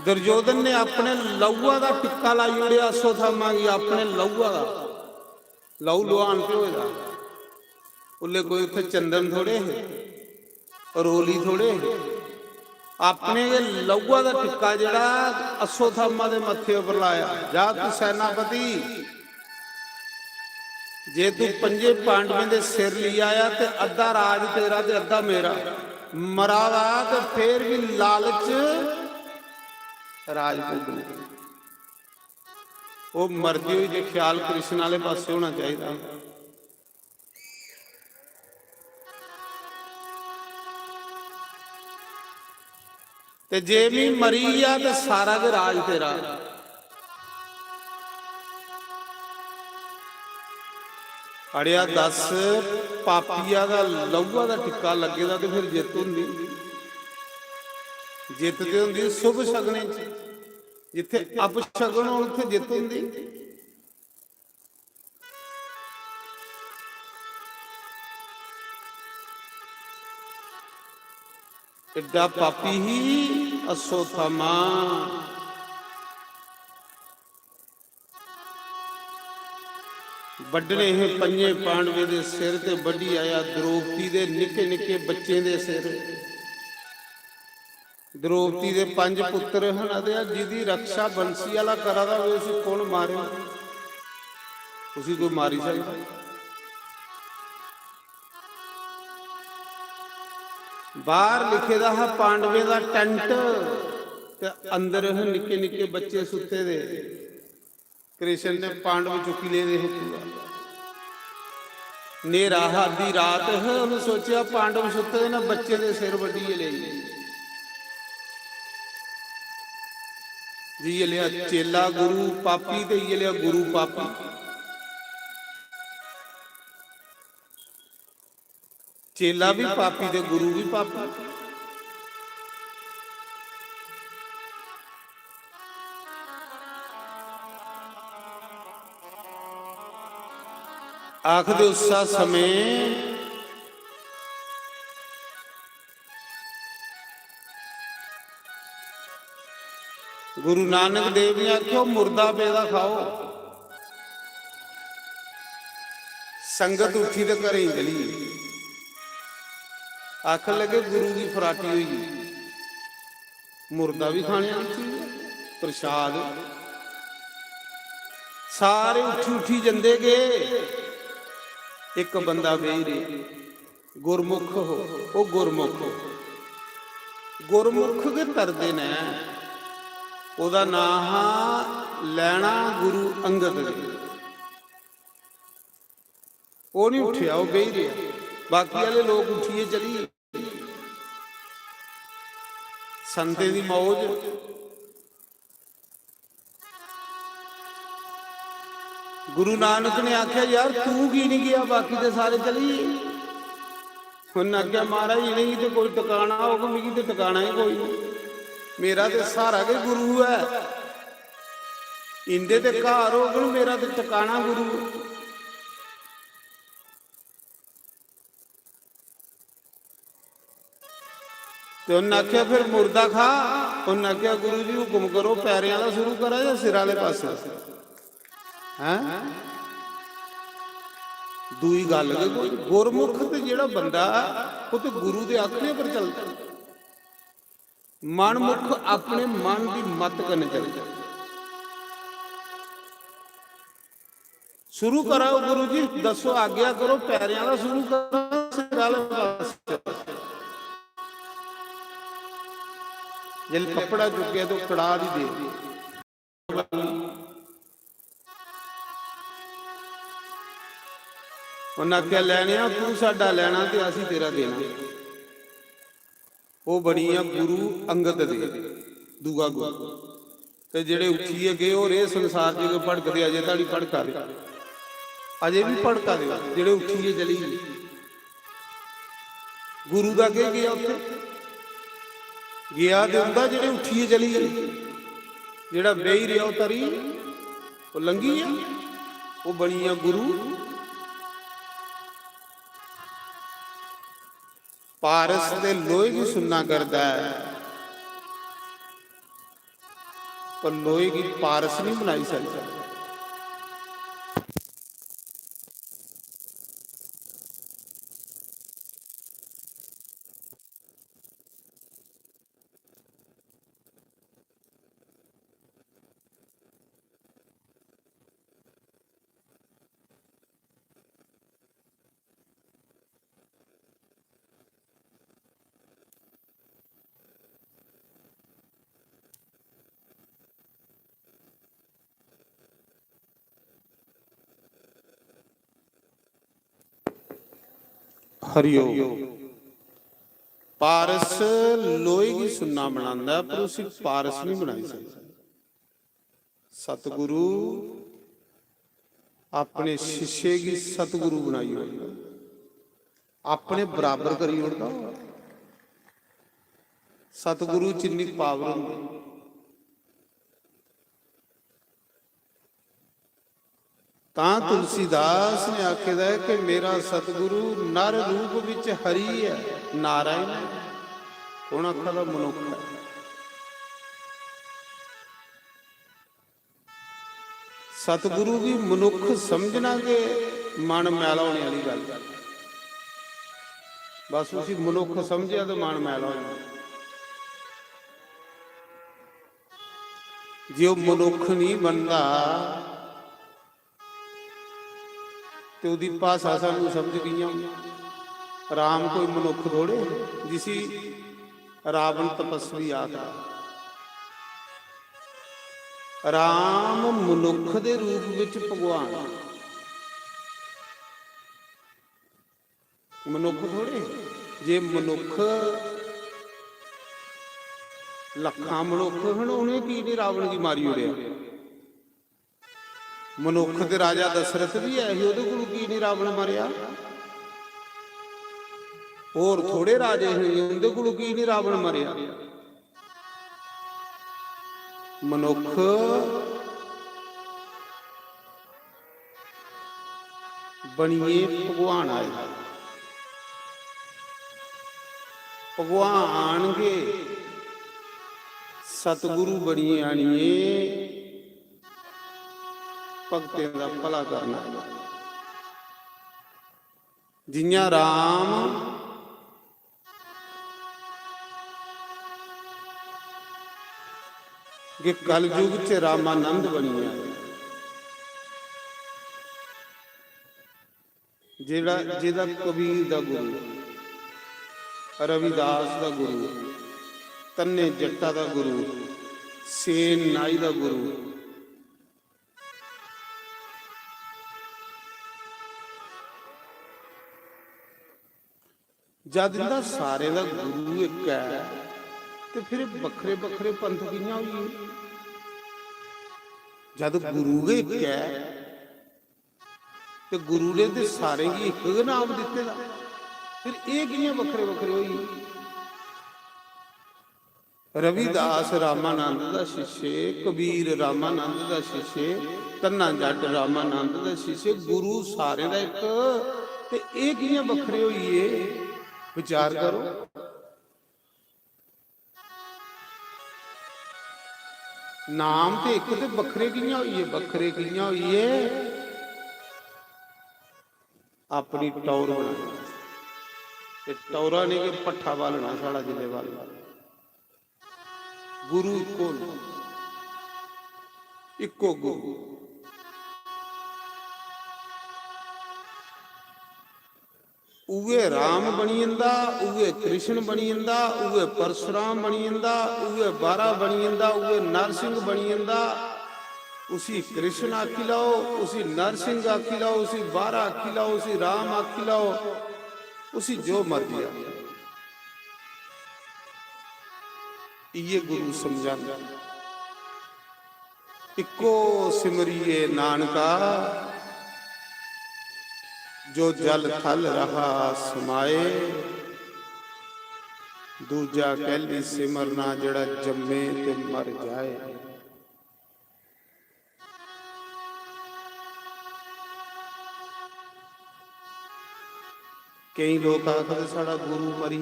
दुर्योधन ने अपने लहूआ का टिक्का लाई उड़िया अश्वत्थामा की, अपने लहूआ का लहू लुहान पे होएगा। उल्ले कोई उथे चंदन थोड़े है, रोली थोड़े है, अपने लहूआ का टिक्का जड़ा अश्वत्थामा के मथे पर लाया। जा तू सेनापति, जे तू पंजे पांडवें दे सिर ली आया ते अद्धा राज तेरा ते अद्धा मेरा। मरावा तो फिर भी लालच राज भोगने। वो मरदी हुई जे ख्याल कृष्ण वाले पासे होना चाहिए। ਤੇ ਜੇ ਵੀ ਮਰੀ ਆ ਤੇ ਸਾਰਾ ਦੇ ਰਾਜ ਤੇਰਾ। ਅੜਿਆ ਦੱਸ, ਪਾਪੀਆ ਦਾ ਲਹੂਆ ਦਾ ਟਿੱਕਾ ਲੱਗੇਦਾ ਤੇ ਫਿਰ ਜਿੱਤ ਹੁੰਦੀ। ਜਿੱਤ ਤੇ ਹੁੰਦੀ ਸ਼ੁਭ ਸ਼ਗਨੇ ਚ, ਜਿੱਥੇ ਅਪਸ਼ਗਨ ਹੋਣ ਉੱਥੇ ਜਿੱਤ ਹੁੰਦੀ। ਐਡਾ ਪਾਪੀ ਹੀ ਅਸੋਥਾਮਾ। ਵੱਢਣੇ ਇਹ ਪੰਜੇ ਪਾਂਡਵੇ ਦੇ ਸਿਰ ਤੇ ਵੱਢੀ ਆਇਆ ਦ੍ਰੋਪਦੀ ਦੇ ਨਿੱਕੇ ਨਿੱਕੇ ਬੱਚੇ ਦੇ ਸਿਰ। ਦ੍ਰੋਪਦੀ ਦੇ 5 ਪੁੱਤਰ ਹਨ ਅਦਿਆ, ਜਿਹਦੀ ਰਕਸ਼ਾ ਬੰਸੀ ਵਾਲਾ ਕਰਾਦਾ ਹੋਵੇ ਸੀ ਕੌਣ ਮਾਰੇ? ਤੁਸੀਂ ਕੋਈ ਮਾਰੀ ਸਕਦਾ? ਬਾਹਰ ਲਿਖੇ ਦਾ ਹੈ ਪਾਂਡਵੇ ਦਾ ਟੈਂਟ ਤੇ ਅੰਦਰ ਨਿੱਕੇ ਨਿੱਕੇ ਬੱਚੇ ਸੁੱਤੇ ਦੇ। ਕ੍ਰਿਸ਼ਨ ਨੇ ਪਾਂਡਵ ਚੁੱਕੀ ਲੈ ਦੇ ਪੂਰਾ ਨੇਰਾ ਦੀ ਰਾਤ ਹੈ। ਉਹਨੇ ਸੋਚਿਆ ਪਾਂਡਵ ਸੁੱਤੇ ਨਾ, ਬੱਚੇ ਦੇ ਸਿਰ ਵੱਢੀਏ ਲੈ ਜੀ। ਇਹ ਲਿਆ ਚੇਲਾ ਗੁਰੂ ਪਾਪੀ ਤੇ ਇਹ ਲਿਆ ਗੁਰੂ ਪਾਪੀ। ਚੇਲਾ ਵੀ ਪਾਪੀ ਤੇ ਗੁਰੂ ਵੀ ਪਾਪੀ। ਆਖਦੇ ਉਸਾ ਸਮੇਂ ਗੁਰੂ ਨਾਨਕ ਦੇਵ ਨੇ ਆਖਿਆ ਮੁਰਦਾ ਪੇਦਾ ਖਾਓ। ਸੰਗਤ ਉੱਠੀ ਤੇ ਘਰੇ ਹੀ ਚਲੀ। ਆਖਣ ਲੱਗੇ ਗੁਰੂ ਦੀ ਫਰਾਟੀ ਹੋਈ, ਮੁਰਦਾ ਵੀ ਖਾਣੇ ਚਾਹੀਦਾ ਪ੍ਰਸ਼ਾਦ। ਸਾਰੇ ਉੱਠੀ ਉੱਠੀ ਜਾਂਦੇ ਗਏ। ਇੱਕ ਬੰਦਾ ਵੇਈ ਰਿਹਾ ਗੁਰਮੁਖ ਹੋ। ਉਹ ਗੁਰਮੁਖ ਦੇ ਤਰਦੇ ਨੇ। ਉਹਦਾ ਨਾਂ ਲੈਣਾ ਗੁਰੂ ਅੰਗਦ ਦੇ। ਉਹ ਨਹੀਂ ਉੱਠਿਆ, ਉਹ ਵੇਈ ਰਿਹਾ। ਬਾਕੀ ਵਾਲੇ ਲੋਕ ਉੱਠੀਏ ਚਲੀਏ। ਸੰਤੇ ਦੀ ਮੌਜ। ਗੁਰੂ ਨਾਨਕ ਨੇ ਆਖਿਆ ਯਾਰ ਤੂੰ ਕੀ ਨਹੀਂ ਗਿਆ, ਬਾਕੀ ਤੇ ਸਾਰੇ ਚਲੀਏ। ਹੁਣ ਆਖਿਆ ਮਹਾਰਾਜ ਨਹੀਂ ਤੇ ਕੋਈ ਟਿਕਾਣਾ ਹੋਗਾ, ਮੇਰੀ ਤੇ ਟਿਕਾਣਾ ਹੀ ਕੋਈ ਨਹੀਂ। ਮੇਰਾ ਤੇ ਸਹਾਰਾ ਕੇ ਗੁਰੂ ਹੈ। ਇੰਦੇ ਤੇ ਘਰ ਹੋਗਣ, ਮੇਰਾ ਤੇ ਟਿਕਾਣਾ ਗੁਰੂ। ਤੇ ਉਹਨੇ ਆਖਿਆ ਫਿਰ ਮੁਰਦਾ ਖਾ। ਉਹਨੇ ਆਖਿਆ ਗੁਰੂ ਜੀ ਹੁਕਮ ਕਰੋ, ਪੈਰਿਆਂ ਦਾ ਸ਼ੁਰੂ ਕਰਾਂ ਜਾਂ ਸਿਰਾਂ ਵਾਲੇ ਪਾਸੇ? ਹੈਂ ਦੂਈ ਗੱਲ ਕੋਈ ਗੁਰਮੁਖ ਤੇ ਜਿਹੜਾ ਬੰਦਾ ਉਹ ਤੇ ਗੁਰੂ ਦੇ ਆਖੇ ਪਰ ਚੱਲਦਾ। ਮਨਮੁਖ ਆਪਣੇ ਮਨ ਦੀ ਮਤ ਕਰਨ ਚੱਲਦਾ। ਸ਼ੁਰੂ ਕਰਾਓ ਗੁਰੂ ਜੀ ਦੱਸੋ, ਆਗਿਆ ਕਰੋ, ਪੈਰਿਆਂ ਦਾ ਸ਼ੁਰੂ ਕਰੋ ਸਿਰਾਂ ਵਾਲੇ ਪਾਸੇ। ਜੇ ਕੱਪੜਾ ਚੁੱਕਿਆ ਤਾਂ ਕੜਾ ਦੀ ਦੇ। ਉਹਨਾਂ ਆਖਿਆ ਲੈਣਿਆ ਤੂੰ ਸਾਡਾ ਲੈਣਾ ਤੇ ਅਸੀਂ ਤੇਰਾ ਦੇਣਾ। ਉਹ ਬਣੀਆਂ ਗੁਰੂ ਅੰਗਦ ਦੇ ਦੂਆ ਗੁਰੂ। ਤੇ ਜਿਹੜੇ ਉੱਠੀਏ ਗਏ ਉਹ ਰੇ ਸੰਸਾਰ ਚ ਭੜਕਦੇ, ਅਜੇ ਤਾੜੀ ਭੜਕਾ ਦੇ, ਅਜੇ ਵੀ ਭੜਕਾ ਦੇ। ਜਿਹੜੇ ਉੱਠੀਏ ਚਲੀ ਗੁਰੂ ਦਾ ਅੱਗੇ ਗਿਆ, ਉੱਥੇ ਗਿਆ ਤੇ ਹੁੰਦਾ ਜਿਹੜੇ ਉੱਠੀਏ ਚਲੀ ਗਈ। ਜਿਹੜਾ ਬੇਈ ਰਿਹਾ ਉਹ ਤਰੀ ਉਹ ਲੰਗੀ ਆ। ਉਹ ਬਣੀ ਆ ਗੁਰੂ। ਪਾਰਸ ਦੇ ਲੋਹੇ ਦੀ ਸੁਣਨਾ ਕਰਦਾ ਹੈ, ਪਰ ਲੋਹੇ ਦੀ ਪਾਰਸ ਨਹੀਂ ਬਣਾਈ ਸਕਦਾ। ਹਰਿਓ ਪਾਰਸ ਲੋਹੇ ਦੀ ਸੁੰਨਾ ਬਣਾਉਂਦਾ, ਪਰ ਉਸੇ ਪਾਰਸ ਨਹੀਂ ਬਣਾਈ ਸਕਦਾ। ਸਤਿਗੁਰੂ ਆਪਣੇ ਸ਼ਿਸ਼ੇ ਕੀ ਸਤਿਗੁਰੂ ਬਣਾਈ ਹੋਈ, ਆਪਣੇ ਬਰਾਬਰ ਕਰੀ ਉੜਦਾ। ਸਤਿਗੁਰੂ ਚ ਇੰਨੀ ਪਾਵਰ ਹੁੰਦੀ। ਤਾਂ ਤੁਲਸੀਦਾਸ ਨੇ ਆਖਿਆ ਹੈ ਕਿ ਮੇਰਾ ਸਤਿਗੁਰੂ ਨਰ ਰੂਪ ਵਿੱਚ ਹਰੀ ਹੈ, ਨਾਰਾਇਣ ਹੈ। ਕੌਣ ਆਖਾ ਦਾ? ਮਨੁੱਖ ਹੈ। ਸਤਿਗੁਰੂ ਵੀ ਮਨੁੱਖ ਸਮਝਣਾ ਕਿ ਮਨ ਮੈਲਾ ਹੋਣੇ ਵਾਲੀ ਗੱਲ। ਬਸ ਤੁਸੀਂ ਮਨੁੱਖ ਸਮਝਿਆ ਤਾਂ ਮਨ ਮੈਲਾ ਹੋ ਜਾਣਾ। ਜੇ ਉਹ ਮਨੁੱਖ ਨਹੀਂ ਬਣਦਾ ਤੇ ਉਹਦੀ ਭਾਸ਼ਾ ਸਾਨੂੰ ਸਮਝ ਗਈਆਂ। ਰਾਮ ਕੋਈ ਮਨੁੱਖ ਥੋੜੇ, ਜਿਸੀ ਰਾਵਣ ਤਪਸਵੀ ਆਖਦਾ। ਰਾਮ ਮਨੁੱਖ ਦੇ ਰੂਪ ਵਿੱਚ ਭਗਵਾਨ, ਮਨੁੱਖ ਥੋੜੇ। ਜੇ ਮਨੁੱਖ ਲੱਖਾਂ ਮਨੁੱਖ ਹੁਣ ਉਹਨੇ ਕੀ ਨਹੀਂ ਰਾਵਣ ਦੀ ਮਾਰੀ ਉੜਿਆ। ਮਨੁੱਖ ਤੇ ਰਾਜਾ ਦਸ਼ਰਥ ਵੀ ਹੈ, ਉਹਦੇ ਕੋਲ ਕੀ ਨਹੀਂ ਰਾਵਣ ਮਾਰਿਆ। ਹੋਰ ਥੋੜੇ ਰਾਜੇ ਹੋਏ, ਉਹਦੇ ਕੋਲ ਕੀ ਨਹੀਂ ਰਾਵਣ ਮਾਰਿਆ। ਮਨੁੱਖ ਬਣੀਏ ਭਗਵਾਨ ਆਏ। ਭਗਵਾਨ ਕੇ ਸਤਿਗੁਰੂ ਬਣੀਏ ਆਣੀਏ, ਭਗਤਾਂ ਦਾ ਭਲਾ ਕਰਨਾ। ਜਿਨ੍ਹਾਂ ਰਾਮ ਕਿ ਕਲਯੁਗ ਚ ਰਾਮਾਨੰਦ ਬਣੀਆਂ। ਜਿਹਦਾ ਕਬੀਰ ਦਾ ਗੁਰੂ, ਰਵਿਦਾਸ ਦਾ ਗੁਰੂ, ਤੰਨੇ ਜੱਟਾ ਦਾ ਗੁਰੂ, ਸੇਨ ਨਾਈ ਦਾ ਗੁਰੂ, ਜਦ ਇਹਦਾ ਸਾਰੇ ਦਾ ਗੁਰੂ ਇੱਕ ਹੈ ਤੇ ਫਿਰ ਵੱਖਰੇ ਵੱਖਰੇ ਪੰਥ ਕਿੰਨਾ ਹੋਈਏ। ਜਦ ਗੁਰੂ ਇੱਕ ਹੈ ਤੇ ਗੁਰੂ ਨੇ ਤੇ ਸਾਰੇ ਹੀ ਇੱਕ ਨਾਮ ਦਿੱਤੇ ਦਾ, ਫਿਰ ਇਹ ਕਿੰਨੇ ਵੱਖਰੇ ਵੱਖਰੇ ਹੋਈ। ਰਵਿਦਾਸ ਰਾਮਾਨੰਦ ਦਾ ਸ਼ਿਸ਼ੇ, ਕਬੀਰ ਰਾਮਾਨੰਦ ਦਾ ਸ਼ਿਸ਼ੇ, ਤੰਨਾ ਜੱਟ ਰਾਮਾਨੰਦ ਦਾ ਸ਼ਿਸ਼ੇ। ਗੁਰੂ ਸਾਰੇ ਦਾ ਇੱਕ, ਤੇ ਇਹ ਕਿੰਨੇ ਵੱਖਰੇ ਹੋਈਏ। ਵਿਚਾਰ ਕਰੋ। ਨਾਮ ਤੇ ਇੱਕ ਤੇ ਵੱਖਰੇ ਕਿੰਨਾ ਹੋਈਏ। ਵੱਖਰੇ ਕਿੰਨਾ ਹੋਈਏ। ਆਪਣੀ ਟੌਰ ਬਣਾਈ ਤੇ ਟੌਰਾ ਨੇ ਕਿ ਪੱਠਾ ਬਾਲਣਾ ਸਾਡਾ ਜਿਲੇ ਵੱਲ। ਗੁਰੂ ਇੱਕੋ, ਇੱਕੋ ਗੁਰੂ। ਉਵੇ ਰਾਮ ਬਣੀ ਜਾਂਦਾ, ਉਵੇ ਕ੍ਰਿਸ਼ਨ ਬਣੀ ਜਾਂਦਾ, ਉਵੇ ਪਰਸ਼ੁਰਾਮ ਬਣੀ ਜਾਂਦਾ, ਉਵੇ ਬਾਰਾ ਬਣੀ ਜਾਂਦਾ, ਉਵੇ ਨਰਸਿੰਘ ਬਣੀ ਜਾਂਦਾ। उसी कृष्ण आखी लाओ, उसी नरसिंह आखी लाओ, उसी बारा आखी लाओ, उसी राम आखी लाओ, उसी जो मर्जी आ। ये गुरु समझा। इको सिमरिए नानका, जो जल थल रहा समाए। दूजा कहली सिमरना जड़ा जम्मे ते मर जाए। कई लोग आखते साड़ा गुरु मरी।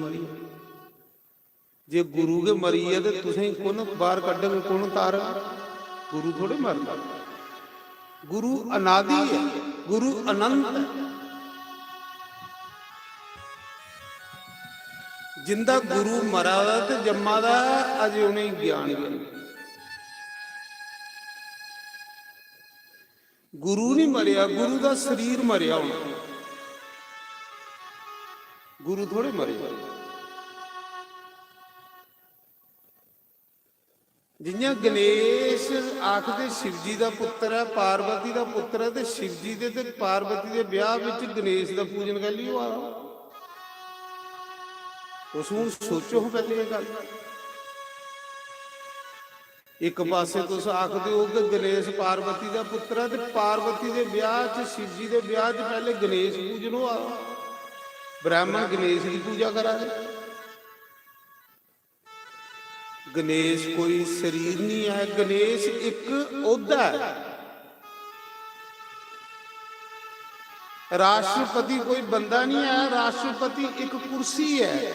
जे गुरु के मरी है तो तुसें कौन बाहर कढ़ोगे, कौन तार? गुरु थोड़े मरदा। गुरु अनादि है, गुरु अनंत है। जिंदा गुरु मरा तो जम्मा दा अजे उन्हें ज्ञान नहीं। गुरु नहीं मरिया, गुरु का शरीर मरिया होना। गुरु थोड़े मरे। जिन्हें गणेश आखते शिव जी का पुत्र है, पार्वती का पुत्र है, तो शिव जी के ते पार्वती के ब्याह विच गणेश का पूजन कर लियो। ਉਸ ਨੂੰ ਸੋਚੋ ਪਹਿਲੇ ਇਹ ਗੱਲ। ਇੱਕ ਪਾਸੇ ਤੁਸੀਂ ਆਖਦੇ ਹੋ ਕਿ ਗਣੇਸ਼ ਪਾਰਵਤੀ ਦਾ ਪੁੱਤਰ ਹੈ, ਤੇ ਪਾਰਵਤੀ ਦੇ ਵਿਆਹ 'ਚ, ਸ਼ਿਵ ਜੀ ਦੇ ਵਿਆਹ 'ਚ ਪਹਿਲੇ ਗਣੇਸ਼ ਪੂਜਨੋਂ ਆ, ਬ੍ਰਾਹਮਣ ਗਣੇਸ਼ ਦੀ ਪੂਜਾ ਕਰਾਂਗੇ। ਗਣੇਸ਼ ਕੋਈ ਸਰੀਰ ਨਹੀਂ ਹੈ, ਗਣੇਸ਼ ਇੱਕ ਅਹੁਦਾ ਹੈ। ਰਾਸ਼ਟਰਪਤੀ ਕੋਈ ਬੰਦਾ ਨਹੀਂ ਹੈ, ਰਾਸ਼ਟਰਪਤੀ ਇੱਕ ਕੁਰਸੀ ਹੈ।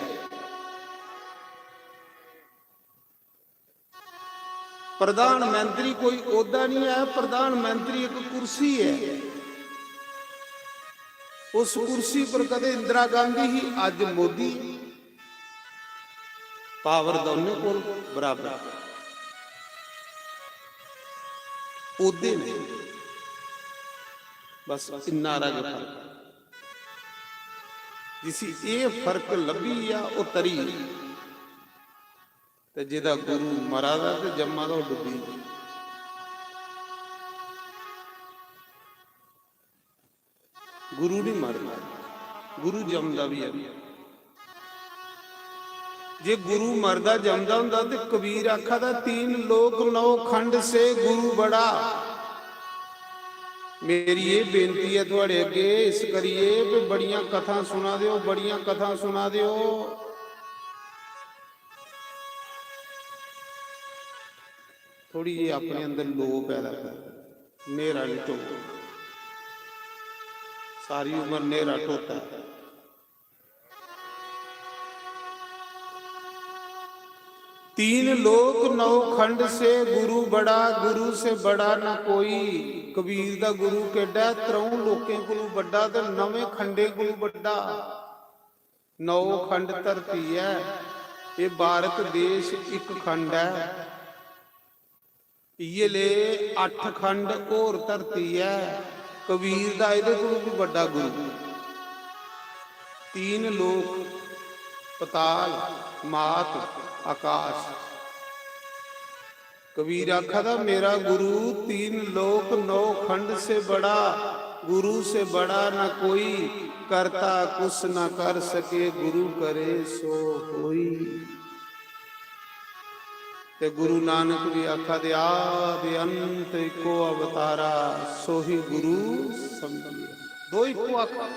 ਪ੍ਰਧਾਨ ਮੰਤਰੀ ਕੋਈ ਅਹੁਦਾ ਨਹੀਂ ਹੈ, ਪ੍ਰਧਾਨ ਮੰਤਰੀ ਇੱਕ ਕੁਰਸੀ ਹੈ। ਉਸ ਕੁਰਸੀ ਪਰ ਕਦੇ ਇੰਦਰਾ ਗਾਂਧੀ ਹੀ, ਅੱਜ ਮੋਦੀ। ਪਾਵਰ ਦੋਨੋਂ ਕੋਲ ਬਰਾਬਰ, ਉਹਦੇ ਨੇ ਬਸ ਇੰਨਾ ਰਗ ਫਰਕ। ਜਿਸ ਇਹ ਫਰਕ ਲੱਭੀ ਆ ਉਹ ਤਰੀ, ਤੇ ਜਿਹਦਾ ਗੁਰੂ ਮਰਾ ਦਾ ਤੇ ਜੰਮਾ ਦਾ ਉਹ ਡੁੱਬੀ। ਗੁਰੂ ਨਹੀਂ ਮਰਦਾ, ਗੁਰੂ ਜੰਮਦਾ ਵੀ ਹੈ। ਜੇ ਗੁਰੂ ਮਰਦਾ ਜੰਮਦਾ ਹੁੰਦਾ ਤੇ ਕਬੀਰ ਆਖਾ ਦਾ 3 ਲੋਕ 9 ਖੰਡ ਸੇ ਗੁਰੂ ਬੜਾ। ਮੇਰੀ ਇਹ ਬੇਨਤੀ ਹੈ ਤੁਹਾਡੇ ਅੱਗੇ, ਇਸ ਕਰੀਏ ਵੀ ਬੜੀਆਂ ਕਥਾ ਸੁਣਾ ਦਿਓ, ਬੜੀਆਂ ਕਥਾ ਸੁਣਾ ਦਿਓ। ਥੋੜੀ ਜਿਹੀ ਆਪਣੇ ਅੰਦਰ ਲੋਭ ਪੈਦਾ ਕਰ। ਨੇਰਾ ਨਹੀਂ ਟੋਕੋ, ਸਾਰੀ ਉਮਰ ਨੇਰਾ ਟੋਤਾ। तीन लोक 9 खंड से गुरु बड़ा, गुरु से बड़ा ना कोई। कबीर दा गुरु केडा, 3 लोकें कोलों बड़ा ते 9 खंडे कोलों बड़ा। 9 खंड धरती है, ये भारत देश एक खंड है। ये ले 8 खंड और धरती है। कबीर दा इहदे कोलों भी बड़ा गुरु। 3 लोक पताल मात आकाश। कबीर आखा था मेरा गुरु 3 लोक 9 खंड से बड़ा, गुरु से बड़ा ना कोई। करता कुछ ना कर सके, गुरु करे सो होई। ते गुरु नानक भी आखा दे आदि अंत एको अवतारा, सोही गुरु समझिए। दो इको आखा,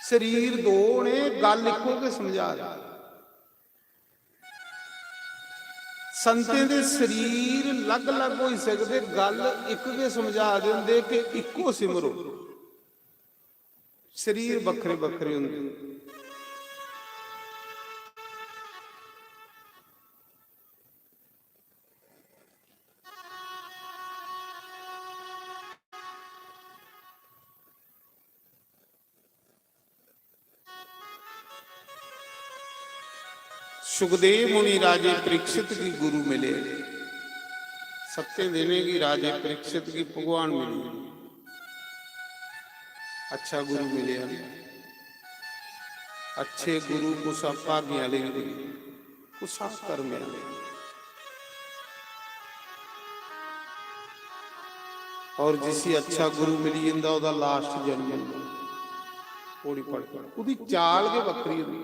शरीर दो ने, गल इको के समझा रहा। संतें दे शरीर लग लग हो सकते, गल एक के समझा देंदे कि इको सिमरो। शरीर बखरे बखरे होंदे। सुखदेव मुनि राजे परीक्षित की गुरु मिले। सत्य देने की राजे परीक्षित की भगवान मिली। अच्छा गुरु मिले, अच्छे गुरु कुछ भाग्य ले कुछ कर्म ले। और जिसी अच्छा गुरु मिली इंदा ओदा लास्ट जन्म थोड़ी पढ़ उदी चाल के बखरी होंदी।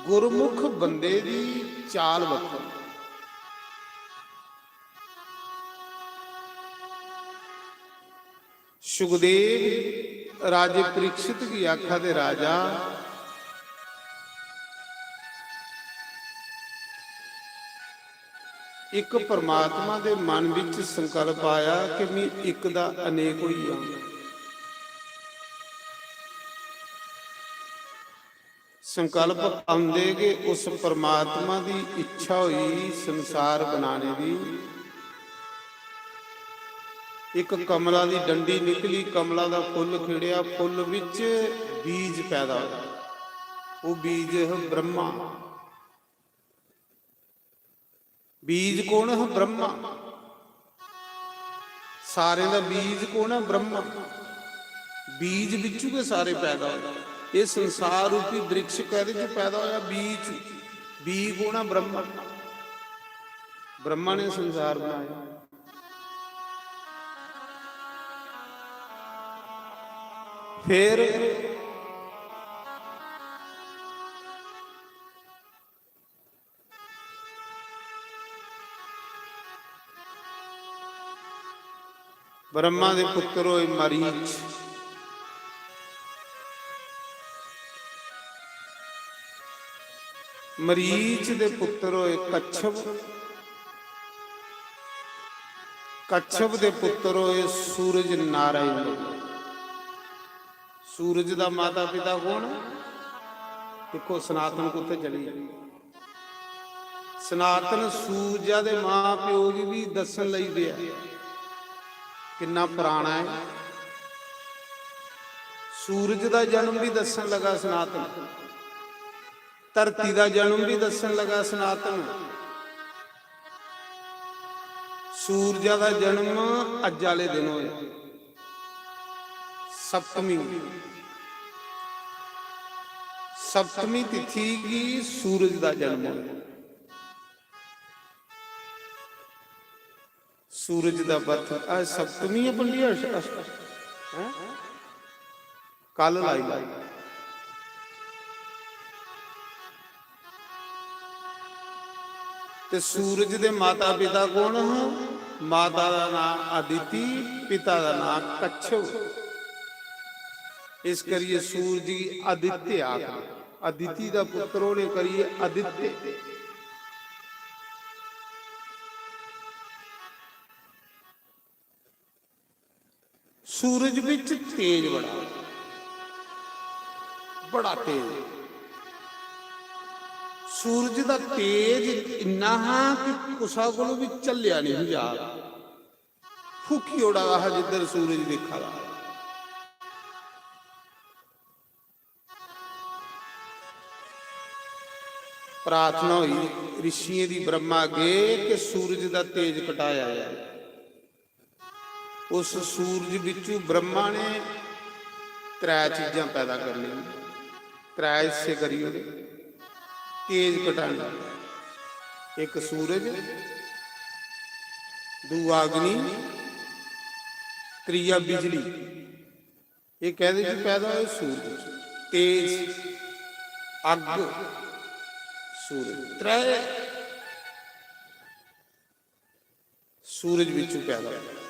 गुरमुख बंदे दी चाल वखरी। सुखदेव राजे परीक्षित की आखा दे राजा एक परमात्मा दे मन विच संकल्प आया कि मैं एक दा अनेक होई जाऊं। संकल्प आंदे कि उस परमात्मा की इच्छा हुई संसार बनाने की। एक कमला की डंडी निकली, कमला का फुल खिड़िया, फुल विच बीज पैदा होया। वो बीज है ब्रह्मा। बीज कौन है? ब्रह्मा। सारे का बीज कौन है? ब्रह्मा। बीज विचों के सारे पैदा होए। ये संसार रूपी वृक्ष कहते जो पैदा होया बीज। बीज कौन है? ब्रह्मा। ब्रह्मा ने संसार बनाया। फिर ਬ੍ਰਹਮਾ ਦੇ ਪੁੱਤਰ ਹੋਏ ਮਰੀਚ, ਮਰੀਚ ਦੇ ਪੁੱਤਰ ਹੋਏ ਕੱਛਪ, ਕੱਛਪ ਦੇ ਪੁੱਤਰ ਹੋਏ ਸੂਰਜ ਨਾਰਾਇਣ। ਸੂਰਜ ਦਾ ਮਾਤਾ ਪਿਤਾ ਕੌਣ? ਦੇਖੋ ਸਨਾਤਨ ਕੁੱਤੇ ਚਲੀ ਜਾਂਦੀ। ਸਨਾਤਨ ਸੂਰਜਾਂ ਦੇ ਮਾਂ ਪਿਓ ਦੀ ਵੀ ਦੱਸਣ ਲਈ ਦਿਆ ਕਿੰਨਾ ਪੁਰਾਣਾ ਹੈ। ਸੂਰਜ ਦਾ ਜਨਮ ਵੀ ਦੱਸਣ ਲੱਗਾ ਸਨਾਤਨ, ਧਰਤੀ ਦਾ ਜਨਮ ਵੀ ਦੱਸਣ ਲੱਗਾ ਸਨਾਤਨ। ਸੂਰਜਾਂ ਦਾ ਜਨਮ ਅੱਜ ਵਾਲੇ ਦਿਨ ਹੋਇਆ, ਸਪਤਮੀ। ਸਪਤਮੀ ਤਿਥੀ ਕੀ ਸੂਰਜ ਦਾ ਜਨਮ ਹੋਇਆ। ਸੂਰਜ ਦਾ ਬਰਥ ਅੱਜ ਸਪਤਮੀ ਹੈ ਪੰਡੀ ਹੈ ਕੱਲ ਲਾਈ ਤੇ ਸੂਰਜ ਦੇ ਮਾਤਾ ਪਿਤਾ ਕੌਣ ਹਨ? ਮਾਤਾ ਦਾ ਨਾਮ ਆਦਿਤੀ, ਪਿਤਾ ਦਾ ਨਾਮ ਕੱਛਪ। ਇਸ ਕਰੀਏ ਸੂਰਜ ਆਦਿਤਯ ਆਖਦੇ, ਆਦਿਤੀ ਦਾ ਪੁੱਤਰ ਉਹਨੇ ਕਰੀਏ ਆਦਿਤਯ। ਸੂਰਜ ਵਿੱਚ ਤੇਜ ਬੜਾ ਤੇਜ। ਸੂਰਜ ਦਾ ਤੇਜ ਇੰਨਾ ਕਿ ਕੁਸਾ ਕੋਲੋਂ ਵੀ ਚੱਲਿਆ ਨਹੀਂ ਜਾ। ਫੁਕੀ ਉੜਾ ਹੈ ਜਿੱਧਰ ਸੂਰਜ ਦੇਖਾ ਦਾ। ਪ੍ਰਾਰਥਨਾ ਹੋਈ ਰਿਸ਼ੀਆਂ ਦੀ ਬ੍ਰਹਮਾ ਅੱਗੇ ਕਿ ਸੂਰਜ ਦਾ ਤੇਜ ਘਟਾਇਆ ਜਾਏ। ਉਸ ਸੂਰਜ ਵਿੱਚੋਂ ਬ੍ਰਹਮਾ ਨੇ ਤ੍ਰੈ ਚੀਜ਼ਾਂ ਪੈਦਾ ਕਰ ਲਈਆਂ। ਤ੍ਰੈ ਹਿੱਸੇ ਕਰੀ ਉਹਦੇ ਤੇਜ ਘਟਾਣਾ। ਇੱਕ ਸੂਰਜ, ਦੂਆ ਅਗਨੀ, ਤੀਆ ਬਿਜਲੀ। ਇਹ ਕਹਿੰਦੇ ਜੀ ਪੈਦਾ ਹੋਏ ਸੂਰਜ ਤੇਜ, ਅੱਗ, ਸੂਰਜ। ਤ੍ਰੈ ਸੂਰਜ ਵਿੱਚੋਂ ਪੈਦਾ ਹੋਏ।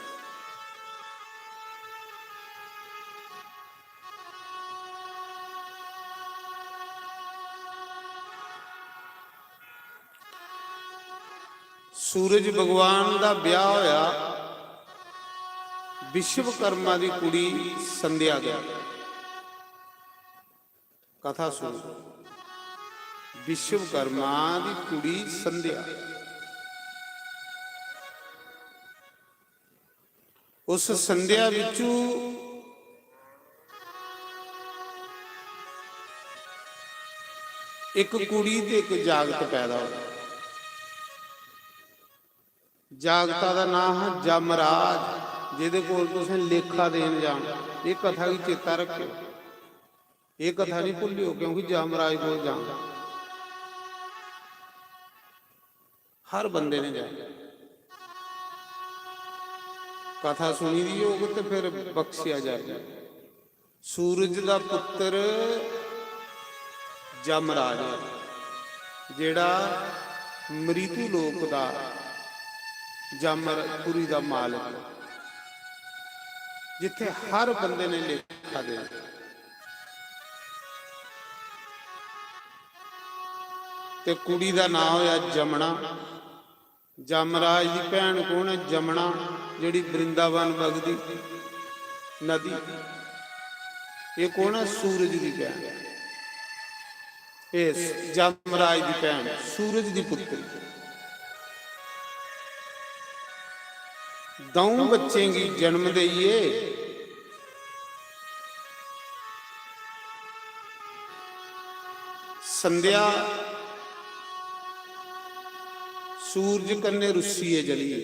ਸੂਰਜ ਭਗਵਾਨ ਦਾ ਵਿਆਹ ਹੋਇਆ ਵਿਸ਼ਵਕਰਮਾ ਦੀ ਕੁੜੀ ਸੰਧਿਆ ਦਾ। ਕਥਾ ਸੁਣੋ। ਵਿਸ਼ਵਕਰਮਾ ਦੀ ਕੁੜੀ ਸੰਧਿਆ, ਉਸ ਸੰਧਿਆ ਵਿੱਚੋਂ ਇੱਕ ਕੁੜੀ ਤੇ ਇੱਕ ਜਾਗਤ ਪੈਦਾ ਹੋਇਆ। ਜਾਗਤਾ ਦਾ ਨਾਮ ਹੈ ਜਮਰਾਜ, ਜਿਹਦੇ ਕੋਲ ਤੁਸੀਂ ਲੇਖਾ ਦੇਣ ਜਾਣਾ। ਇਹ ਕਥਾ ਵੀ ਚੇਤਾ ਰੱਖਿਓ, ਇਹ ਕਥਾ ਨਹੀਂ ਭੁੱਲਿਓ, ਕਿਉਂਕਿ ਜਮਰਾਜ ਕੋਲ ਜਾਣਾ ਹਰ ਬੰਦੇ ਨੇ ਜਾਣਾ। ਕਥਾ ਸੁਣੀ ਦੀ ਹੋਊ ਤੇ ਫਿਰ ਬਖਸ਼ਿਆ ਜਾਏਗਾ। ਸੂਰਜ ਦਾ ਪੁੱਤਰ ਜਮਰਾਜ ਹੈ, ਜਿਹੜਾ ਮ੍ਰਿਤੂ ਲੋਕ ਦਾ ਜਮਰਪੁਰੀ ਦਾ ਮਾਲਕ, ਜਿੱਥੇ ਹਰ ਬੰਦੇ ਨੇ ਲੇਖਾ ਦੇ। ਤੇ ਕੁੜੀ ਦਾ ਨਾਮ ਹੋਇਆ ਜਮਣਾ। ਜਮਰਾਜ ਦੀ ਭੈਣ ਕੌਣ ਹੈ? ਜਮਣਾ, ਜਿਹੜੀ ਬ੍ਰਿੰਦਾਵਨ ਵਗਦੀ ਨਦੀ। ਇਹ ਕੌਣ ਹੈ? ਸੂਰਜ ਦੀ ਭੈਣ। ਇਸ ਜਮਰਾਜ ਦੀ ਭੈਣ ਸੂਰਜ ਦੀ ਪੁੱਤਰੀ। ਦਊ ਬੱਚੇ ਕੀ ਜਨਮ ਦੇਈਏ। ਸੰਧਿਆ ਸੂਰਜ ਕੰਨੇ ਰੁੱਸੀਏ ਜਲੀਏ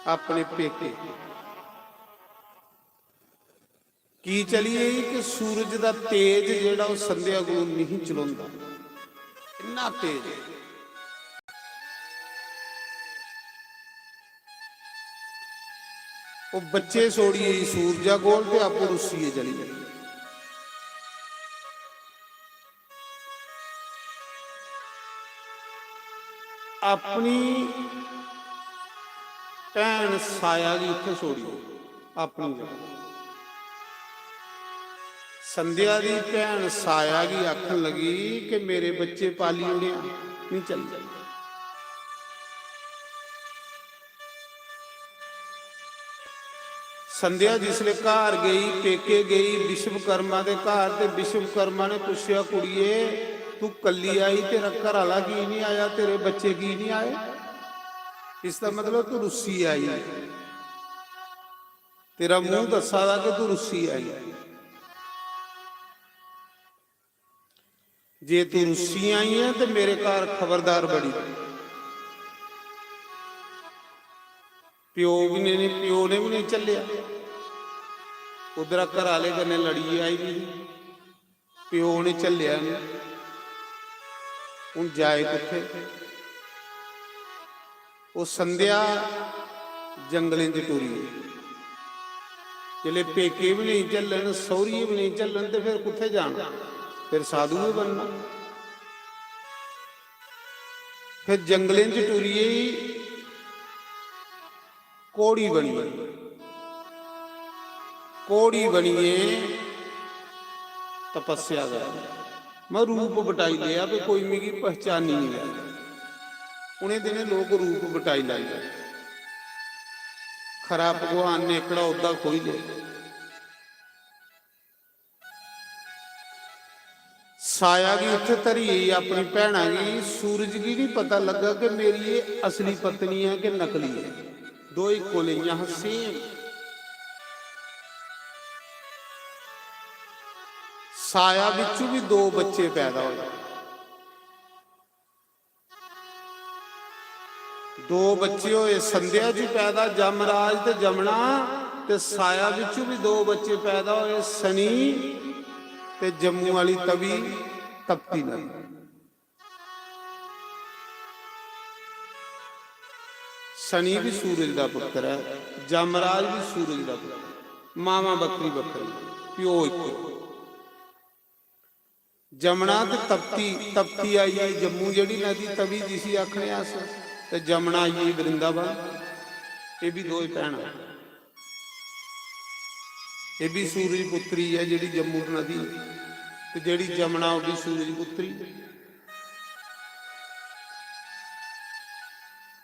ਆਪਣੇ ਪੇਕੇ। ਕੀ ਚਲੀਏ ਕਿ ਸੂਰਜ ਦਾ ਤੇਜ ਜਿਹੜਾ ਉਹ ਸੰਧਿਆ ਕੋਲ ਨਹੀਂ ਚਲਾਉਂਦਾ, ਇੰਨਾ ਤੇਜ। ਉਹ ਬੱਚੇ ਸੋੜੀਏ ਸੂਰਜਾ ਕੋਲ ਤੇ ਆਪੋ ਰੁੱਸੀਏ ਜਲੀ ਜਾਂਦੀ। ਆਪਣੀ ਭੈਣ ਸਾਇਆ ਦੀ ਉੱਥੇ ਛੋੜੀ ਆਪਣੀ ਜਗ੍ਹਾ। ਸੰਧਿਆ ਦੀ ਭੈਣ ਸਾਇਆ ਦੀ ਆਖਣ ਲੱਗੀ ਕਿ ਮੇਰੇ ਬੱਚੇ ਪਾਲੀ ਉੜਿਆ ਨਹੀਂ ਚੱਲਦਾ। ਸੰਧਿਆ ਜਿਸਲੇ ਘਰ ਗਈ, ਪੇਕੇ ਗਈ ਵਿਸ਼ਵਕਰਮਾ ਦੇ ਘਰ, ਤੇ ਵਿਸ਼ਵਕਰਮਾ ਨੇ ਪੁੱਛਿਆ, ਕੁੜੀਏ ਤੂੰ ਕੱਲੀ ਆਈ, ਤੇਰਾ ਘਰ ਵਾਲਾ ਕੀ ਨਹੀਂ ਆਇਆ, ਤੇਰੇ ਬੱਚੇ ਕੀ ਨਹੀਂ ਆਏ? ਇਸ ਦਾ ਮਤਲਬ ਤੂੰ ਰੁੱਸੀ ਆਈ, ਤੇਰਾ ਮੂੰਹ ਦੱਸਾ ਦਾ ਕਿ ਤੂੰ ਰੁੱਸੀ ਆਈ। ਜੇ ਤੂੰ ਰੁੱਸੀ ਆਈ ਹੈ ਤੇ ਮੇਰੇ ਘਰ ਖਬਰਦਾਰ ਬੜੀ। ਪਿਓ ਵੀ ਨਹੀਂ, ਪਿਓ ਨੇ ਵੀ ਨਹੀਂ ਚੱਲਿਆ, ਉਧਰ ਘਰ ਵਾਲੇ ਕਨੇ ਲੜੀ ਆਈ ਨਹੀਂ, ਪਿਓ ਨੇ ਚੱਲਿਆ ਨਹੀਂ, ਹੁਣ ਜਾਏ ਕਿੱਥੇ? ਉਹ ਸੰਧਿਆ ਜੰਗਲਾਂ 'ਚ ਟੁਰੀ। ਜਿਹੜੇ ਪੇਕੇ ਵੀ ਨਹੀਂ ਚੱਲਣ, ਸਹੁਰੀਏ ਵੀ ਨਹੀਂ ਚੱਲਣ, ਤੇ ਫਿਰ ਕਿੱਥੇ ਜਾਣਾ? ਫਿਰ ਸਾਧੂ ਵੀ ਬਣਨਾ। ਫਿਰ ਜੰਗਲਾਂ 'ਚ ਟੁਰੀਏ, ਕੋੜੀ ਬਣੀਏ, ਕੋੜੀ ਬਣੀਏ ਤਪੱਸਿਆ ਕਰ। ਮੈਂ ਰੂਪ ਬਟਾਈ ਲਿਆ ਵੀ ਕੋਈ ਮੇਰੀ ਪਹਿਚਾਨੀ ਨਹੀਂ ਲਿਆ। ਉਹਨੇ ਦਿਨੇ ਲੋਕ ਰੂਪ ਬਟਾਈ ਲਾਈ, ਖਰਾ ਭਗਵਾਨ ਨੇ ਇਕੜਾ ਉਹਦਾ ਖੋਈ ਲਿਆ। ਸਾਇਆ ਕੀ ਉੱਥੇ ਧਰੀ ਆਪਣੀ ਭੈਣਾਂ ਕੀ, ਸੂਰਜ ਕੀ ਨਹੀਂ ਪਤਾ ਲੱਗਾ ਕਿ ਮੇਰੀ ਇਹ ਅਸਲੀ ਪਤਨੀ ਹੈ ਕਿ ਨਕਲੀ ਹੈ। ਦੋ ਇੱਕੋ ਲਈਆਂ ਸੇਮ। ਸਾਇਆ ਵਿੱਚੋਂ ਵੀ ਦੋ ਬੱਚੇ ਪੈਦਾ ਹੋਏ। ਦੋ ਬੱਚੇ ਹੋਏ ਸੰਧਿਆ ਜੀ ਪੈਦਾ, ਜਮਰਾਜ ਤੇ ਜਮਨਾ, ਤੇ ਸਾਇਆ ਵਿੱਚੋਂ ਵੀ ਦੋ ਬੱਚੇ ਪੈਦਾ ਹੋਏ, ਸਨੀ ਤੇ ਜੰਮੂ ਵਾਲੀ ਤਵੀ ਤਪਤੀ ਨਦੀ। ਸਨੀ ਵੀ ਸੂਰਜ ਦਾ ਪੁੱਤਰ ਹੈ, ਜਮਰਾਜ ਵੀ ਸੂਰਜ ਦਾ ਪੁੱਤਰ, ਮਾਵਾਂ ਬੱਕਰੀ ਬੱਕਰੀ, ਪਿਓ ਇੱਕੋ। ਜਮਨਾ ਤੇ ਤਪਤੀ, ਤਪਤੀ ਆਈ ਹੈ ਜੰਮੂ ਜਿਹੜੀ ਨਦੀ, ਤਵੀ ਜਿਸੀ ਆਖਣੇ ਆਸ, ਤੇ ਜਮਨਾ ਆਈ ਹੈ ਵਰਿੰਦਾਵਨ। ਇਹ ਵੀ ਦੋ ਭੈਣਾਂ, ਇਹ ਵੀ ਸੂਰਜ ਪੁੱਤਰੀ ਹੈ ਜਿਹੜੀ ਜੰਮੂ ਨਦੀ, ਤੇ ਜਿਹੜੀ ਜਮਨਾ ਉਹ ਵੀ ਸੂਰਜ ਪੁੱਤਰੀ।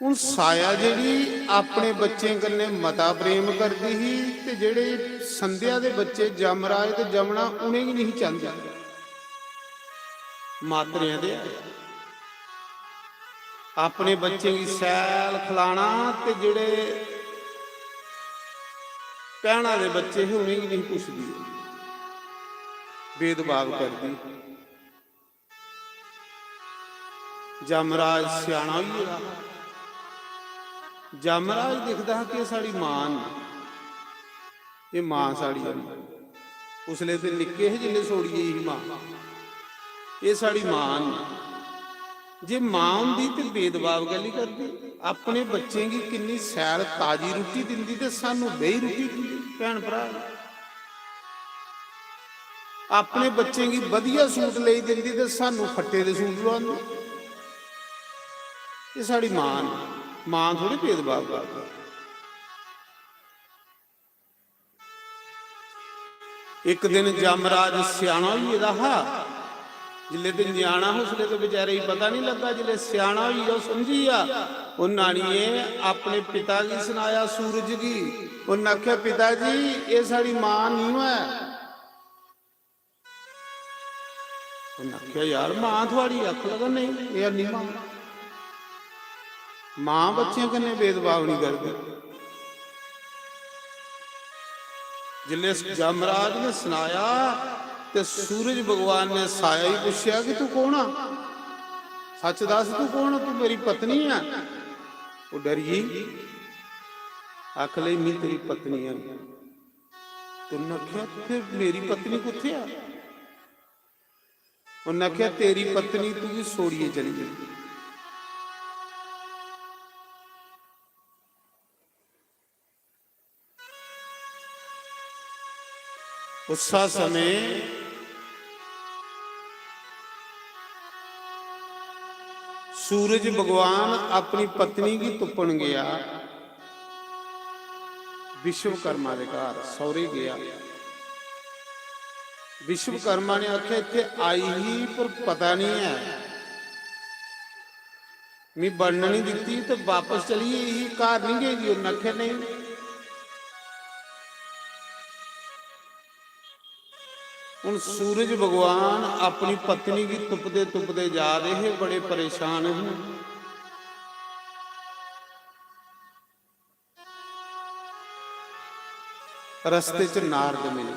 ਹੁਣ ਸਾਇਆ ਜਿਹੜੀ ਆਪਣੇ ਬੱਚੇ ਕੰਨੇ ਮਤਾ ਪ੍ਰੇਮ ਕਰਦੀ ਸੀ, ਤੇ ਜਿਹੜੇ ਸੰਧਿਆ ਦੇ ਬੱਚੇ ਜਮਰਾਜ ਤੇ ਜਮਨਾ ਉਹਨੇ ਵੀ ਨਹੀਂ ਚਾਹੁੰਦੇ, ਮਾਤਰਿਆਂ ਦੇ ਆਪਣੇ ਬੱਚੇ ਦੀ ਸੈਲ ਖਿਲਾਣਾ, ਤੇ ਜਿਹੜੇ ਭੈਣਾਂ ਦੇ ਬੱਚੇ ਸੀ ਉਹਨੇ ਵੀ ਨਹੀਂ ਪੁੱਛਦੀ, ਭੇਦਭਾਵ ਕਰਦੀ। ਜਮਰਾਜ ਸਿਆਣਾ ਹੀ ਹੈ। ਜਮਰਾਜ ਦਿਖਦਾ ਕਿ ਸਾਡੀ ਮਾਂ ਨੇ, ਇਹ ਮਾਂ ਸਾਡੀ ਹੈ। ਉਸਲੇ ਤੇ ਨਿੱਕੇ ਸੀ ਜਿੰਨੇ ਸੋੜੀਏ ਹੀ ਮਾਂ, ਇਹ ਸਾਡੀ ਮਾਂ ਨੇ। ਜੇ ਮਾਂ ਹੁੰਦੀ ਤੇ ਭੇਦਭਾਵ ਗੱਲ ਹੀ ਕਰਦੀ। ਆਪਣੇ ਬੱਚੇ ਦੀ ਕਿੰਨੀ ਸੈਲ ਤਾਜੀ ਰੋਟੀ ਦਿੰਦੀ, ਤੇ ਸਾਨੂੰ ਦਹੀਂ ਰੋਟੀ ਦਿੰਦੀ। ਭੈਣ ਭਰਾ ਆਪਣੇ ਬੱਚੇ ਦੀ ਵਧੀਆ ਸੂਟ ਲਈ ਦਿੰਦੀ, ਤੇ ਸਾਨੂੰ ਫੱਟੇ ਦੇ ਸੂਟ ਲਵਾਉਂਦੀ। ਇਹ ਸਾਡੀ ਮਾਂ ਨੇ, ਮਾਂ ਥੋੜੀ ਭੇਦਭਾਵ ਕਰਦੀ। ਇੱਕ ਦਿਨ ਜਮਰਾਜ ਸਿਆਣਾ ਹੀ ਰਹਾ, ਜਿਲੇ ਤੇ ਨਿਆਣਾ ਉਸਲੇ ਤੇ ਵਿਚਾਰੇ ਹੀ ਪਤਾ ਨਹੀਂ ਲੱਗਾ। ਜਿਲੇ ਸਿਆਣਾ ਹੀ ਉਹ ਸਮਝੀ ਆ, ਉਹ ਨਾਨੀਏ ਆਪਣੇ ਪਿਤਾ ਕੀ ਸੁਨਾਇਆ ਸੂਰਜ ਕੀ। ਉਹਨੇ ਆਖਿਆ ਪਿਤਾ ਜੀ ਇਹ ਸਾਡੀ ਮਾਂ ਨਹੀਂ ਹੈ। ਉਹਨੇ ਆਖਿਆ ਯਾਰ ਮਾਂ ਤੁਹਾਡੀ ਅੱਖ ਲਗਾ, ਨਹੀਂ ਇਹ ਨਹੀਂ ਮਾਂ। ਮਾਂ ਬੱਚਿਆਂ ਕਨੇ ਭੇਦਭਾਵ ਨਹੀਂ ਕਰਦੀ। ਜਿਲੇ ਜਮਰਾਜ ਨੇ ਸੁਨਾਇਆ ਤੇ ਸੂਰਜ ਭਗਵਾਨ ਨੇ ਸਾਇਆ ਹੀ ਪੁੱਛਿਆ ਕਿ ਤੂੰ ਕੌਣ ਆ, ਸੱਚ ਦੱਸ ਤੂੰ ਕੌਣ ਆ, ਤੂੰ ਮੇਰੀ ਪਤਨੀ ਆ। ਉਹ ਡਰੀ, ਆਖ ਲਈ ਮੈਂ ਤੇਰੀ ਪਤਨੀ ਆ। ਤੂੰ ਆਖਿਆ ਫਿਰ ਮੇਰੀ ਪਤਨੀ ਕਿੱਥੇ ਆ? ਉਹਨੇ ਆਖਿਆ ਤੇਰੀ ਪਤਨੀ ਤੂੰ ਵੀ ਸੋੜੀਏ ਚਲੀ ਗਈ। ਉਸਾ ਸਮੇਂ सूरज भगवान अपनी पत्नी की तुपन गया ਵਿਸ਼ਵਕਰਮਾ ਦੇ ਘਰ ਸਹੁਰੇ ਗਿਆ। ਵਿਸ਼ਵਕਰਮਾ ਨੇ ਆਖਿਆ ਇੱਥੇ ਆਈ ਹੀ ਪਰ ਪਤਾ ਨਹੀਂ ਹੈ, ਮੈਂ ਬਣਨ ਨਹੀਂ ਦਿੱਤੀ ਤੇ ਵਾਪਸ ਚਲੀਏ, ਇਹੀ ਘਰ ਨਹੀਂ ਗਏਗੀ। ਉਹਨੇ ਆਖਿਆ ਨਹੀਂ। ਹੁਣ सूरज भगवान अपनी पत्नी की तुपदे तुपदे जा रहे, बड़े परेशान हैं। रस्ते च नारद मिले।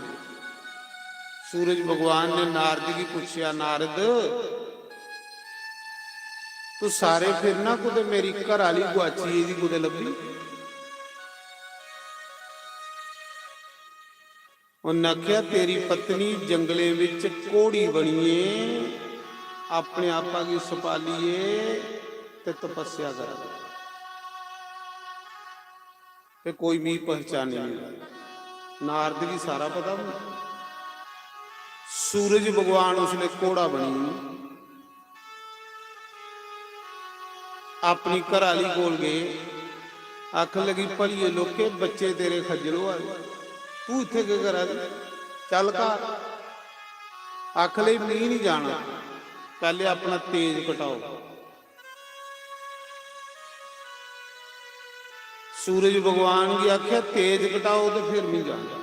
सूरज भगवान ने नारद की पूछा, नारद तू सारे फिरना कुदे मेरी घर वाली गुआची जी कुदे लभी? उन्हें आख्या तेरी पत्नी जंगले विच कोड़ी बनीए, अपने आपा की सपालीए ते तपस्या कर, कोई भी पहचान नहीं। नारद की सारा पता। सूरज भगवान उसने कोड़ा बनी, अपनी घराली कोल गए, आख लगी भलिए लोके बच्चे तेरे खज्जल हो, तू इत्थे क्या करा? चल घर। आख ले नहीं नहीं जाना, पहले अपना तेज कटाओ। सूरज भगवान की आख्या तेज कटाओ तो फिर नहीं जाना।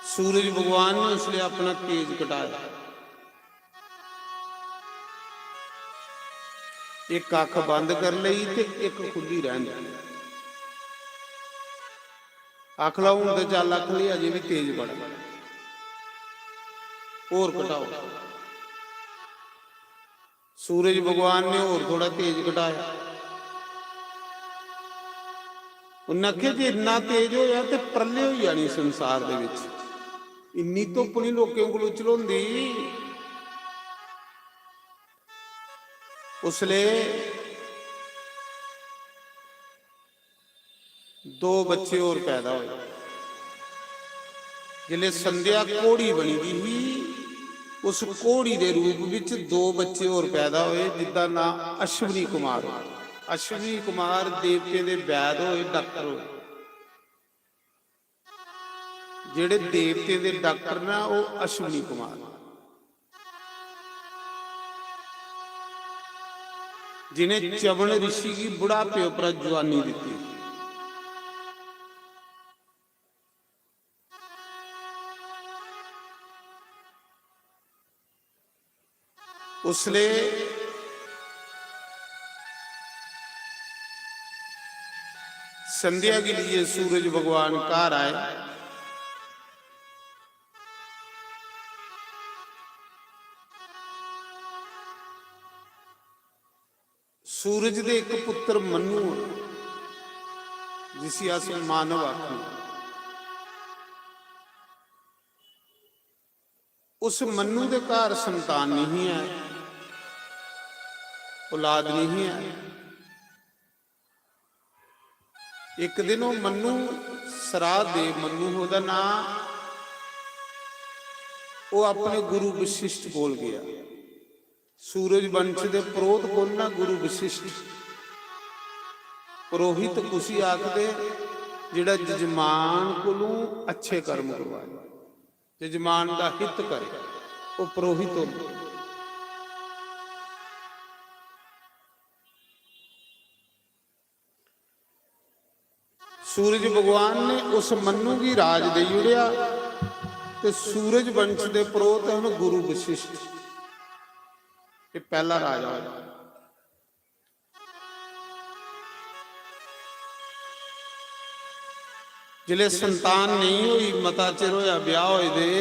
सूरज भगवान ने इसलिए अपना तेज कटाया। एक अख बंद कर ली ते एक खुली रहन दी। अख लाऊं तो चल अख ली अजे भी तेज बड़ा, और कटाओ। सूरज भगवान ने और थोड़ा तेज कटाया। उन्हें आख्या जे इन्ना तेज होया ते प्रलय हो जानी संसार दे विच, इन्नी धुप्प नहीं लोकें कोलों चलोंदी। उसले दो बच्चे और पैदा हुए। जिले संध्या कोड़ी बनी दी, उस कोड़ी के रूप विच दो बच्चे और पैदा हुए, जिसका नाम अश्विनी कुमार हो। अश्विनी कुमार देवते के वैद होए, डॉक्टर होए। जेड़े देवते के डॉक्टर ना वो अश्विनी कुमार, जिन्हें चवन ऋषि की बुढ़ापे पर जवानी दी। उसने संध्या के लिए सूरज भगवान घर आए। सूरज दे एक पुत्र मनु, जिसे अस मानव आखने, उस मनु के घर संतान नहीं है, औलाद नहीं है। एक दिन वो मनु श्राद्ध दे, मनु ओदा नाम, वो अपने गुरु वशिष्ठ कोल गया। सूरज वंश के पुरोहित कोल ना गुरु वशिष्ठ, पुरोहित कुसी आखदे जिहड़ा जजमान कोलों अच्छे कर्म करवाए, जजमान का हित करे, वो पुरोहित होंदा। सूरज भगवान ने उस मनु की राज दे उड़िया, ते सूरज वंश के पुरोहित हैं गुरु वशिष्ठ, ये पहला राजा है। जिले संतान नहीं हुई, मता चिर होया ब्याह होए दे,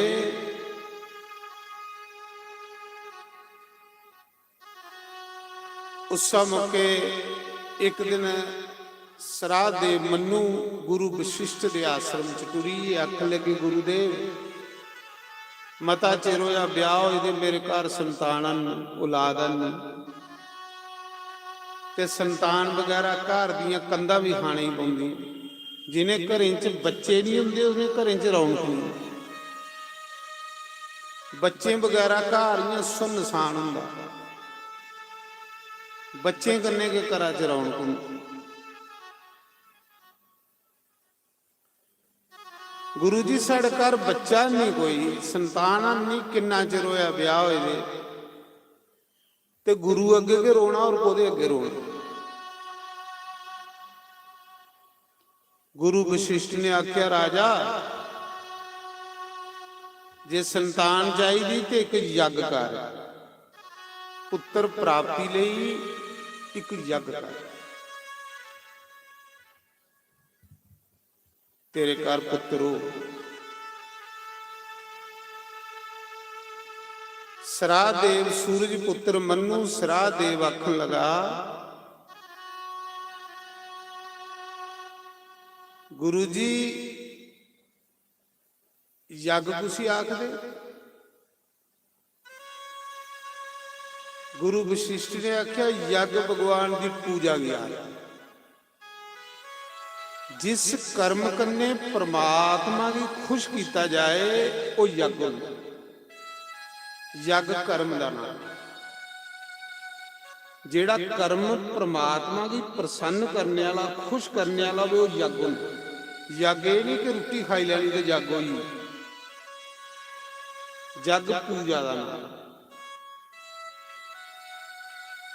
उस मौके एक दिन श्राद्ध दे मनु गुरु वशिष्ठ के आश्रम च टुरी। आख लगी गुरुदेव मता चिर होया ब्याह होए दे, मेरे घर संतान औलाद ते संतान वगैरह घर दियां कंधां भी खाने ही पौंदी। जिन्हें घरें च बच्चे नहीं होंदे, उन्हें घरें च रौनक नहीं, बच्चे वगैरह घर इयां सुनसान हुंदा। बच्चे कन्ने के करा च रौनक हुंदी। गुरु जी साढ़े घर बच्चा नहीं, कोई संतान नहीं, किन्ना चिर होया ब्याह होए दे, ते गुरु अगे के रोना और कोदे अगे रोना। गुरु वशिष्ठ ने आख्या राजा जे संतान चाहिदी ते एक यज्ञ कर, पुत्र प्राप्ति लई एक यज्ञ कर। तेरे घर पुत्र हो। सरादेव सूरज पुत्र मनु सरादेव आखन लगा, गुरु जी यज्ञ तुसी आखदे? गुरु वशिष्ठ ने आख्या यज्ञ भगवान की पूजा गया, जिस कर्म कन्ने परमात्मा की खुश किया जाए वो यज्ञ होंदा। यज्ञ कर्म का नाम, जेड़ा कर्म परमात्मा की प्रसन्न करने वाला खुश करने वाला वो यज्ञ होंदा। यज्ञ ये नहीं कि रोटी खाई लैनी तो यज्ञ होई, यज्ञ पूजा का नाम।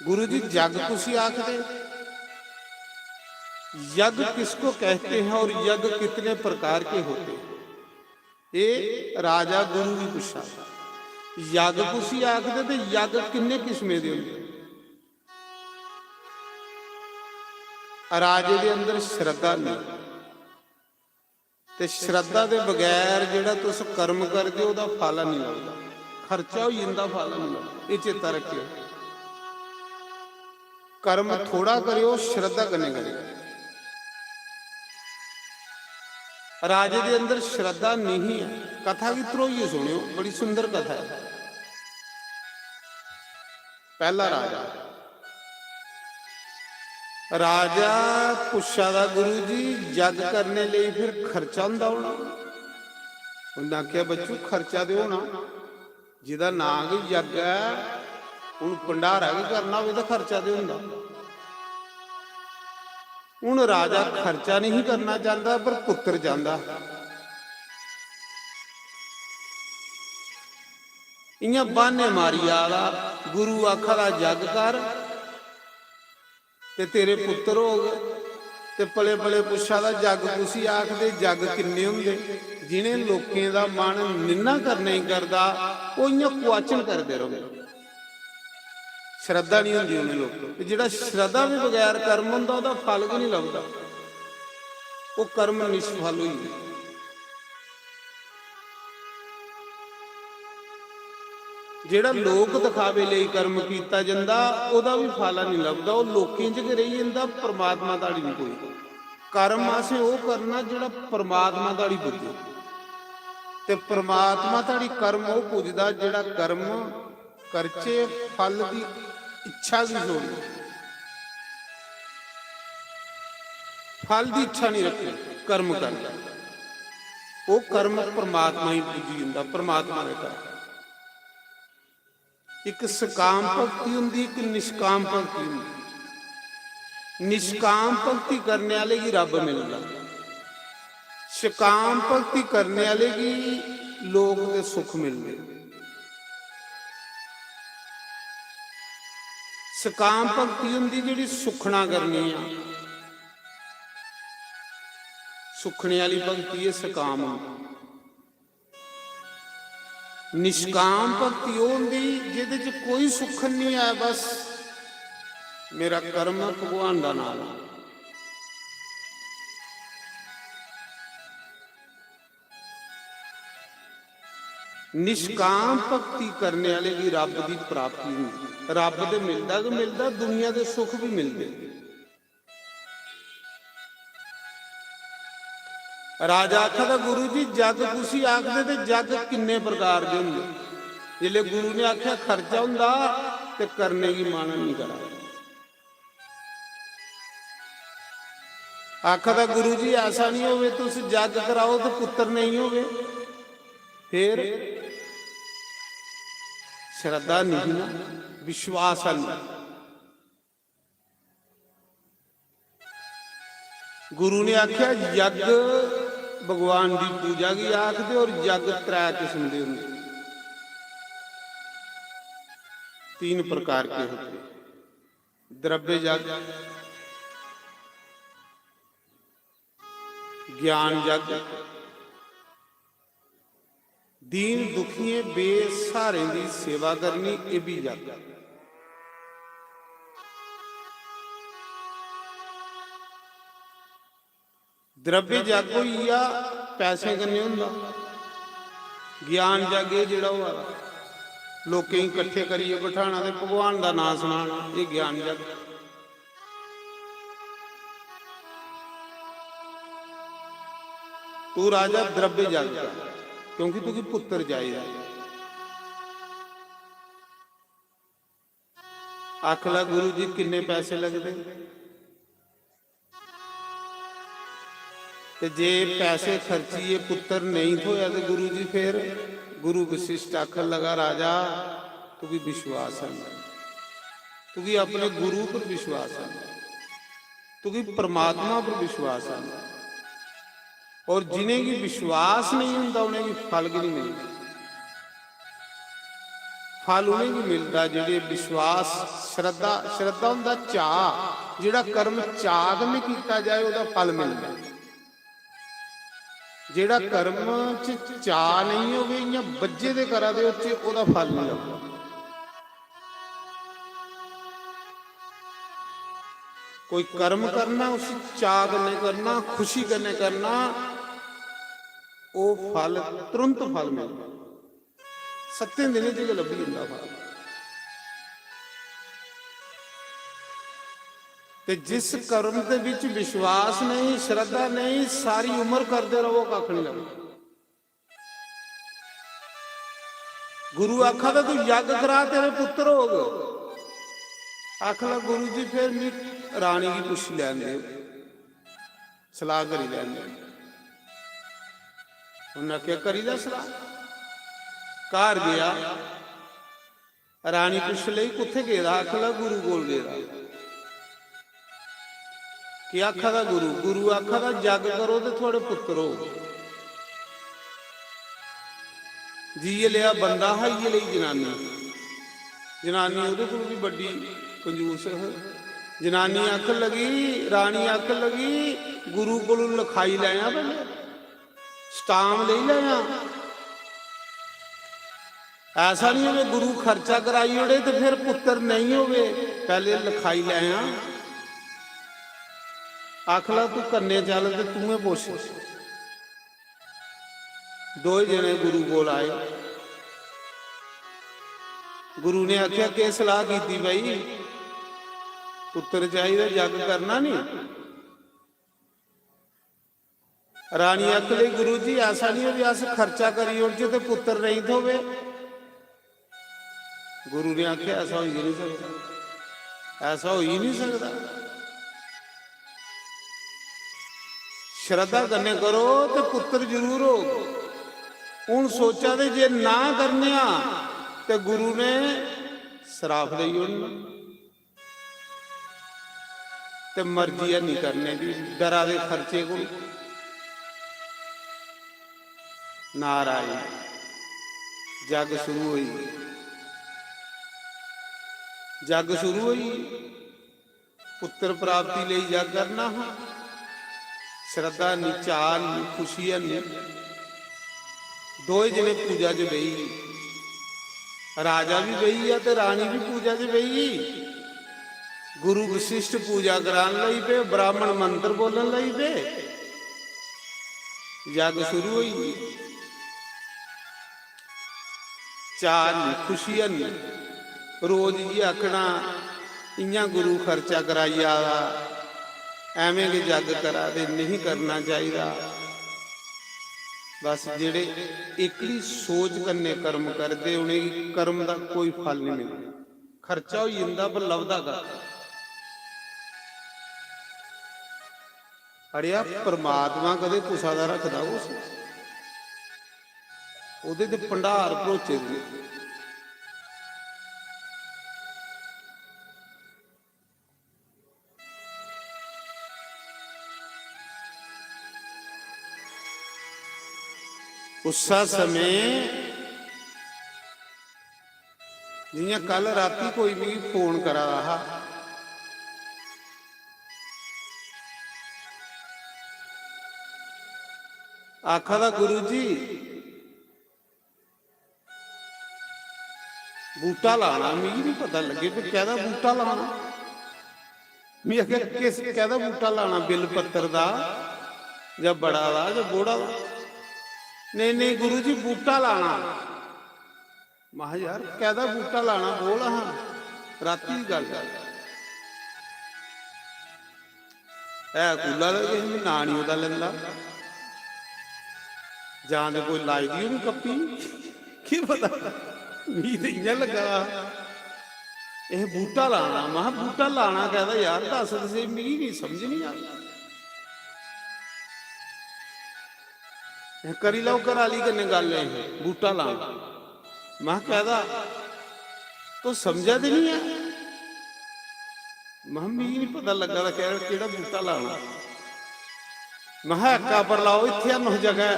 गुरु जी यज्ञ तुसी आखदे? यज्ञ किसको कहते हैं और यज्ञ कितने प्रकार के होते हैं? ये राजा गुरु भी पूछा, यज्ञ तुसी आखदे ते यज्ञ किन्ने किस्में दे होंदे? राजे दे अंदर श्रद्धा नहीं, ते श्रद्धा दे बगैर जेड़ा तुस कर्म करदे ओदा फल नहीं लगदा, खर्चा हो जांदा, फल नहीं लगदा। ये चेता रखियो, कर्म थोड़ा करियो, श्रद्धा कन्ने करियो। राजे दे अंदर श्रद्धा नहीं है। कथा की त्रोइए सुनियो, बड़ी सुंदर कथा है। पहला राजा, राजा पुछा दा गुरु जी यज्ञ करने लिए फिर खर्चा हुंदा होना? उन्हें आख्या बच्चू खर्चा दे होना, जिहदा नाम ही यज्ञ है, उन भंडारा भी करना होवे तां खर्चा दे हुंदा। हुण राजा खर्चा नहीं करना चाहता पर पुत्र चाहता। इयां बहाने मारी आला गुरु आखा यज्ञ कर ते तेरे पुत्र हो गए। ते पले पले पुछा दा यज्ञ तुसी आखदे, यज्ञ किन्ने हुंदे? जिन्हें लोकें दा मन निन्ना करना ही करदा वो इयां क्वाचन करदे रहोगे, श्रद्धा नहीं होंदी उन्हें लोग। जिहड़ा श्रद्धा भी बगैर कर्म हुंदा ओहदा फल भी नहीं लभदा, वो कर्म निष्फल होई। जिहड़ा लोक दिखावे लई कर्म कीता जांदा ओहदा भी फल नहीं लभदा, वो लोकें च रही जांदा, परमात्मा ताड़ी नहीं कोई। कर्म आसे वो करना जिहड़ा परमात्मा ताड़ी पुजे, ते परमात्मा ताड़ी कर्म वो पुजदा जिहड़ा कर्म करचे फल की इच्छा भी छोड़ी, फल की इच्छा नहीं रखी, कर्म करना। वो कर्म परमात्मा ही पूजी जांदा, परमात्मा ने कर। एक सकाम भगती हुंदी, एक निष्काम भगती हुंदी। निष्काम भगती करने वाले की रब मिलदा, सकाम भगती करने वाले की लोग के सुख मिलते। सकाम भगती हुंदी जिहड़ी सुखना करनी आ, सुखने वाली भगती है सकाम। निष्काम भगती वो हुंदी जिहदे च कोई सुखन नहीं है, बस मेरा कर्म भगवान का नाम है। निष्काम भक्ति करने वाले की रब की प्राप्ति हुंदी। रब दे मिलदा तो मिलदा, दुनिया के सुख भी मिलते। राजा आखदा गुरु जी जग तुसी आखदे ते जग किन्ने प्रकार दे हुंदे? जिहले गुरु ने आख्या खर्चा हुंदा ते करने की माना नहीं करा। आखदा गुरु जी ऐसा नहीं होवे तुस जग कराओ तो पुत्र नहीं होवे, फिर श्रद्धा नहीं ना, विश्वास नहीं। ਗੁਰੂ ਨੇ ਆਖਿਆ ਯੱਗ ਭਗਵਾਨ ਦੀ ਪੂਜਾ ਕੀ ਆਖਦੇ, ਔਰ ਯੱਗ त्रै किस्म के होंगे, 3 प्रकार के होते। द्रव्य यज्ञ, ज्ञान यज्ञ, दीन दुखिए बेसहारे की सेवा करनी, ये भी यज्ञ। द्रव्य जग होई आ पैसे कन्ने हुंदा, ज्ञान जग ये जिहड़ा होआ लोकें इकट्ठे करिए बिठाना ते भगवान दा नाम सुनाना, ये ज्ञान जग। तू राजा द्रव्य जग का, क्योंकि तू की पुत्र जाएगा। आख ला गुरु जी किन्ने पैसे लगते, ते जे पैसे खर्चीए पुत्र नहीं होया तो गुरु जी फिर गुरु वशिष्ठ आखन लगा राजा तू भी विश्वास है, तू भी अपने गुरु पर विश्वास है, तू भी परमात्मा पर विश्वास है, और जिन्हें की विश्वास नहीं होता उन्हें की फल की नहीं मिलता। फल उन्हें की मिलता जिहड़े विश्वास श्रद्धा, श्रद्धा हुंदा चाह, जिहड़ा कर्म चाह में किया जाए उसका फल मिलता। ਜਿਹੜਾ कर्म च चाह नहीं होवे या बज्जे दे करा दे उच्चे ओदा फल नहीं लगदा। कोई कर्म करना उस चाह कन्ने करना, खुशी कन्ने करना, वो फल तुरंत फल मिलदा, 7 दिन च लभी जांदा फल। ते जिस कर्म दे विच विश्वास नहीं, श्रद्धा नहीं, सारी उम्र करते रहो कख नहीं लगता। गुरु आखा था तू यज्ञ करा तेरे पुत्र होग, आख ला गुरु जी फिर मैं रानी की पुछ लैन दे, सलाह करी लैन दे। उन्हें क्या करी दा सलाह, घर गया रानी पुछ लई कुत्थे गेदा, आख ला गुरु कोल गेदा। कि आखा दा गुरु, गुरु आखा दा जग करो तो थोड़े पुत्र हो। जी लिया बंदा है, ये ली जनानी, जनानी उहदे कोल भी बड़ी कंजूस है। जनानी आखन लगी, रानी आखन लगी गुरु कोल लिखाई लैया, पहले स्टाम ले लिया। ऐसा नहीं हो गुरु खर्चा कराई ओड़े तो फिर पुत्र नहीं होवे, पहले लिखाई लैया। आखला तू कन्ने चल ते तूं पुछ। 2 जने गुरु कोल आए, गुरु ने आख्या के सलाह की भाई, पुत्र चाहिए जग करना नहीं। रानी आख ली गुरु जी ऐसा नहीं हो भी अस खर्चा करी उड़ तो पुत्र नहीं होवे। गुरु ने आख्या ऐसा हो ही नहीं सकता, ऐसा हो ही नहीं सकता। श्रद्धा करने करो तो पुत्र जरूर हो। हूँ सोचा दे जे ना करने तो गुरु ने श्राप दी ते मर्जी है नहीं करने की, डरा दे खर्चे को। नारायण जग शुरू हुई, जग शुरू हुई, पुत्र प्राप्ति ले जग करना हो। श्रद्धा नहीं, चाह नहीं, खुशी नहीं। 2 जने पूजा च बही, राजा भी बही है तो रानी भी पूजा च बही। गुरु वशिष्ठ पूजा करान लई पे, ब्राह्मण मंत्र बोलन लई पे, जग शुरू हुई। चाह नहीं, खुशी नहीं, रोज ही आखना इयां गुरु खर्चा कराई आवा, एवें के जग करा दे, नहीं करना चाहिए। बस जेड़े एकली सोच कन्ने कर्म करते उन्हें कर्म का कोई फल नहीं मिलता, खर्चा हो जाता पर लभदा का। अड़िया परमात्मा कदे कुसा दा रखदा, उहदे ते भंडार भरोचे दे। ਉਸਾ ਸਮੇਂ ਜਿਵੇਂ ਕੱਲ ਰਾਤੀ ਕੋਈ ਵੀ ਫੋਨ ਕਰਾ ਰਹਾ, ਆਖਾ ਦਾ ਗੁਰੂ ਜੀ ਬੂਟਾ ਲਾਣਾ, ਮੈਨੂੰ ਨਹੀਂ ਪਤਾ ਲੱਗੇ ਵੀ ਕਿਹਦਾ ਬੂਟਾ ਲਾਣਾ। ਮੈਂ ਆਖਿਆ ਕਿਸ ਕਿਹਦਾ ਬੂਟਾ ਲਾਣਾ, ਬਿੱਲ ਪੱਤਰ ਦਾ ਜਾਂ ਬੜਾ ਦਾ ਜਾਂ ਬੋੜਾ ਦਾ? ਨਹੀਂ ਨਹੀਂ ਗੁਰੂ ਜੀ ਬੂਟਾ ਲਾਣਾ। ਮਹਾ ਯਾਰ ਕਿਹਦਾ ਬੂਟਾ ਲਾਣਾ ਬੋਲ, ਹਾਂ ਰਾਤੀ ਦੀ ਗੱਲ ਹੈ। ਕੂਲਾ ਦਾ ਕਿਸੇ ਨੂੰ ਨਾਂ ਨਹੀਂ ਉਹਦਾ ਲੈਂਦਾ, ਜਾਂ ਤੇ ਕੋਈ ਲਾਈ ਦੀ ਉਹਨੂੰ ਕੱਪੀ, ਕੀ ਪਤਾ ਮੀਂਹ ਤੇ ਇੰਨਾ ਲੱਗਾ ਇਹ ਬੂਟਾ ਲਾਣਾ। ਮਹਾ ਬੂਟਾ ਲਾਣਾ ਕਹਿੰਦਾ ਯਾਰ ਦੱਸ ਤੁਸੀਂ, ਮੇਰੀ ਨਹੀਂ ਸਮਝ ਨਹੀਂ ਆ। ਕਰੀ ਲਓ ਕਰਾ ਲਈ ਕਿੰਨੇ ਗੱਲ ਹੈ ਬੂਟਾ ਲਾਣਾ। ਮੈਂ कहदा ਤੂੰ ਸਮਝਿਆ ਤੇ ਨਹੀਂ ਹੈ। ਮੈਂ ਨਹੀਂ ਪਤਾ ਲੱਗਾ ਤਾਂ ਕਿਹੜਾ ਬੂਟਾ ਲਾਣਾ। ਮੈਂ ਹੱਕਾ ਪਰ ਲਾਓ ਇੱਥੇ ਨੋ ਜਗ੍ਹਾ।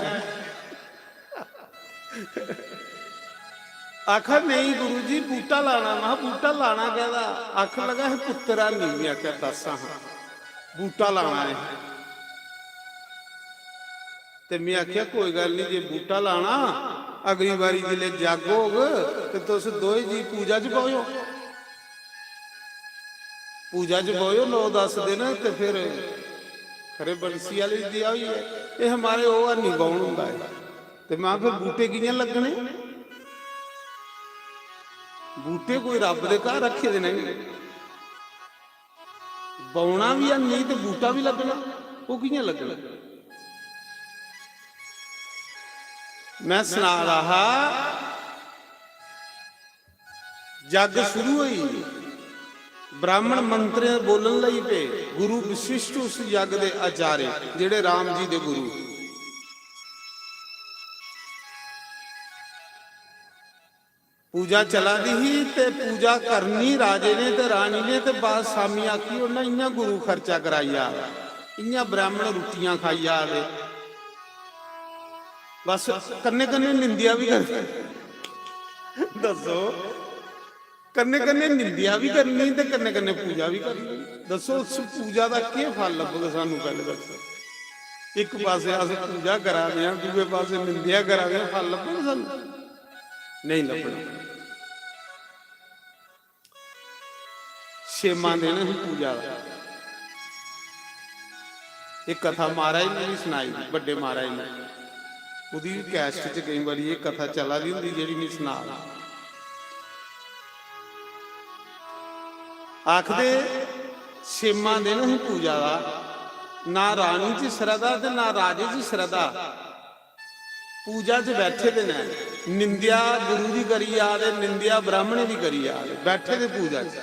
ਆਖਰ ਨਹੀਂ ਗੁਰੂ ਜੀ ਬੂਟਾ ਲਾਣਾ। ਮੈਂ ਬੂਟਾ ਲਾਣਾ कहदा। आख लगा है पुत्रा नहीं। मैं क्या दस हाँ बूटा लाना है। ते मैं आख्या कोई गल नहीं, जे बूटा लाना अगली बारी जिले जागोग तो तुस दोए जी पूजा च पाओ, पूजा च पाओ 9-10 दिन। तो फिर खरे बंसी वाली दिया हुई है, ये हमारे वो हनी बाउन होंदा है। तो मैं फिर बूटे कियां लगने? बूटे कोई रब दे घर रखे दे नहीं, बाउना भी है नहीं तो बूटा भी लगना, वो कियां लगना? मैं सुना रहा जग शुरू हुई, ब्राह्मण मंत्र बोलन लई पे। गुरु विशिष्ट उस जग दे आचार्य जेड़े राम जी दे गुरु। पूजा चला दी ही ते पूजा करनी राजे ने ते रानी ने ते बाद सामी आखी उन्हें इन्ना गुरु खर्चा कराइया, इन्ना ब्राह्मण रोटियां खाइया। बस कन्ने कन्ने निंदिया भी कर दसो, कन्ने कन्ने निंदिया भी करनी ते कन्ने कन्ने पूजा भी करनी। दसो उस पूजा का क्या फल लभेगा सानू? पहले दसो, एक पासे अस पूजा करा रहे हैं, दूसरे पासे निंदिया करा रहे हैं, फल लभेगा सानू? नहीं लभना। छेमा दिन ही पूजा का एक कथा महाराज ने भी सुनाई, बड़े महाराज ने। ਉਹਦੀ ਕੈਸਟ ਚ ਕਈ ਵਾਰੀ ਇਹ ਕਥਾ ਚੱਲਾ ਦੀ ਹੁੰਦੀ ਜਿਹੜੀ ਨਹੀਂ ਸੁਣਾ। ਆਖਦੇ ਛੇਵਾਂ ਦਿਨ ਹੀ ਪੂਜਾ ਦਾ, ਨਾ ਰਾਣੀ ਚ ਸ਼ਰਧਾ ਤੇ ਨਾ ਰਾਜੇ ਚ ਸ਼ਰਧਾ। ਪੂਜਾ ਚ ਬੈਠੇ ਦੇ ਨੇ, ਨਿੰਦਿਆ ਗੁਰੂ ਦੀ ਕਰੀ ਆ ਤੇ ਨਿੰਦਿਆ ਬ੍ਰਾਹਮਣੇ ਦੀ ਕਰੀ ਆ, ਬੈਠੇ ਦੇ ਪੂਜਾ ਚ।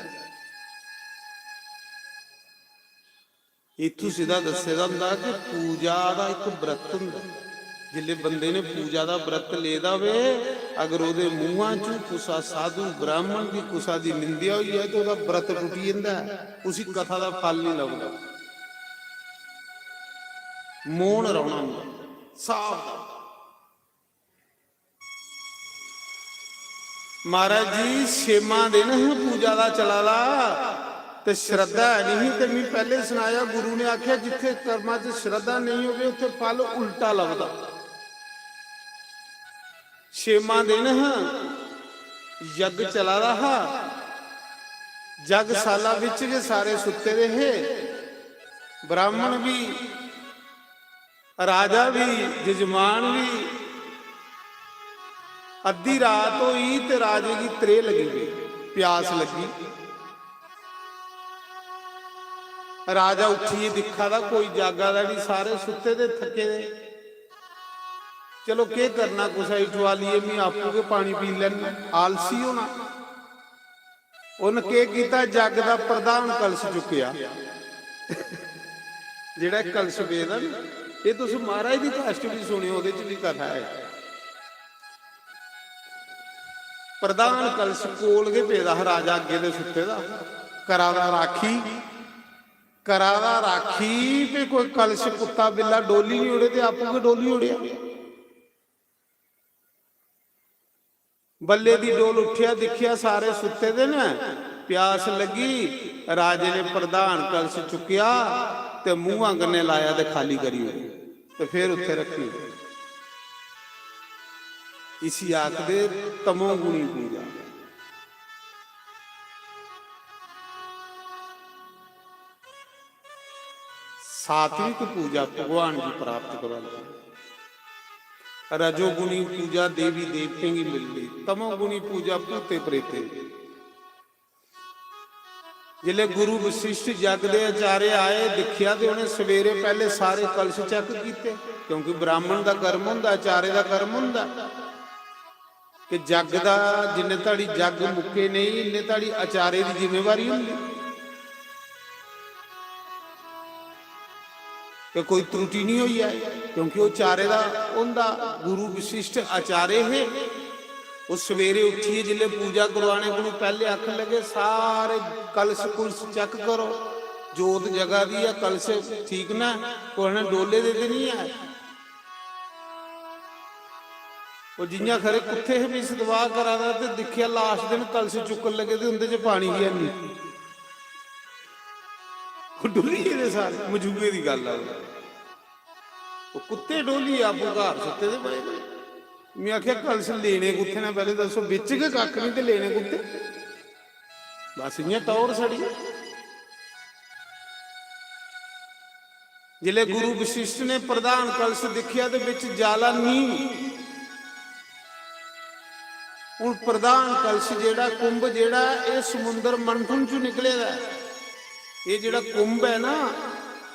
ਇੱਥੋਂ ਸਿੱਧਾ ਦੱਸੇਦਾ ਹੁੰਦਾ ਕਿ ਪੂਜਾ ਦਾ ਇੱਕ ਬ੍ਰਤ ਹੁੰਦਾ। जिले बंदे ने पूजा का व्रत लेदा वे, अगर वो मूहां चू कुसा साधु ब्राह्मण की कुसा की निंदिया हुई है तो व्रत टुटी जाता है, उसी कथा का फल नहीं लगता। मौन रहना साफ। महाराज जी छेवां दिन पूजा का चला ला ते श्रद्धा नहीं। तो मैं पहले सुनाया गुरु ने आख्या जिथे कर्मां च श्रद्धा नहीं होगी उत्थे फल उल्टा लगता। छेवां दिन यज्ञ चला रहा, जगशाला विच के सारे सुते रहे, ब्राह्मण भी, राजा भी, जजमान भी। अद्धी रात हुई ते राजे की त्रे लगी गई, प्यास लगी। राजा उठिए दिखा था कोई जागा दा नहीं, सारे सुते दे थके दे। चलो के करना, कुछ उठवा लिए, मैं आपू के पानी पी लेना, आलसी होना। उन्हें के किया, जग का प्रधान कलश चुकया, जेड़ा कलश वेद ये तुम महाराज की कास्ट भी सुनी, वो भी कथा है। प्रधान कलश कोल के पेदा राजा अगे दे सुते दा, करादा राखी, करादा राखी पे कोई कलश कुत्ता बिल्ला डोली नहीं उड़े तो आपू के डोली उड़िया। ਬੱਲੇ ਦੀ ਡੋਲ ਉੱਠਿਆ, ਦੇਖਿਆ ਸਾਰੇ ਸੁੱਤੇ ਦੇ ਨੇ, ਪਿਆਸ ਲੱਗੀ, ਰਾਜੇ ਨੇ ਪ੍ਰਧਾਨ ਕਲਸ਼ ਚੁੱਕਿਆ ਤੇ ਮੂੰਹਾਂ ਕੰਨੇ ਲਾਇਆ ਤੇ ਖਾਲੀ ਕਰੀ ਹੋਈ ਤੇ ਫਿਰ ਉੱਥੇ ਰੱਖੀ। ਇਸੀ ਆਖਦੇ ਤਮੋ ਗੁਣੀ ਪੂਜਾ। सात्विक पूजा भगवान की प्राप्त करवाती, रजोगुणी पूजा देवी देवते की मिलती, तमोगुणी पूजा भूते प्रेते। जिले गुरु वशिष्ठ जग दे आचार्य आए, दिखिया तो उन्हें सवेरे पहले सारे कलश चेक किए, क्योंकि ब्राह्मण का कर्म हुंदा, आचार्य का कर्म हुंदा कि जग का जिन्ने ताड़ी जग मुके नहीं, इन्ने ताड़ी आचार्य की जिम्मेवारी हुंदी कि कोई त्रुटि नहीं हुई है, क्योंकि वो चारे का उनका गुरु विशिष्ट आचार्य है। वो सवेरे उठिए जिले पूजा करवाने को पहले आख लगे सारे कलश कुलश चेक करो, जोत जगह दी है, कलश ठीक ना, कोई डोले दे नहीं है। वो जियां खरे कुत्थे भी सदवा करा था तो दिखिया लास्ट दिन कलश चुकन लगे तो उनके च पानी ही नहीं, डोली सारे मजूबे की गल है। कुत्ते डोली आप घर सुते दे पए। मैं आख्या कलश लेने कुत्थे ने, पहले दसो बिच के कख नहीं तो लेने कुत्ते, बस इं टौर सड़ी। जिले गुरु वशिष्ठ ने प्रधान कलश दिखिया तो बिच जाला नहीं। हुण प्रधान कलश जेड़ा कुंभ जेड़ा ये समुंदर मंथन चों निकले दा, ये जेड़ा कुंभ है ना,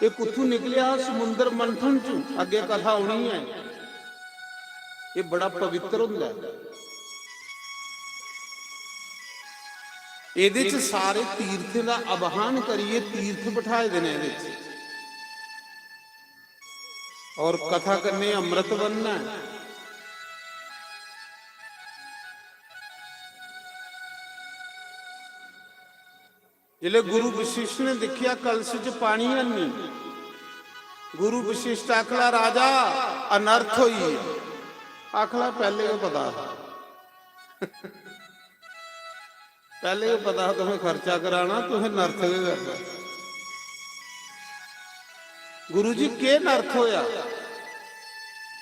ये कुत्थों निकलिया? समुंदर मंथन चों। अगे कथा होनी है, ये बड़ा पवित्र हुंदा है। इहदे च सारे तीर्थ का आवाहन करिए, तीर्थ बिठाए देने इहदे च, और कथा करने अमृत बनना है। जिले गुरु वशिष्ठ ने देखिया कलश च पानी है नहीं, गुरु वशिष्ठ आखला राजा अनर्थ हुई। आखला पहले को पता पहले को पता तुम्हें खर्चा कराना, तुम्हें नर्थ करना। गुरु जी के नर्थ होया?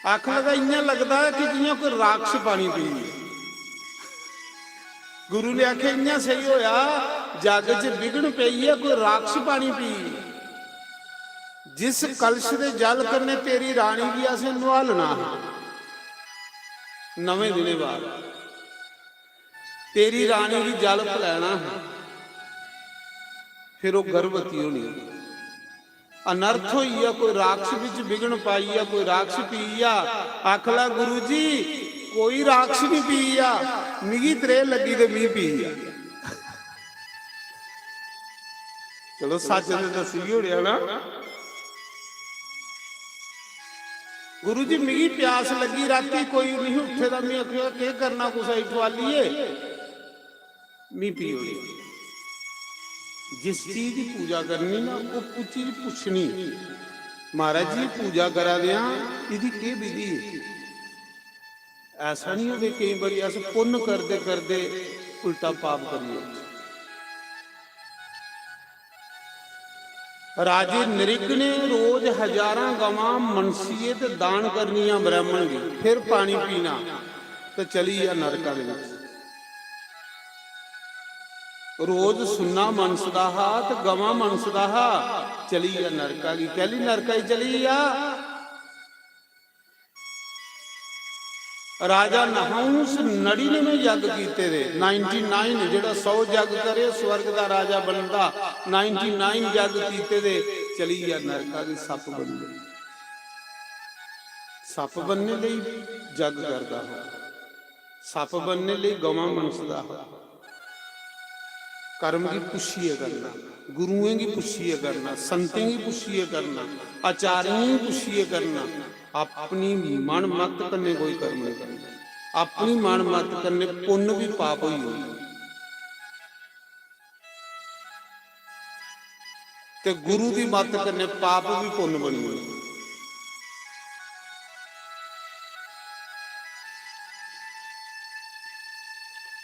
आख लगा इं लगता है कि जियां कोई राक्षस पानी पी। गुरु ने आख्या इं सही होया, जग च विघन पई है, कोई राक्षस पानी पी। जिस कलश दे जल करने तेरी रानी भी असें नवालना, नवे दिने बाद तेरी रानी भी जल पिलाना है, फिर वो गर्भवती होनी। अनर्थ हुई है, कोई राक्षस विच विघन पाई है, कोई राक्षस पी आ। आखला गुरु जी कोई राक्षस नहीं पी आ, मिगी त्रे लगी ते मी पी आ। चलो सच तो दसी होया ना। गुरु जी मिगी प्यास लगी, राती कोई नहीं उठे दा, मैं आखिया के करना कुछ ठवालीए, मी पी होनी। जिस चीज की पूजा करनी ना वो चीज पूछनी, महाराज जी पूजा करा दिया इसकी के विधि है? ऐसा नहीं होते कई बार अस पुण्य करते करते उल्टा पाप करिए। राजे नरिक ने रोज हजारां गवां मनसीए ते दान करनिया ब्राह्मण की, फिर पानी पीना तो चली या नरका दे विच। रोज सुन्ना मनसदा हा ते गवां मनसदा हा, चली या नरका की। कहली नरका ही चली या। राजा नहुस 99 यज्ञ कीते दे, 99 जेड़ा 100 यज्ञ करे स्वर्ग दा राजा बनदा, 99 यज्ञ कीते दे, चली या नरका की। सप बनने, सप बनने लई यज्ञ करदा हो, सप बनने लई गवां मनसदा हो। कर्म की पुछिए करना, गुरुओं की पुछिए करना, संतें की पुछिए करना, आचार्यों की पुछिए करना। अपनी मन मत करने कोई कर्म नहीं करना, अपनी मन मत करने पुण्य भी पाप ही होई। ते गुरु की मत करने पाप भी पुण्य बनी हुई।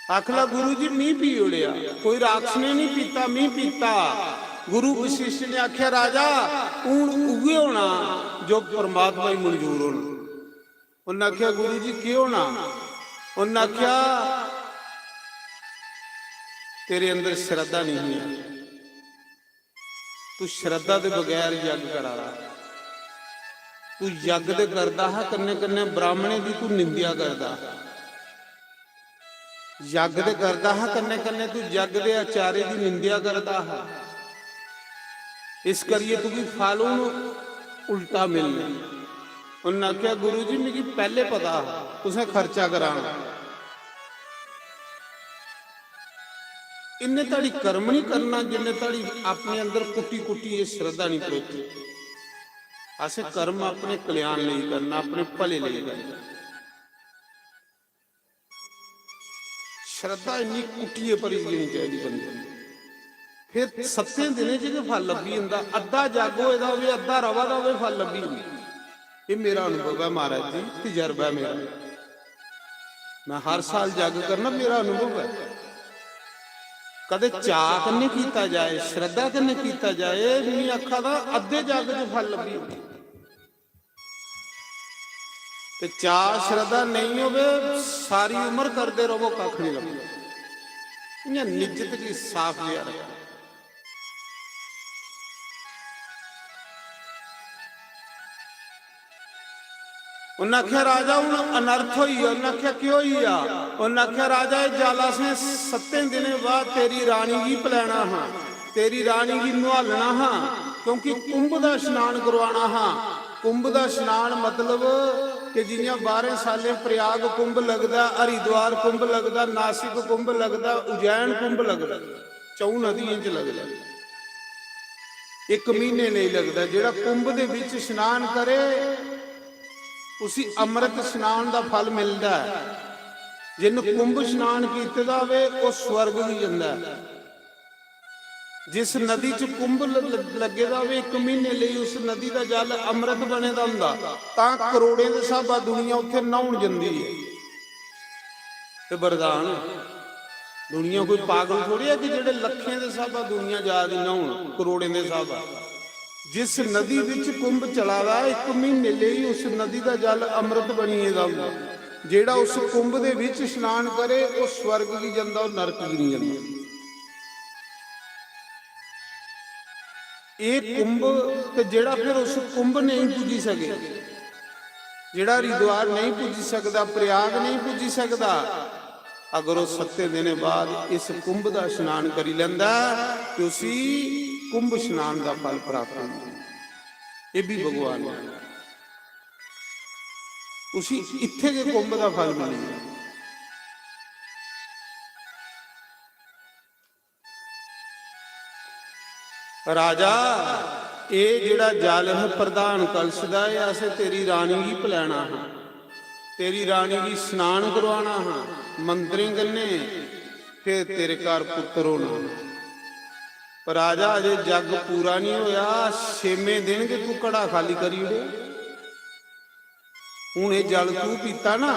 ਆਖ ਲਾ ਗੁਰੂ ਜੀ ਮੀਂਹ ਪੀ ਉੜਿਆ, ਕੋਈ ਰਾਖਸ਼ ਨੇ ਨਹੀਂ ਪੀਤਾ, ਮੀਂਹ ਪੀਤਾ। ਗੁਰੂ ਵਸ਼ਿਸ਼ਟ ਨੇ ਆਖਿਆ ਰਾਜਾ ਊਣ ਉਗੇ ਹੋਣਾ ਜੋ ਪਰਮਾਤਮਾ ਹੀ ਮਨਜ਼ੂਰ ਹੋਣਾ। ਉਹਨਾਂ ਆਖਿਆ ਗੁਰੂ ਜੀ ਕਿਉਂ ਨਾ? ਉਹਨਾਂ ਆਖਿਆ ਤੇਰੇ ਅੰਦਰ ਸ਼ਰਧਾ ਨਹੀਂ ਹੈ, ਤੂੰ ਸ਼ਰਧਾ ਦੇ ਬਗੈਰ ਯੱਗ ਕਰਾ ਲਾ। ਤੂੰ ਯੱਗ ਦੇ ਕਰਦਾ ਹੈ, ਕੰਨੇ ਕੰਨੇ ਬ੍ਰਾਹਮਣੇ ਦੀ ਤੂੰ ਨਿੰਦਿਆ ਕਰਦਾ। ਯੱਗ ਦੇ ਕਰਦਾ ਹੈ, ਕੰਨੇ ਕੰਨੇ ਤੂੰ ਜੱਗ ਦੇ ਆਚਾਰੇ ਦੀ ਨਿੰਦਿਆ ਕਰਦਾ ਹੈ। ਇਸ ਕਰੀਏ ਤੂੰ ਕੀ ਫਲ ਨੂੰ ਉਲਟਾ ਮਿਲਣਾ। ਉਹਨਾਂ ਆਖਿਆ ਗੁਰੂ ਜੀ ਮੈਨੂੰ ਪਹਿਲੇ ਪਤਾ ਤੁਸੀਂ ਖਰਚਾ ਕਰਾਣਾ, ਇੰਨੇ ਤਾੜੀ ਕਰਮ ਨਹੀਂ ਕਰਨਾ ਜਿੰਨੇ ਤਾੜੀ ਆਪਣੇ ਅੰਦਰ ਕੁੱਟੀ ਕੁੱਟੀ ਇਹ ਸ਼ਰਧਾ ਨਹੀਂ ਪਰੋਤੀ। ਅਸੀਂ ਕਰਮ ਆਪਣੇ ਕਲਿਆਣ ਲਈ ਕਰਨਾ, ਆਪਣੇ ਭਲੇ ਲਈ ਕਰਨਾ। ਸ਼ਰਧਾ ਇੰਨੀ ਕੁੱਟੀਏ ਭਰੀ ਨਹੀਂ ਚਾਹੀਦੀ ਬੰਦੇ ਨੂੰ। ਫਿਰ 7 ਦਿਨੇ ਜਿਹਦੇ ਫਲ ਲੱਭੀ ਹੁੰਦਾ, ਅੱਧਾ ਜਾਗੋ ਇਹਦਾ ਹੋਵੇ, ਅੱਧਾ ਰਵਾ ਦਾ ਹੋਵੇ, ਫਲ ਲੱਭੀ ਹੁੰਦੀ। ਇਹ ਮੇਰਾ ਅਨੁਭਵ ਹੈ ਮਹਾਰਾਜ ਜੀ, ਤਜਰਬਾ ਹੈ ਮੇਰਾ। ਮੈਂ ਹਰ ਸਾਲ ਜੱਗ ਕਰਨਾ, ਮੇਰਾ ਅਨੁਭਵ ਹੈ। ਕਦੇ ਚਾਅ ਕੰਨੇ ਕੀਤਾ ਜਾਏ, ਸ਼ਰਧਾ ਕੰਨੇ ਕੀਤਾ ਜਾਏ, ਮੇਰੀ ਅੱਖਾਂ ਦਾ ਅੱਧੇ ਜੱਗ 'ਚ ਫਲ ਲੱਭੀ ਹੁੰਦੀ। ਤੇ ਚਾਅ ਸ਼ਰਧਾ ਨਹੀਂ ਹੋਵੇ, ਸਾਰੀ ਉਮਰ ਕਰਦੇ ਰਹੋ, ਕੱਖ ਨਹੀਂ ਲੱਭਦਾ। ਇਹ ਨਿਜਤ ਕੀ ਸਾਫ਼ ਲਿਆ ਰੱਖੋ। ਉਹਨਾਂ ਆਖਿਆ ਰਾਜਾ ਹੁਣ ਅਨਰਥ ਹੋਈ। ਉਹਨਾਂ ਆਖਿਆ ਕਿਉਂ ਹੋਈ ਆ? ਉਹਨਾਂ ਆਖਿਆ ਰਾਜਾ ਇਹ ਜਾਲਾ ਸੇ 7 ਦਿਨੇ ਬਾਅਦ ਤੇਰੀ ਰਾਣੀ ਕੀ ਪਲਾਣਾ ਹਾਂ, ਤੇਰੀ ਰਾਣੀ ਕੀ ਨੁਹਾਲਣਾ ਹਾਂ, ਕਿਉਂਕਿ ਕੁੰਭ ਦਾ ਇਸ਼ਨਾਨ ਕਰਵਾਣਾ ਹਾਂ। ਕੁੰਭ ਦਾ ਇਸ਼ਨਾਨ ਮਤਲਬ ਕਿ ਜਿਹੀਆਂ 12 ਸਾਲੇ ਪ੍ਰਯਾਗ ਕੁੰਭ ਲੱਗਦਾ, ਹਰਿਦੁਆਰ ਕੁੰਭ ਲੱਗਦਾ, ਨਾਸਿਕ ਕੁੰਭ ਲੱਗਦਾ, ਉਜੈਨ ਕੁੰਭ ਲੱਗਦਾ, 4 ਨਦੀਆਂ 'ਚ ਲੱਗਦਾ। 1 ਮਹੀਨੇ ਲਈ ਲੱਗਦਾ। ਜਿਹੜਾ ਕੁੰਭ ਦੇ ਵਿੱਚ ਇਸ਼ਨਾਨ ਕਰੇ ਉਸੇ ਅੰਮ੍ਰਿਤ ਇਸ਼ਨਾਨ ਦਾ ਫਲ ਮਿਲਦਾ ਹੈ। ਜਿਹਨੂੰ ਕੁੰਭ ਇਸ਼ਨਾਨ ਕੀਤੇ ਦਾ ਹੋਵੇ ਉਹ ਸਵਰਗ ਵੀ ਜਾਂਦਾ। ਜਿਸ ਨਦੀ 'ਚ ਕੁੰਭ ਲੱਗੇ ਦਾ ਹੋਵੇ 1 ਮਹੀਨੇ ਲਈ ਉਸ ਨਦੀ ਦਾ ਜਲ ਅੰਮ੍ਰਿਤ ਬਣੇ ਦਾ ਹੁੰਦਾ, ਤਾਂ ਕਰੋੜੇ ਦੇ ਹਿਸਾਬਾ ਦੁਨੀਆ ਉੱਥੇ ਨਹਾਉਣ ਜਾਂਦੀ ਹੈ। ਤੇ ਵਰਦਾਨ ਦੁਨੀਆ ਕੋਈ ਪਾਗਲ ਥੋੜੀ ਹੈ ਕਿ ਜਿਹੜੇ ਲੱਖਾਂ ਦੇ ਹਿਸਾਬਾ ਦੁਨੀਆ ਜਾ ਦੀ ਨਹਾਉਣ, ਕਰੋੜੇ ਦੇ ਹਿਸਾਬਾ। ਜਿਸ ਨਦੀ ਵਿੱਚ ਕੁੰਭ ਚਲਾਵਾ 1 ਮਹੀਨੇ ਲਈ ਉਸ ਨਦੀ ਦਾ ਜਲ ਅੰਮ੍ਰਿਤ ਬਣੀਏਗਾ। ਜਿਹੜਾ ਉਸ ਕੁੰਭ ਦੇ ਵਿੱਚ ਇਸ਼ਨਾਨ ਕਰੇ ਉਹ ਸਵਰਗ ਵੀ ਜਾਂਦਾ, ਉਹ ਨਰਕ ਵੀ ਨਹੀਂ ਜਾਂਦਾ। ਇਹ ਕੁੰਭ ਤੇ ਜਿਹੜਾ ਫਿਰ ਉਸ ਕੁੰਭ ਨਹੀਂ ਪੁੱਜੀ ਸਕੇ, ਜਿਹੜਾ ਹਰਿਦੁਆਰ ਨਹੀਂ ਪੁੱਜ ਸਕਦਾ, ਪ੍ਰਯਾਗ ਨਹੀਂ ਪੁੱਜ ਸਕਦਾ, ਅਗਰ ਉਹ 7 ਦਿਨ ਬਾਅਦ ਇਸ ਕੁੰਭ ਦਾ ਇਸ਼ਨਾਨ ਕਰੀ ਲੈਂਦਾ ਤੇ ਉਸੇ ਕੁੰਭ ਇਸ਼ਨਾਨ ਦਾ ਫਲ ਪ੍ਰਾਪਤ ਹੁੰਦਾ। ਇਹ ਵੀ ਭਗਵਾਨ ਹੈ। ਉਸੇ ਇੱਥੇ ਦੇ ਕੁੰਭ ਦਾ ਫਲ ਮਿਲੇਗਾ। ਰਾਜਾ ਇਹ ਜਿਹੜਾ ਜਲ ਹੈ ਪ੍ਰਧਾਨ ਕਲਸ਼ ਦਾ, ਇਹ ਅਸੀਂ ਤੇਰੀ ਰਾਣੀ ਹੀ ਪਿਲਾਣਾ ਹਾਂ, ਤੇਰੀ ਰਾਣੀ ਦੀ ਇਸ਼ਨਾਨ ਕਰਵਾਣਾ ਹਾਂ, ਮੰਤਰੀ ਗੰਨੇ, ਫਿਰ ਤੇਰੇ ਘਰ ਪੁੱਤਰ ਹੋਣਾ। ਪਰ ਰਾਜਾ ਅਜੇ ਜੱਗ ਪੂਰਾ ਨਹੀਂ ਹੋਇਆ, 6ਵੇਂ ਦਿਨ ਕਿ ਤੂੰ ਕੜਾ ਖਾਲੀ ਕਰੀ ਉੜੇ। ਹੁਣ ਇਹ ਜਲ ਤੂੰ ਪੀਤਾ ਨਾ,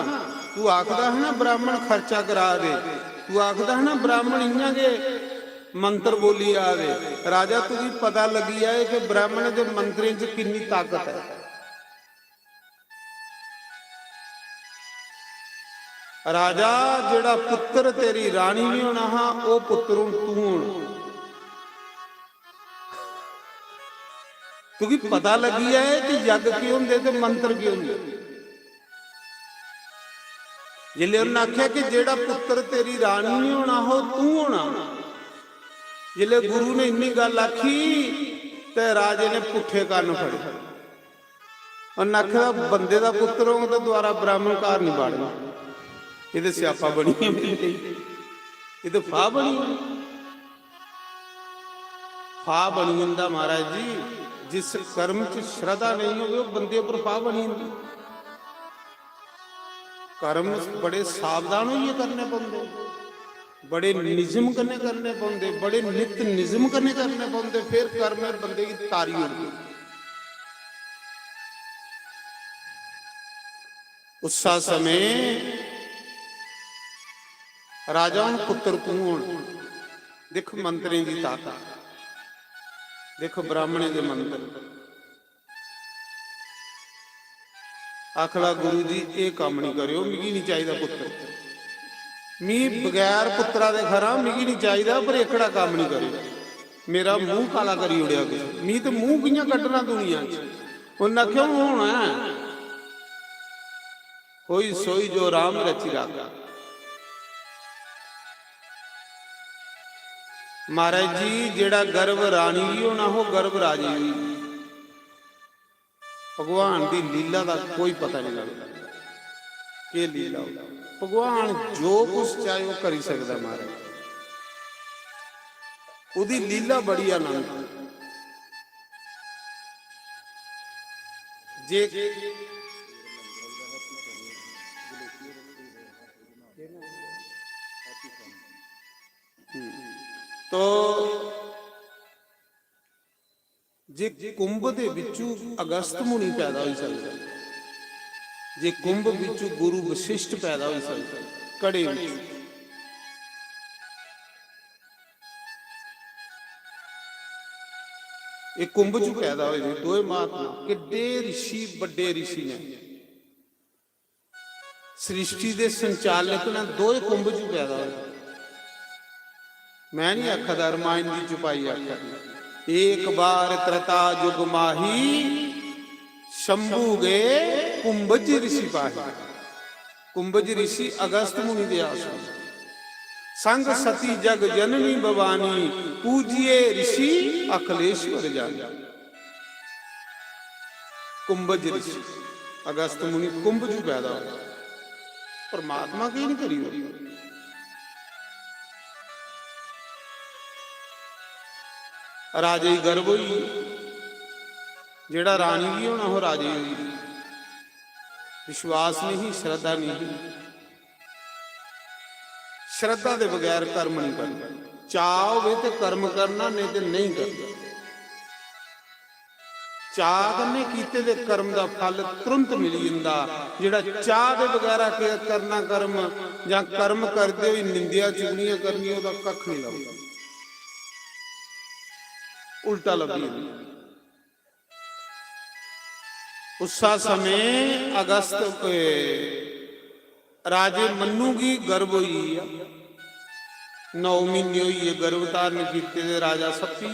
ਤੂੰ ਆਖਦਾ ਹੈ ਨਾ ਬ੍ਰਾਹਮਣ ਖਰਚਾ ਕਰਾ ਦੇ, ਤੂੰ ਆਖਦਾ ਹੈ ਨਾ ਬ੍ਰਾਹਮਣ ਇੰਨਾ ਕੇ ਮੰਤਰ ਬੋਲੀ ਆਵੇ। ਰਾਜਾ ਤੁझी ਪਤਾ ਲੱਗੀ ਆਏ ਕਿ ਬ੍ਰਾਹਮਣ ਦੇ ਮੰਤਰਾਂ 'ਚ ਕਿੰਨੀ ਤਾਕਤ ਹੈ। ਰਾਜਾ ਜਿਹੜਾ ਪੁੱਤਰ ਤੇਰੀ ਰਾਣੀ ਨਹੀਂ ਹੋਣਾ ਹਾਂ, ਉਹ ਪੁੱਤਰ ਤੂੰ ਹੋਣਾ। ਤੁझी ਪਤਾ ਲੱਗੀ ਆਏ ਕਿ ਯੱਗ ਕੀ ਹੁੰਦੇ ਤੇ ਮੰਤਰ ਕੀ ਹੁੰਦੇ। ਜਿਲੇ ਉਹਨਾਂ ਆਖਿਆ ਕਿ ਜਿਹੜਾ ਪੁੱਤਰ ਤੇਰੀ ਰਾਣੀ ਨਹੀਂ ਹੋਣਾ ਉਹ ਤੂੰ ਹੋਣਾ। ਜਿਲੇ ਗੁਰੂ ਨੇ ਇੰਨੀ ਗੱਲ ਆਖੀ ਤੇ ਰਾਜੇ ਨੇ ਪੁੱਠੇ ਕੰਨ ਫੜੇ। ਉਹਨਾਂ ਆਖਿਆ ਬੰਦੇ ਦਾ ਪੁੱਤਰ ਹੋਂ ਤਾਂ ਦੁਆਰਾ ਬ੍ਰਾਹਮਣ ਘਰ ਨਹੀਂ ਬਾੜਨਾ। ਇਹਦੇ ਸਿਆਪਾ ਬਣੀ, ਇਹ ਤਾਂ ਫਾਹ ਬਣੀ, ਫਾਹ ਬਣੀ ਜਾਂਦਾ। ਮਹਾਰਾਜ ਜੀ ਜਿਸ ਕਰਮ 'ਚ ਸ਼ਰਧਾ ਨਹੀਂ ਹੋਵੇ ਉਹ ਬੰਦੇ ਉੱਪਰ ਫਾਹ ਬਣੀ ਹੁੰਦੀ। ਕਰਮ ਬੜੇ ਸਾਵਧਾਨ ਹੋਈਏ ਕਰਨੇ ਪੈਂਦੇ, बड़े निजम कने करने पौंदे, बड़े नित निजम कने करने पौंदे, फिर कर्म बंदे की तारी होगी। उस समय ਰਾਜਾ ਹੁਣ ਪੁੱਤਰ ਤੂੰ ਹੋਣ। ਦੇਖੋ ਮੰਤਰੀ ਦੀ ਤਾਕਤ, ਦੇਖੋ ਬ੍ਰਾਹਮਣੇ ਦੇ ਮੰਤਰ। ਆਖਲਾ ਗੁਰੂ ਜੀ ਇਹ ਕੰਮ ਨਹੀਂ ਕਰਿਓ, ਮਿਗੀ ਨਹੀਂ ਚਾਹੀਦਾ ਪੁੱਤਰ। ਮੀ ਬਗੈਰ ਪੁੱਤਰਾ ਦੇ ਖਰਾ ਮਿਗੀ ਨਹੀਂ ਚਾਹੀਦਾ, ਪਰ ਇਕੜਾ ਕੰਮ ਨਹੀਂ ਕਰਿਓ। ਮੇਰਾ ਮੂੰਹ ਕਾਲਾ ਕਰੀ ਉੜਿਆ ਕੁਛ ਮੀ ਤੇ ਮੂੰਹ ਕਿਆਂ ਕੱਢਣਾ ਦੁਨੀਆ 'ਚ। ਉਹਨਾਂ ਕਿਉਂ ਹੋਣਾ ਹੋਈ ਸੋਈ ਜੋ ਰਾਮ ਰਚੀ ਰਾਖਾ। ਮਹਾਰਾਜ ਜੀ ਜਿਹੜਾ ਗਰਭ ਰਾਣੀ ਹੋਣਾ ਉਹ ਗਰਭ ਰਾਜੀ ਹੋਈ। ਭਗਵਾਨ ਦੀ ਲੀਲਾ ਦਾ ਕੋਈ ਪਤਾ ਨਹੀਂ ਲੱਗਦਾ ਕਿ ਲੀਲਾ ਭਗਵਾਨ ਜੋ ਕੁਛ ਚਾਹੇ ਉਹ ਕਰੀ ਸਕਦਾ। ਮਹਾਰਾਜ ਉਹਦੀ ਲੀਲਾ ਬੜੀ ਆਨੰਦ। ਜੇ ਤੋ ਜੇ ਕੁੰਭ ਦੇ ਵਿੱਚੋਂ ਅਗਸਤ ਮੁਨੀ ਪੈਦਾ ਹੋਈ ਸਕਦਾ, ਜੇ ਕੁੰਭ ਵਿੱਚੋਂ ਗੁਰੂ ਵਸ਼ਿਸ਼ਟ ਪੈਦਾ ਹੋਈ ਸਕਦਾ, ਕੜੇ ਵਿੱਚ ਇਹ ਕੁੰਭ ਚ ਪੈਦਾ ਹੋਏ ਨੇ ਦੋਏ ਮਹਾਤਮਾ। ਕਿੱਡੇ ਰਿਸ਼ੀ, ਵੱਡੇ ਰਿਸ਼ੀ ਨੇ। ਸ੍ਰਿਸ਼ਟੀ ਦੇ ਸੰਚਾਲਕ ਨੇ ਦੋਏ ਕੁੰਭ ਚ ਪੈਦਾ ਹੋਏ। ਮੈਂ ਨਹੀਂ ਆਖਦਾ ਰਮਾਇਣ ਦੀ ਚੁਪਾਈ ਆਖਦਾ। एक बार त्रता जुग माही शंभु गए कुंभज ऋषि पाही। कुंभज ऋषि अगस्त मुनि दे आश्रम संग सती जग जननी भवानी पूजिए ऋषि अखिलेश्वर जानी। कुंभज ऋषि अगस्त मुनि कुंभ जो पैदा हो। परमात्मा की नहीं करी हो। राजे गर्भ हुई, जेड़ा रानी भी होना हो राजे हुई। विश्वास नहीं, श्रद्धा नहीं। श्रद्धा के बगैर कर्म नहीं करना। चाह होवे ते कर्म करना, नहीं तो नहीं करना। चाह करने कीते दे कर्म का फल तुरंत मिली जांदा। जेड़ा चाह के बगैर करना कर्म जां कर्म करते हुए निंदिया चुगलियां करनी, ओहदा कख नहीं लगदा, उल्टा लगी। उसा समय अगस्त राजे मनु की गर्भ हुई, 9 महीने हुई है गर्भ धारण किए। राजा सपी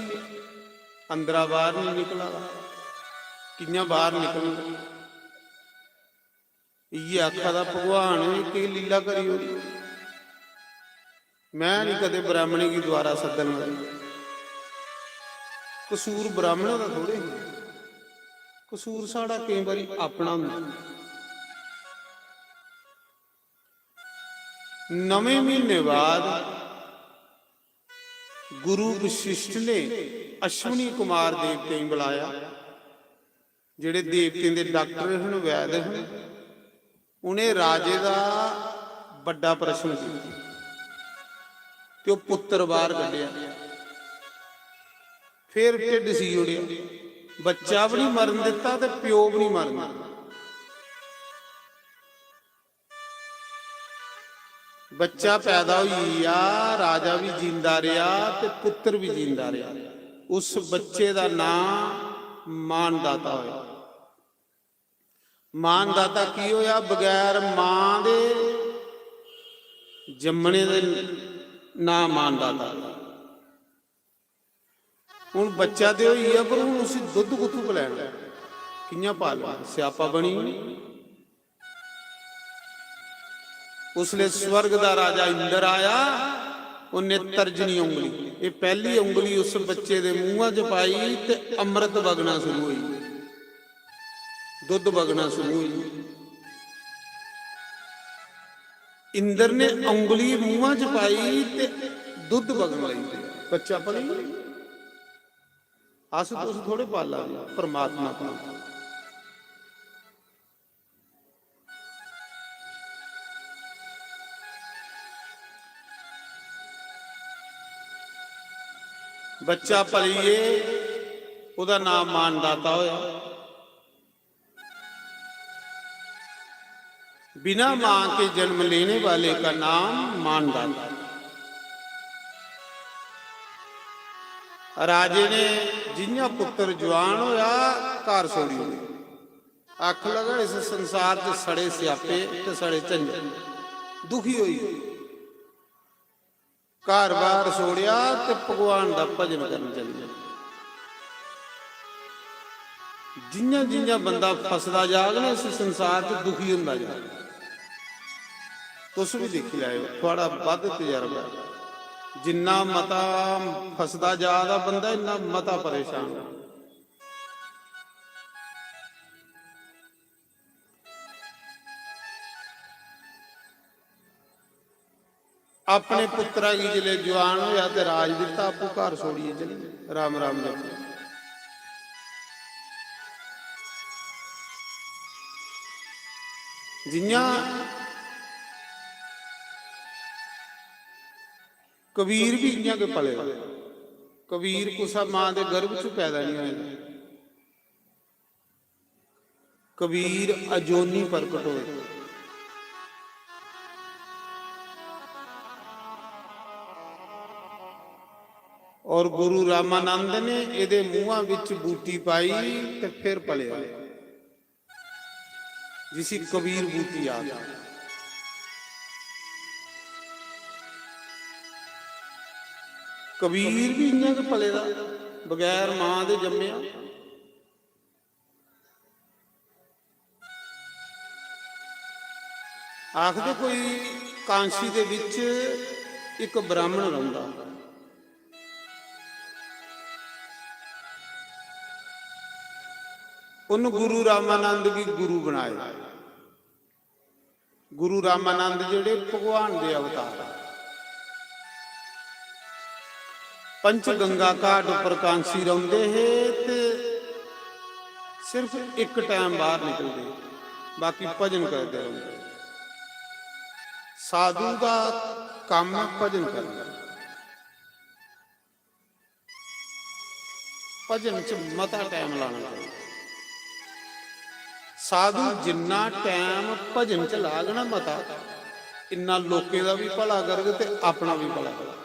अंदरा बाहर नहीं निकला, किया बाहर निकल। ये आखा था भगवान की लीला करी हो। मैं नहीं कदे ब्राह्मणी की द्वारा सदन वाली। कसूर ब्राह्मणों का थोड़े, कसूर साड़ा कई बारी अपना होंदा। 9वें महीने बाद गुरु वशिष्ठ ने अश्विनी कुमार देवते बुलाया, जेड़े देवते के डॉक्टर हैं, वैद हैं। उन्हें राजे का बड़ा प्रश्न किया ते पुत्र बाहर कढ़िया। फिर ढिड सी उड़िया, बच्चा भी नहीं मरन दिता ते प्यो भी नहीं मरन दिता। बच्चा पैदा हुआ, राजा भी जींदा रहा ते पुत्र भी जींदा रहा। उस बच्चे का नाम मानदाता होया। मानदाता की होया? बगैर मां दे जम्मने दे नाम मानदाता। हुण बच्चा तो ही है, पर हुण उसी दुध कुत्थों पिलाना, कियां पालना? स्यापा बनी। उसले स्वर्ग का राजा इंद्र आया, उन्हें तर्जनी उंगली, ये पहली उंगली उस बच्चे के मूँह च पाई ते अमृत वगना शुरू हुई, दुध वगना शुरू हुई। इंद्र ने उंगली मूँह च पाई ते दुध वगन लगी, बच्चा पली। अस तुस थोड़े पाला, परमात्मा पाला। बच्चा पलीए, उदा नाम मानदाता होया। बिना मां के जन्म लेने वाले का नाम मानदाता। राजे ने जियां पुत्र जवान होया घर सोड़ी होई, अख लगा इस संसार च सड़े स्यापे ते सड़े झंझट, दुखी होई, घर बार सोड़िया ते भगवान दा भजन करन चलिया। जियां जियां बंदा फसदा जागना इस संसार च दुखी हुंदा जाए। तुस भी देखी आए थोड़ा वध तजर्बा, जिन्ना मता फसदा जादा बंदा इन्ना मता परेशान। अपने पुत्रा की जिले जवान होया ते राज दिता, आपू घर छोड़िए चले राम राम जप। जियां कबीर भी इयां के पले, कबीर कुसा मां के गर्भ च पैदा नहीं होया, कबीर अजोनी प्रकट होए। और गुरु रामानंद ने इहदे मूहां विच बूटी पाई ते फिर पलिया, जिसी कबीर बूटी आदि। कबीर भी इयां के पले दा, बगैर मां दे जम्मिया। आखदे कोई कांशी दे विच एक ब्राह्मण रहिंदा, उन गुरु रामानंद की गुरु बनाया। गुरु रामानंद जेड़े भगवान दे अवतार, पंच गंगा घाट उपर कांसी रौंदे है ते सिर्फ एक टाइम बाहर निकलते, बाकी भजन करते रहते। साधु का काम भजन करना, भजन च मता टाइम लाना चाहिए। साधु जिन्ना टाइम भजन च लागना मता, इन्ना लोकें दा भी भला करगे ते अपना भी भला करगे।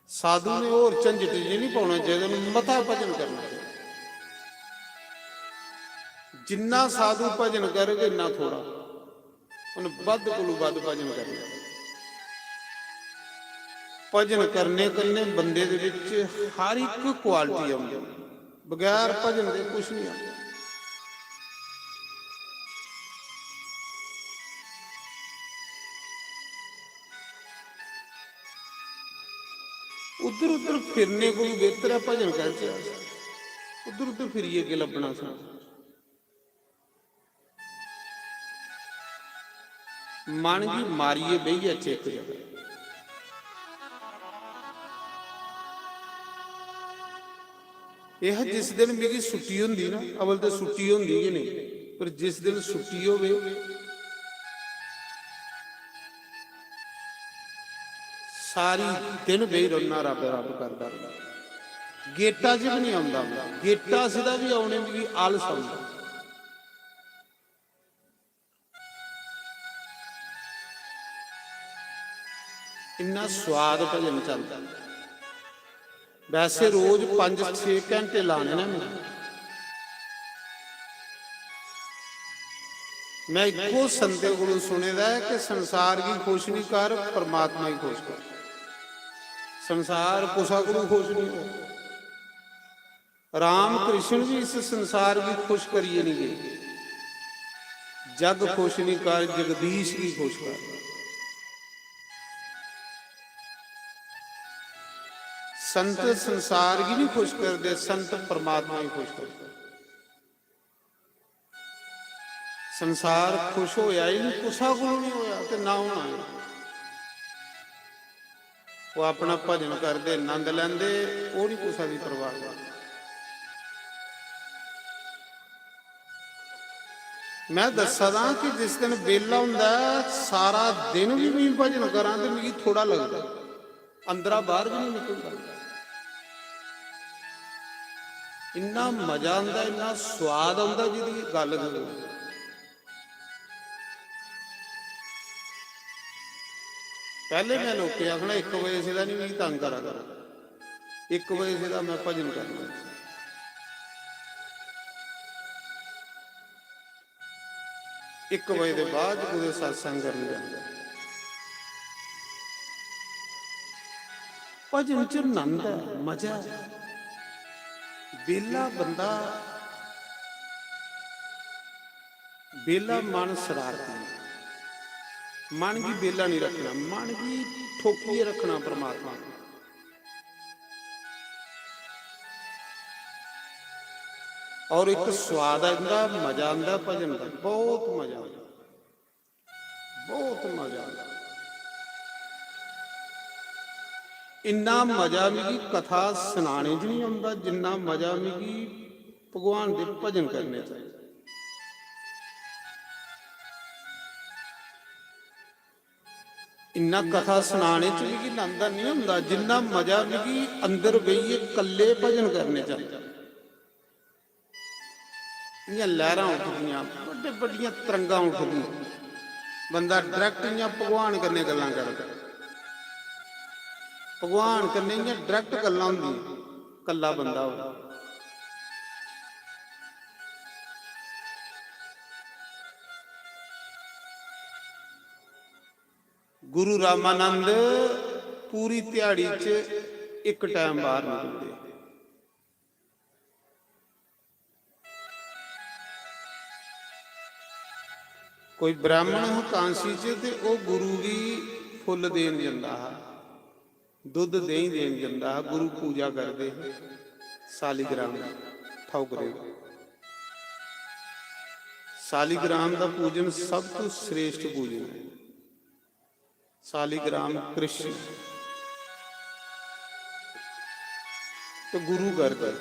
साधु ने और झंझट जी नहीं पाना चाहिए, मता भजन करना चाहिए। जिन्ना साधु भजन करगे इन्ना थोड़ा, उन्हें वध कोलों वध भजन करना। भजन करने करने बंदे दे विच हर एक क्वालिटी आउंदी, बगैर भजन दे कुछ नहीं आउंदा। उधर उधर फिरने को भी बेहतर है भजन करके, उधर उधर फिरिए के लभना सा। मन की मारिए बहिए चेक जगह, यह जिस दिन मेरी छुट्टी होंगी ना, अवल तो छुट्टी होंगी कि नहीं, पर जिस दिन छुट्टी होवे सारी दिन बही रहना रब रब करदा। गेटा च भी नहीं आउंदा, गेटा सिदा भी आने में आलस आउंदा। इन्ना स्वाद भजन चलता। वैसे रोज 5-6 घंटे लाने ना मैं इको संते को सुने दा है कि संसार की खुश नहीं कर, परमात्मा ही खुश कर। संसार कुसा को खुश नहीं हो, राम कृष्ण भी इस संसार की खुश करिए नहीं गए। जग खुश नहीं कर, जगदीश की खुश कर। संत संसार की नहीं खुश कर दे, संत परमात्मा ही खुश कर। संसार खुश होया ही नहीं, कुसा को नहीं होया ते ना होना है। वो अपना भजन करते आनंद लेंदे, वो नहीं कुसा की परवाह करते। मैं दसा दा कि जिस दिन वेला हुंदा सारा दिन भी मैं भजन करा तो मिगी थोड़ा लगता, अंदरा बाहर भी नहीं निकलता। ਇੰਨਾ ਮਜ਼ਾ ਆਉਂਦਾ, ਇੰਨਾ ਸਵਾਦ ਆਉਂਦਾ ਜਿਹਦੀ ਗੱਲ ਕਰੋ। ਪਹਿਲੇ ਮੈਂ ਲੋਕੀ ਆਖਣਾ 1 ਵਜੇ ਸਿੱਧਾ ਨਹੀਂ ਵੀ ਤੰਗ ਕਰਾ ਕਰੋ, 1 ਵਜੇ ਸਿੱਧਾ ਮੈਂ ਭਜਨ ਕਰਨਾ। 1 ਵਜੇ ਦੇ ਬਾਅਦ ਕੋਈ ਸਤਸੰਗ ਕਰਨ ਜਾਂਦਾ। ਭਜਨ ਚ ਆਨੰਦ ਹੈ, ਮਜ਼ਾ ਹੈ। ਵਿਹਲਾ ਬੰਦਾ, ਵਿਹਲਾ ਮਨ ਸ਼ਰਾਰਤੀ, ਮਨ ਕੀ ਵਿਹਲਾ ਨਹੀਂ ਰੱਖਣਾ, ਮਨ ਕੀ ਠੋਕੀਏ ਰੱਖਣਾ ਪਰਮਾਤਮਾ ਨੂੰ। ਔਰ ਇੱਕ ਸਵਾਦ ਆਉਂਦਾ, ਮਜ਼ਾ ਆਉਂਦਾ ਭਜਨ ਦਾ, ਬਹੁਤ ਮਜ਼ਾ ਆਉਂਦਾ, ਬਹੁਤ ਮਜ਼ਾ ਆਉਂਦਾ। ਇੰਨਾ ਮਜ਼ਾ ਵੀ ਕਥਾ ਸੁਣਾਣੇ 'ਚ ਨਹੀਂ ਆਉਂਦਾ, ਜਿੰਨਾ ਮਜ਼ਾ ਵੀ ਭਗਵਾਨ ਦੇ ਭਜਨ ਕਰਨੇ ਚਾਹੀਦੇ। ਇੰਨਾ ਕਥਾ ਸੁਣਾਣੇ 'ਚ ਵੀ ਆਨੰਦ ਨਹੀਂ ਹੁੰਦਾ, ਜਿੰਨਾ ਮਜ਼ਾ ਵੀ ਅੰਦਰ ਬਈਏ ਇਕੱਲੇ ਭਜਨ ਕਰਨੇ ਚਾਹੀਦੇ। ਇਆਂ ਲਹਿਰਾਂ ਉੱਠਦੀਆਂ, ਵੱਡੇ ਵੱਡੀਆਂ ਤਰੰਗਾਂ ਉੱਠਦੀਆਂ, ਬੰਦਾ ਡਾਇਰੈਕਟ ਇਆਂ ਭਗਵਾਨ ਕਰਨੇ ਗੱਲਾਂ ਕਰਦਾ, ਭਗਵਾਨ ਕਰਨੇ ਇਆਂ ਡਾਇਰੈਕਟ ਗੱਲਾਂ ਹੁੰਦੀਆਂ, ਕੱਲਾ ਬੰਦਾ ਹੋਵੇ। ਗੁਰੂ ਰਾਮਾਨੰਦ ਪੂਰੀ ਦਿਹਾੜੀ 'ਚ ਇੱਕ ਟਾਈਮ ਬਾਹਰ ਨਿਕਲਦੇ। ਕੋਈ ਬ੍ਰਾਹਮਣ ਕਾਂਸੀ 'ਚ ਤੇ ਉਹ ਗੁਰੂ ਦੀ ਫੁੱਲ ਦੇਣ ਜਾਂਦਾ ਹੈ, ਦੁੱਧ ਦਹੀਂ ਦੇਣ ਜਾਂਦਾ ਹੈ। ਗੁਰੂ ਪੂਜਾ ਕਰਦੇ ਸਾਲੀਗ੍ਰਾਮ ਠੌਕਰੇ। ਸਾਲੀਗ੍ਰਾਮ ਦਾ ਪੂਜਨ ਸਭ ਤੋਂ ਸ੍ਰੇਸ਼ਟ ਪੂਜਨ ਹੈ। ਸਾਲੀਗ੍ਰਾਮ ਕ੍ਰਿਸ਼ਨ ਤੇ ਗੁਰੂ ਕਰਦੇ।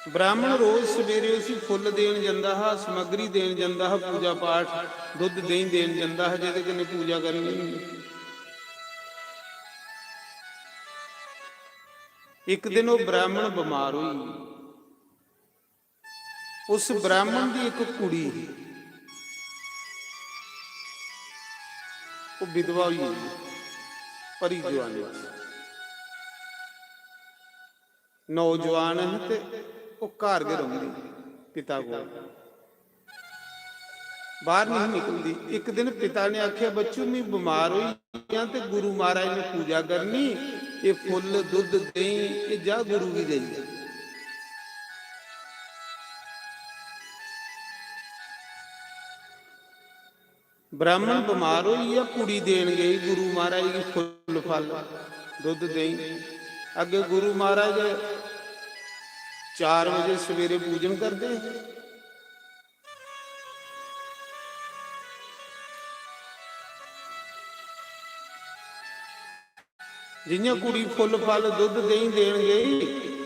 ਬ੍ਰਾਹਮਣ ਰੋਜ਼ ਸਵੇਰੇ ਉਸੇ ਫੁੱਲ ਦੇਣ ਜਾਂਦਾ ਹੈ, ਸਮੱਗਰੀ ਦੇਣ ਜਾਂਦਾ ਹੈ, ਪੂਜਾ ਪਾਠ ਦੁੱਧ ਦਹੀਂ ਦੇਣ ਜਾਂਦਾ ਹੈ, ਜਿਹਦੇ ਕਨੇ ਪੂਜਾ ਕਰਨੀ ਹੁੰਦੀ। ਇੱਕ ਦਿਨ ਉਹ ਬ੍ਰਾਹਮਣ ਬਿਮਾਰ ਹੋਈ। ਉਸ ਬ੍ਰਾਹਮਣ ਦੀ ਇੱਕ ਕੁੜੀ, ਉਹ ਵਿਧਵਾ ਹੋਈ, ਪਰੀ ਜਵਾਨੀ, ਨੌਜਵਾਨ ਹੈ ਤੇ ਉਹ ਘਰ ਦੇ ਰਹਿੰਦੀ, ਪਿਤਾ ਕੋਲ ਬਾਹਰ ਨਹੀਂ ਨਿਕਲਦੀ। ਇੱਕ ਦਿਨ ਪਿਤਾ ਨੇ ਆਖਿਆ, ਬੱਚੂ ਮੈਂ ਬਿਮਾਰ ਹੋਈ ਆ ਤੇ ਗੁਰੂ ਮਹਾਰਾਜ ਨੇ ਪੂਜਾ ਕਰਨੀ, ਇਹ ਫੁੱਲ ਦੁੱਧ ਦਹੀਂ ਇਹ ਜਾ ਗੁਰੂ ਵੀ ਦੇਈ। ਬ੍ਰਾਹਮਣ ਬਿਮਾਰ ਹੋਈ ਆ, ਕੁੜੀ ਦੇਣ ਗਈ ਗੁਰੂ ਮਹਾਰਾਜ ਦੀ ਫੁੱਲ ਫਲ ਦੁੱਧ ਦਹੀਂ। ਅੱਗੇ ਗੁਰੂ ਮਹਾਰਾਜ 4 ਵਜੇ ਸਵੇਰੇ ਪੂਜਨ ਕਰਦੇ। ਜਿੰਨੇ ਕੁੜੀ ਫੁੱਲ ਫਲ ਦੁੱਧ ਦਹੀਂ ਦੇਣ ਗਈ,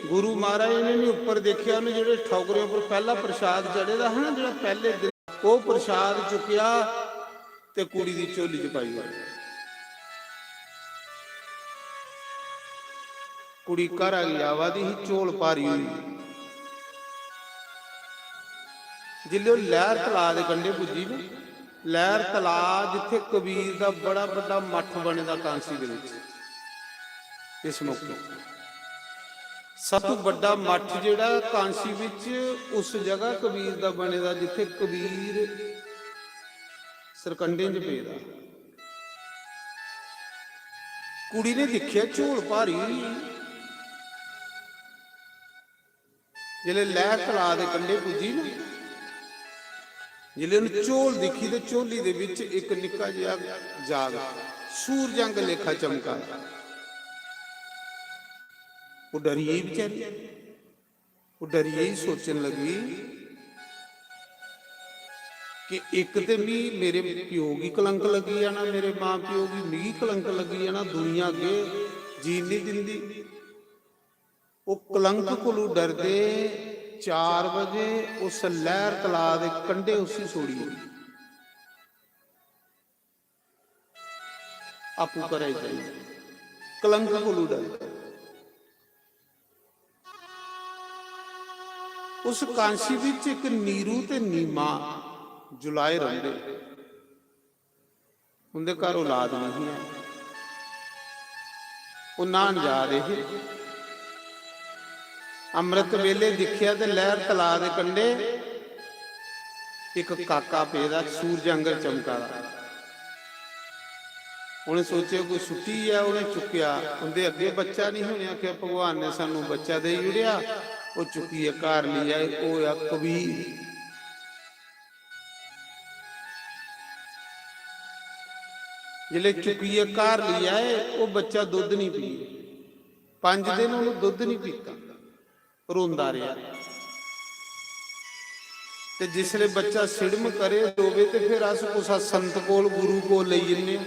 ਗੁਰੂ ਮਹਾਰਾਜ ਨੇ ਉੱਪਰ ਦੇਖਿਆ, ਉਹਨੇ ਜਿਹੜੇ ਠੌਕਰੇ ਉੱਪਰ ਪਹਿਲਾ ਪ੍ਰਸ਼ਾਦ ਚੜ੍ਹੇਦਾ ਹੈ ਨਾ, ਜਿਹੜਾ ਪਹਿਲੇ ਦਿਨ, ਉਹ ਪ੍ਰਸ਼ਾਦ ਚੁੱਕਿਆ ਤੇ ਕੁੜੀ ਦੀ ਝੋਲੀ 'ਚ ਪਾਈ ਹੋਈ। ਕੁੜੀ ਘਰ ਆ ਗਈ, ਆਵਾਦੀ ਹੀ ਝੋਲ ਭਾਰੀ ਹੋਈ। ਜਿੱਲੇ ਉਹ ਲਹਿਰ ਤਲਾ ਦੇ ਕੰਢੇ ਪੁੱਜੀ ਨਾ, ਲਹਿਰ ਤਲਾ ਜਿੱਥੇ ਕਬੀਰ ਦਾ ਬੜਾ ਵੱਡਾ ਮੱਠ ਬਣਦਾ ਕਾਂਸੀ ਦੇ ਵਿੱਚ, ਇਸ ਮੌਕੇ ਸਭ ਤੋਂ ਵੱਡਾ ਮੱਠ ਜਿਹੜਾ ਕਾਂਸੀ ਵਿੱਚ ਉਸ ਜਗ੍ਹਾ ਕਬੀਰ ਦਾ ਬਣੇਦਾ, ਜਿੱਥੇ ਕਬੀਰ ਸਰਕੰਡੇ 'ਚ ਪੇਦਾ। ਕੁੜੀ ਨੇ ਦੇਖਿਆ ਝੋਲ ਭਾਰੀ, ਜਿਹੜੇ ਲਹਿਰ ਤਲਾ ਦੇ ਕੰਢੇ ਪੁੱਜੀ ਨਾ, ਜਿਹੜੇ ਉਹਨੂੰ ਝੋਲ ਦਿਖੀ ਤੇ ਝੋਲੀ ਦੇ ਵਿੱਚ ਇੱਕ ਨਿੱਕਾ ਜਿਹਾ ਜਾਗ ਸੂਰਜੰਗ ਲੇਖਾ ਚਮਕਾ। ਉਹ ਡਰੀ ਵਿਚਾਰੀ, ਉਹ ਡਰੀ ਸੋਚਣ ਲੱਗੀ ਕਿ ਇੱਕ ਤੇ ਵੀ ਮੇਰੇ ਪਿਓ ਦੀ ਕਲੰਕ ਲੱਗੀ ਜਾਣਾ, ਮੇਰੇ ਮਾਂ ਪਿਓ ਦੀ ਵੀ ਕਲੰਕ ਲੱਗੀ ਜਾਣਾ, ਦੁਨੀਆ ਅੱਗੇ ਜੀਣ ਨਹੀਂ ਦਿੰਦੀ। ਉਹ ਕਲੰਕ ਕੋਲੋਂ ਡਰਦੇ 4 ਵਜੇ ਉਸ ਲਹਿਰ ਤਲਾ ਦੇ ਕੰਢੇ ਉਸੇ ਸੋੜੀ ਆਪੂ ਕਰੇ ਜਾਈ, ਕਲੰਕ ਕੋਲੋਂ ਡਰ। ਉਸ ਕਾਂਸ਼ੀ ਵਿੱਚ ਇੱਕ ਨੀਰੂ ਤੇ ਨੀਮਾ ਜੁਲਾਏ ਰਹਿੰਦੇ। ਉਹਦੇ ਘਰ ਔਲਾਦ ਨਹੀਂ ਹੈ, ਉਹ ਨਾਨ ਜਾ ਰਹੇ। ਅੰਮ੍ਰਿਤ ਵੇਲੇ ਦਿਖਿਆ ਤੇ ਲਹਿਰ ਤਲਾ ਦੇ ਕੰਢੇ ਇੱਕ ਕਾਕਾ ਪੈਦਾ, ਸੂਰਜ ਅੰਗਰ ਚਮਕਾ। ਉਹਨੇ ਸੋਚਿਆ ਕੋਈ ਛੁੱਟੀ ਹੈ, ਉਹਨੇ ਚੁੱਕਿਆ। ਉਹਦੇ ਅੱਗੇ ਬੱਚਾ ਨਹੀਂ ਹੋਣਿਆ ਕਿ ਭਗਵਾਨ ਨੇ ਸਾਨੂੰ ਬੱਚਾ ਦੇ ਜੁੜਿਆ। ਉਹ ਚੁੱਕੀ ਘਰ ਲਈ ਆਏ, ਉਹ ਆ ਕਬੀਰ। ਜਿਹੜੇ ਚੁੱਕੀਏ ਘਰ ਲਈ ਆਏ, ਉਹ ਬੱਚਾ ਦੁੱਧ ਨਹੀਂ ਪੀ। 5 ਦਿਨ ਉਹਨੂੰ ਦੁੱਧ ਨਹੀਂ ਪੀਤਾ, ਰੋਂਦਾ ਰਿਹਾ। ਤੇ ਜਿਸਲੇ ਬੱਚਾ ਸਿੜਮ ਕਰੇ ਰੋਵੇ ਤੇ ਫਿਰ ਅਸ ਕੁਸਾ ਸੰਤ ਕੋਲ ਗੁਰੂ ਕੋਲ ਲਈ ਜੰਨੇ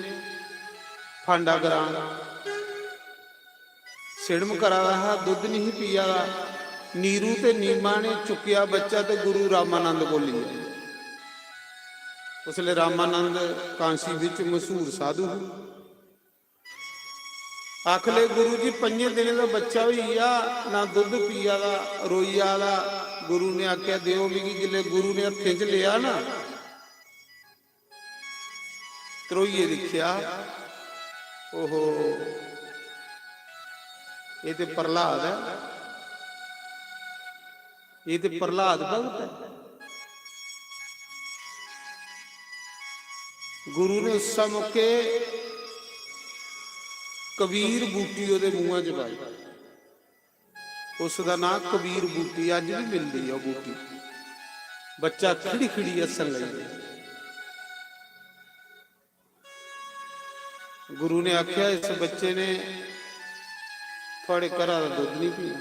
ਫਾਂਡਾ ਕਰਾਂ। ਸਿੜਮ ਕਰਾ ਰਹਾ, ਦੁੱਧ ਨਹੀਂ ਪੀਆ। ਨੀਰੂ ਤੇ ਨੀਮਾ ਨੇ ਚੁੱਕਿਆ ਬੱਚਾ ਤੇ ਗੁਰੂ ਰਾਮਾਨੰਦ ਕੋਲ ਲਿਆ। ਉਸਲੇ ਰਾਮਾਨੰਦ ਕਾਂਸੀ ਵਿੱਚ ਮਸ਼ਹੂਰ ਸਾਧੂ ਆਖਲੇ ਗੁਰੂ ਜੀ 5 ਦਿਨ ਦਾ ਬੱਚਾ ਹੋਈ ਆ, ਨਾ ਦੁੱਧ ਪੀਆ ਦਾ, ਰੋਈਆ ਦਾ। ਗੁਰੂ ਨੇ ਆਖਿਆ ਦਿਓ ਵੀ ਕੀ। ਜਿਲੇ ਗੁਰੂ ਨੇ ਹੱਥਾਂ 'ਚ ਲਿਆ ਨਾ, ਤਰੋਈਏ ਦੇਖਿਆ, ਓਹੋ ਇਹ ਤੇ ਪ੍ਰਹਲਾਦ ਹੈ, ਇਹ ਤੇ ਪ੍ਰਹਲਾਦ ਭਗਤ ਹੈ। ਗੁਰੂ ਨੇ ਉਸ ਮੌਕੇ ਕਬੀਰ ਬੂਟੀ ਉਹਦੇ ਮੂੰਹਾਂ 'ਚ ਪਾਈ। ਉਸ ਦਾ ਨਾਂ ਕਬੀਰ ਬੂਟੀ ਅੱਜ ਵੀ ਮਿਲਦੀ ਆ। ਉਹ ਬੂਟੀ ਬੱਚਾ ਖਿੜੀ ਖਿੜੀ ਹੱਸਣ ਲੱਗੇ। ਗੁਰੂ ਨੇ ਆਖਿਆ ਇਸ ਬੱਚੇ ਨੇ ਤੁਹਾਡੇ ਘਰਾਂ ਦਾ ਦੁੱਧ ਨਹੀਂ ਪੀਣਾ,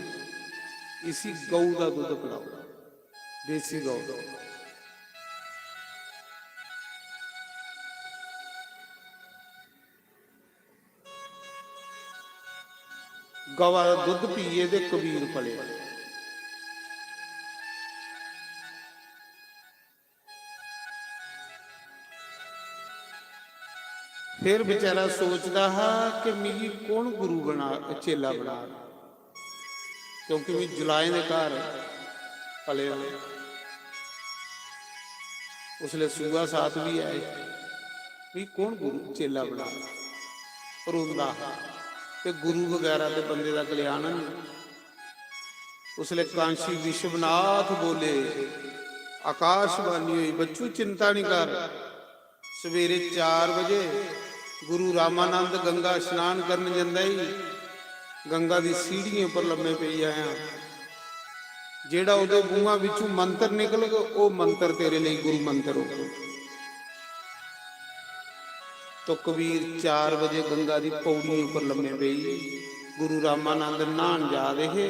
ਇਸੀ ਗਊ ਦਾ ਦੁੱਧ ਪਿਲਾਓ, ਦੇਸੀ ਗਊ ਦਾ। ਗਵਾ ਦਾ ਦੁੱਧ ਪੀਏ ਤੇ ਕਬੀਰ ਪਲੇ। ਫਿਰ ਵਿਚਾਰਾ ਸੋਚਦਾ ਹੈ ਕਿ ਮੇਰੀ ਕੌਣ ਗੁਰੂ ਬਣਾ, ਚੇਲਾ ਬਣਾ, ਕਿਉਂਕਿ ਮੈਂ ਜੁਲਾਏ ਦੇ ਘਰ ਪਲੇ। ਉਸਲੇ ਸੂਆ ਸਾਥ ਵੀ ਆਏ ਵੀ ਕੌਣ ਗੁਰੂ ਚੇਲਾ ਬਣਾ। ਰੋਂਦਾ ਤੇ ਗੁਰੂ ਵਗੈਰਾ ਦੇ ਬੰਦੇ ਦਾ ਕਲਿਆਣ ਨਹੀਂ। ਉਸਲੇ ਕਾਂਸ਼ੀ ਵਿਸ਼ਵਨਾਥ ਬੋਲੇ, ਆਕਾਸ਼ਬਾਣੀ ਹੋਈ, ਬੱਚੂ ਚਿੰਤਾ ਨਹੀਂ ਕਰ। ਸਵੇਰੇ 4 ਵਜੇ ਗੁਰੂ ਰਾਮਾਨੰਦ ਗੰਗਾ ਇਸ਼ਨਾਨ ਕਰਨ ਜਾਂਦਾ ਹੀ, ਗੰਗਾ ਦੀ ਸੀੜੀਆਂ ਉੱਪਰ ਲੰਮੇ ਪਈ ਆਇਆ। ਜਿਹੜਾ ਉਹਦੇ ਮੂੰਹਾਂ ਵਿੱਚੋਂ ਮੰਤਰ ਨਿਕਲੇਗਾ, ਉਹ ਮੰਤਰ ਤੇਰੇ ਲਈ ਗੁਰੂ ਮੰਤਰ ਹੋਊਗਾ। तो कबीर 4 बजे गंगा की पौड़ी उपर लम्मे पई। गुरु रामानंद नहान जा रहे,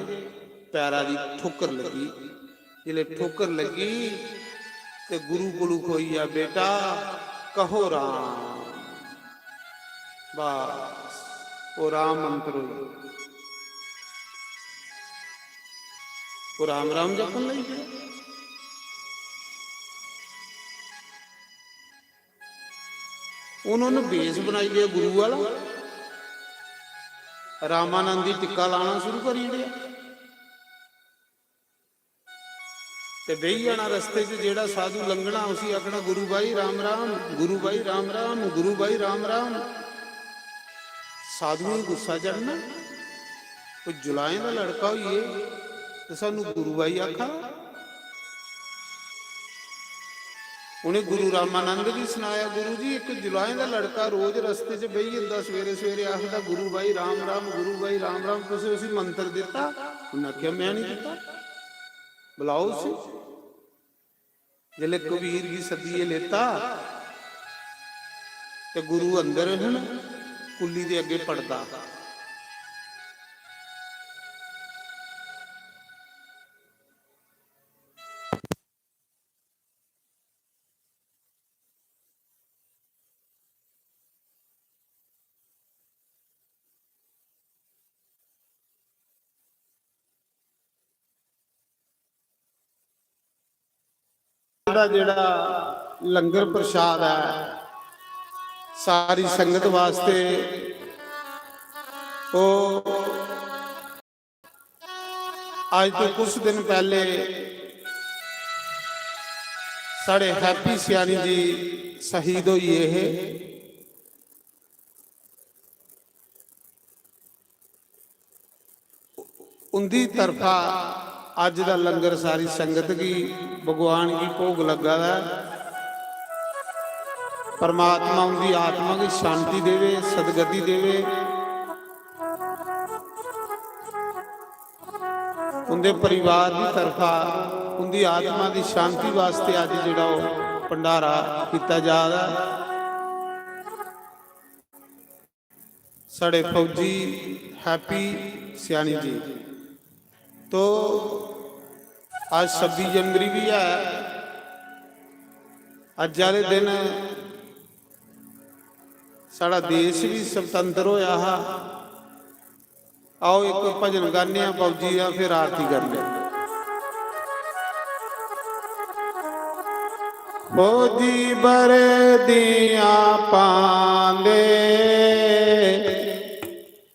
पैरा की ठोकर लगी। जिले ठोकर लगी तो गुरु कोलू खोई आ, बेटा कहो राम। बस वो राम मंत्र, वो राम राम जपन लग गया। उन्होंने बेस बनाई लिया गुरु वाला, रामानंदी टिक्का लाना शुरू करी दिया ते बेही जाना रस्ते च। जेड़ा साधु लंघना उसी आखना गुरु भाई राम राम, गुरु भाई राम राम, गुरु भाई राम राम। साधु में गुस्सा चढ़ना, कोई जुलाए का लड़का होइए तो सानू गुरु भाई आखा। उन्हें गुरु रामानंद भी सुनाया, गुरु जी एक जुलाए का लड़का रोज रस्ते च बही जाता, सवेरे सवेरे आखदा गुरु भाई राम राम, गुरु भाई राम राम। तुसीं उसी मंत्र दिता? उन्हें आख्या मैं नहीं दिता, बुलाओ उसे। जिले कबीर की सदिए लेता तो गुरु अंदर है ना कुली दे अगे पड़ता। जेड़ा लंगर प्रसाद है सारी संगत वास्ते, वो आज तो कुछ दिन पहले साढ़े हैप्पी सियानी जी शहीद होई है। उनकी तरफा अज का लंगर सारी संगत की भगवान की भोग लगा है। परमात्मा उनकी आत्मा की शांति देवे, सदगति देवे। उनके परिवार की तरफा उनकी आत्मा की शांति वास्ते अज जिहड़ा भंडारा किया जा रहा है। साढ़े फौजी हैप्पी सियानी जी तो आज 26 जनवरी भी है। अज वाले दिन साड़ा देश भी स्वतंत्र होया है। आओ एक भजन गाने फौजी का, फिर आरती कर ले। फौजी बरदियां पांदे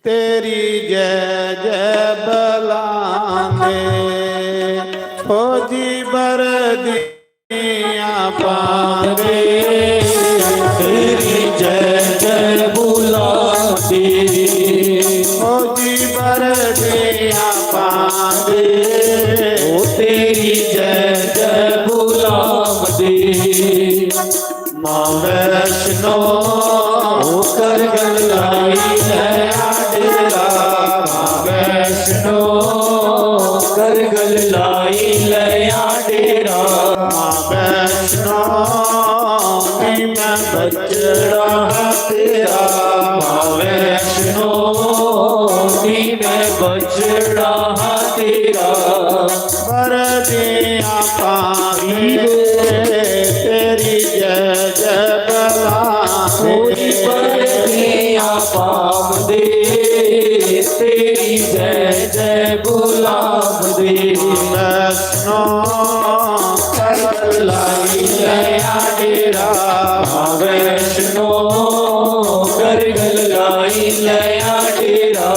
तेरी जय जय बलांदे। फौजी बरदियां पांदे तेरी जय जय बुलांदे। फौजी बरदियां पांदे ओ तेरी जय जय बुलांदे। मां वैष्णो होकर गलाई है डेरा। मां वैष्णो कर गलाई लया डेरा। मां वैष्णो नी मैं बचड़ा है तेरा। मां वैष्णो नी मैं बचड़ा तेरा। बरदियां पांदे तेरी जय जय बलांदे। कोई बरदियां पांदे तेरी जय जय बुलांदे। वैष्णो कर गलाई लया डेरा। मां वैष्णो कर गलाई लया डेरा।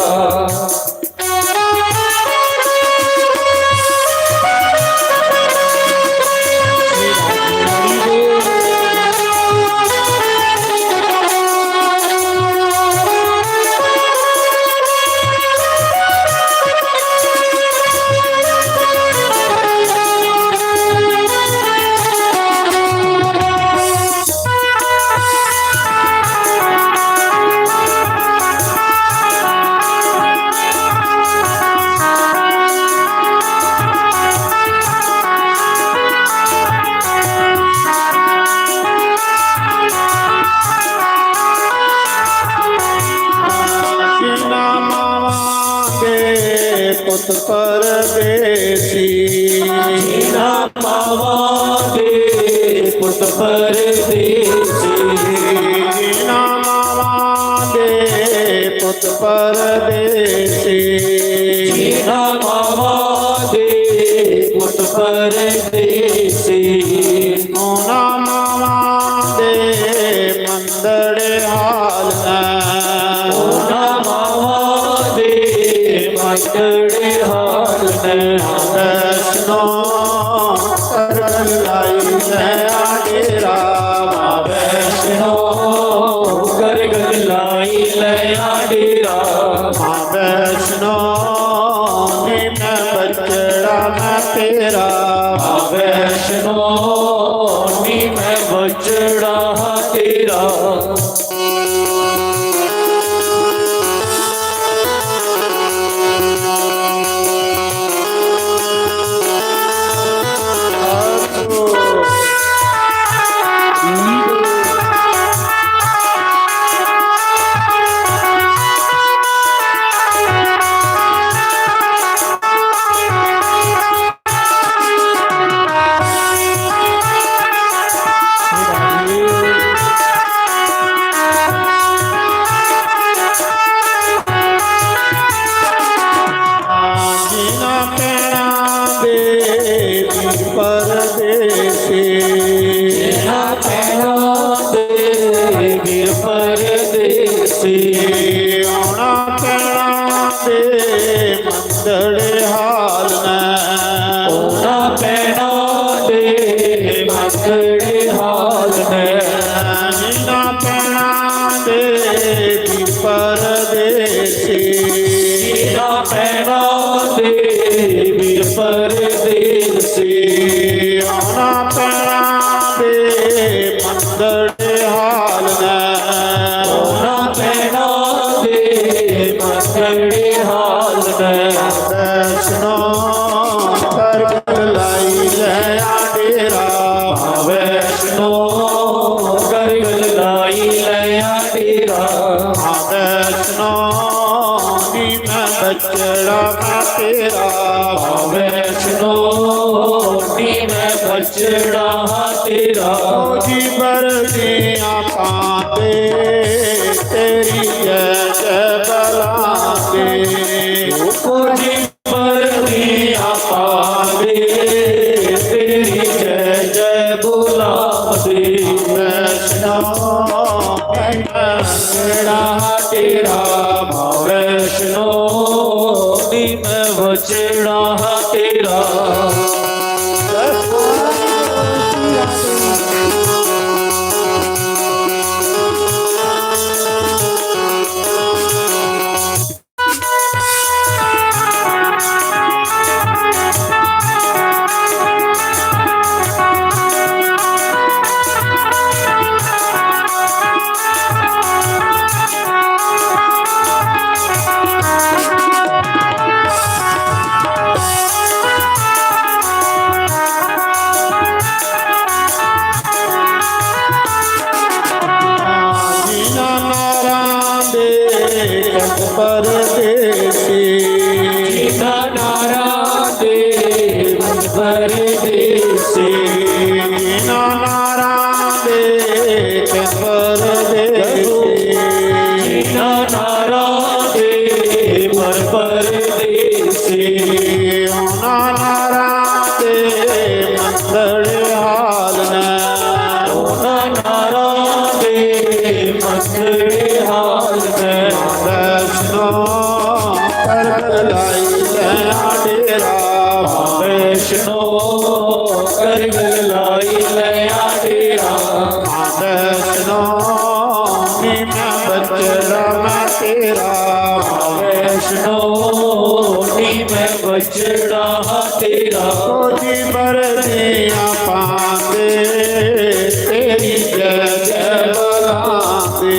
सीना मावा के पुत परदेसी। जीना मावा दे पुत परदेसी। सीना मावा के पुत परदेसी। जीना मावा दे पुत परदेसी। ओना मावा दे मंदड़े हाल है। ओना मावा दे मंदड़े हाल ने। वैष्णो कर गलाई लया डेरा। मां वैष्णो कर गलाई लया डेरा। मां वैष्णो नी मैं बचड़ा मैं तेरा। मां वैष्णो नी मैं बचड़ा तेरा। ਮੰਦੜੇ ਹਾਲ ਨੇ ਉਹਨਾਂ ਭੈਣਾਂ ਦੇ ਮੰਦੜੇ ਹਾਲ ਨੇ ਵੈਸ਼ਨੋ ਕਰ ਲਾਈ ਲੈ ਡੇਰਾ ਵੈਸ਼ਨੋ ਕਰ ਲਾਈ ਲਿਆ ਡੇਰਾ ਵੈਸ਼ਨੋ ਨੀ ਮੈਂ ਬਚੜਾ ਮੈਂ ਤੇਰਾ ਵੈਸ਼ਨੋ ਨੀ ਮੈਂ ਬਚੜਾ ਹਾਂ ਤੇਰਾ ਜੀ ਵਰਦੀਆਂ ਪਾਉਂਦੇ ਤੇਰੀ ਜੈ ਜੈ ਬਲਾਂਦੇ ਕੋਈ ਵਰਦੀਆਂ ਪਾਵੇ ਤੇਰੀ ਜੈ ਜੈ ਬੁਲਾਵੇ ਵੈਸ਼ਨੋ ਜਿਹੜਾ ਤੇਰਾ ਵੈਸ਼ਨੋ ਨੀ ਮੈਂ ਵਚੜਾ ਤੇਰਾ ਪਰਦੇਸੀ ਜੀਨਾ ਨਾਰਾ ਦੇ ਪਰਦੇਸੀ ਨਾਰਾ ਦੇ ਪਰਦੇਸੀ ਜੀਨਾ ਨਾਰਾ ਦੇ ਪਰਦੇਸੀ ਨਾਰਾ ਦੇ ਮੰਦੜੇ ਹਾਲ ਨੇ ਨਾਰਾ ਦੇ ਮੰਦੜੇ ਹਾਲ ਨੇ ਵੈਸ਼ਨੋ ਕਰ ਲਾਈ ਲੈ ਡੇਰਾ ਵੈਸ਼ਨੋ ਕਰ ਲਾਈ ਲਿਆ ਡੇਰਾ ਵੈਸ਼ਨੋ ਨੀ ਮੈਂ ਬਚੜਾ ਮੈਂ ਤੇਰਾ ਵੈਸ਼ਨੋ ਨੀ ਮੈਂ ਬਚੜਾ ਹਾਂ ਤੇਰਾ ਕੋਈ ਵਰਦੀਆਂ ਪਾਉਂਦੇ ਤੇਰੀ ਜੈ ਜੈ ਬਲਾਂਦੇ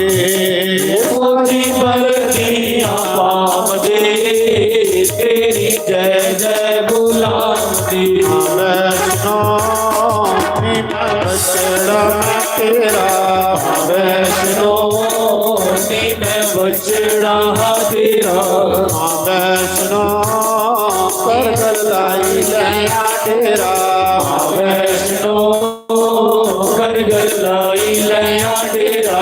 ਕੋਈ ਵਰਦੀਆਂ ਪਾਵਦੇ ਤੇਰੀ ਜੈ ਜੈ ਬੁਲਾਉਂਦੀ ਵੈਸ਼ਨੋ ਨੀ ਮੈਂ ਬਚੜਾ ਮੈਂ ਤੇਰਾ ਵੈਸ਼ਨੋ ਨੀ ਮੈਂ ਬਚੜਾ ਹਾਂ ਤੇਰਾ ਵੈਸ਼ਨੋ ਕਰ ਲਾਈ ਲੈ ਡੇਰਾ ਵੈਸ਼ਨੋ ਕਰ ਲਾਈ ਲਿਆ ਡੇਰਾ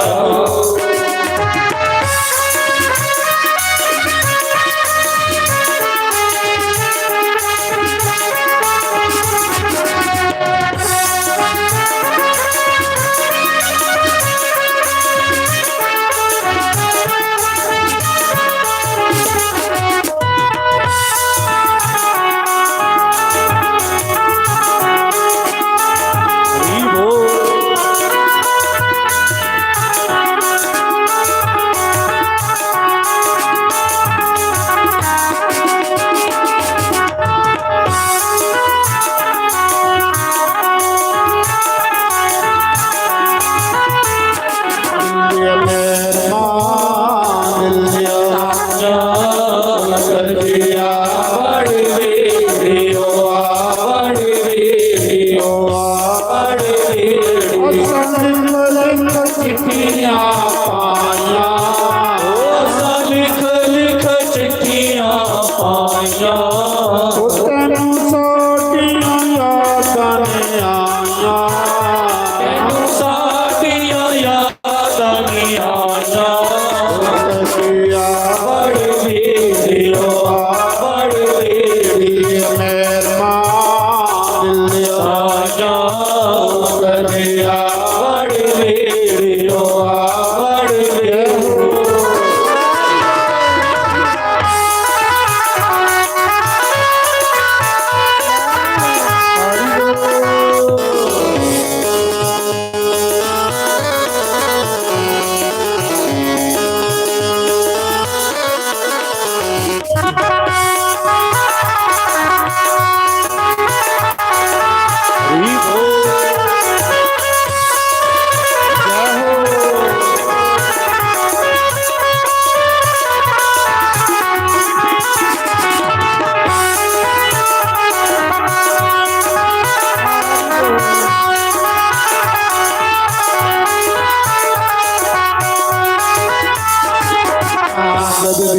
ਆ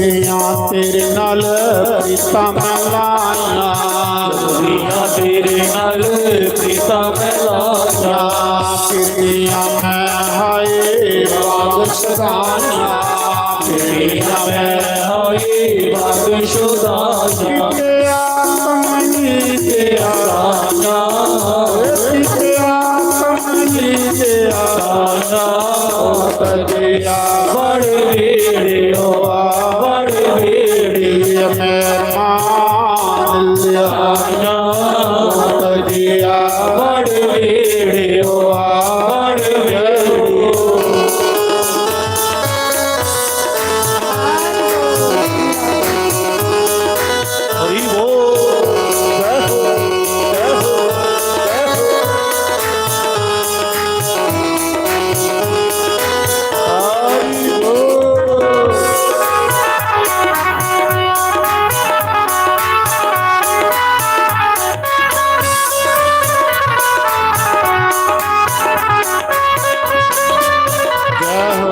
ਜੁਗੀਆਂ ਤੇਰੇ ਨਾਲ ਪ੍ਰੀਤਾਂ ਮੈਂ ਲਾਈਆਂ ਦੁਨੀਆ ਤੇਰੇ ਨਾਲ ਪ੍ਰੀਤਾਂ ਮੈਂ ਲਾਈਆਂ ਕਿਰਨੀਆਂ ਮੈਂ ਹਾਏ ਬਾਗ ਸਦਾਈਆਂ ਕਿਰਨੀਆਂ ਮੈਂ ਹਾਏ ਬਾਗ ਸ਼ੁਦਾਈਆਂ ਕਿਤੇ ਆਤਮਨੀ ਤੇ ਆਇਆ ਕਿਤੇ ਆਤਮਨੀ ਤੇ ਆਇਆ ਕਦਿਆ ਵੜ ਵੇੜਿਓ ਵੜ ਵੇੜੀ ਮਹਿਮਾਨ ਲਿਆ ਕਦਿਆ ਵੜ ਵੇੜਿਓ ਵੜ ਵੇੜੀ ਹਰੀ ਬੋਲ ਜੈ ਹੋ ਜੈ ਹੋ ਜੈ ਹੋ ਹਰੀ ਬੋਲ ਜੈ ਹੋ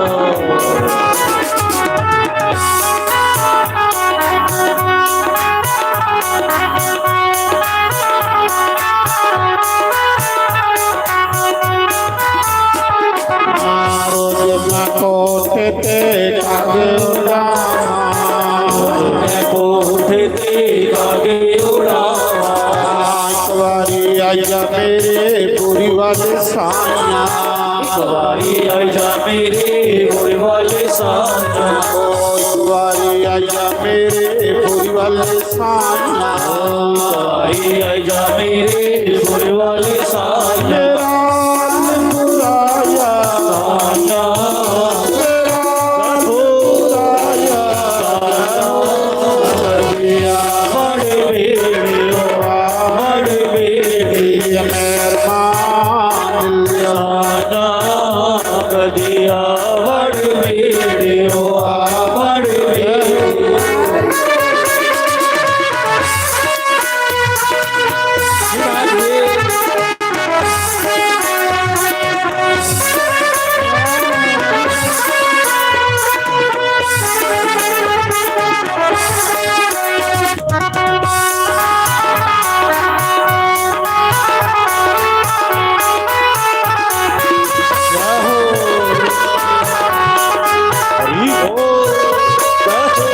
ਰੋਜ਼ ਮੈਂ ਕੋਠੇ ਤੇ ਕਾਗੇ ਉਡਾਵਾਂ ਮੈਂ ਕੋਠੇ ਤੇ ਕਾਗੇ ਉਡਾਵਾਂ ਇੱਕ ਵਾਰੀ ਆਇਆ ਮੇਰੇ ਪੂਰੀ ਵਾਲੇ ਸਾਈਆਂ ਇੱਕ ਵਾਰੀ ਆ ਜਾ ਮੇਰੇ ਹੋਏ ਵਾਲੇ ਸਾਈਆਂ ਇੱਕ ਵਾਰੀ ਆਇਆ ਮੇਰੇ ਪੂਰੀ ਵਾਲੇ ਸਾਈਆਂ ਵਾਰੀ ਆ ਜਾ ਮੇਰੇ ਹੋਏ ਵਾਲੇ ਸਾਈਆਂ ਮੇਰਾ ਮੁਰਾਇਆ ਸਾਈਆਂ ਮੇਰਾ ਮੁਰਾਇਆ ਕਦਿਆ ਵੜ ਵੇੜਿਓ ਵੜ ਵੇੜੀ ਮਹਿਮਾਨ ਲਿਆ ਸਾਈਆਂ ਕਦੀਆ ਵੜ ਵੇੜਿਓ ਵੜ ਵੇੜੀ ਜੈ ਹੋ ਹਰੀ ਬੋਲ ਜੈ ਹੋ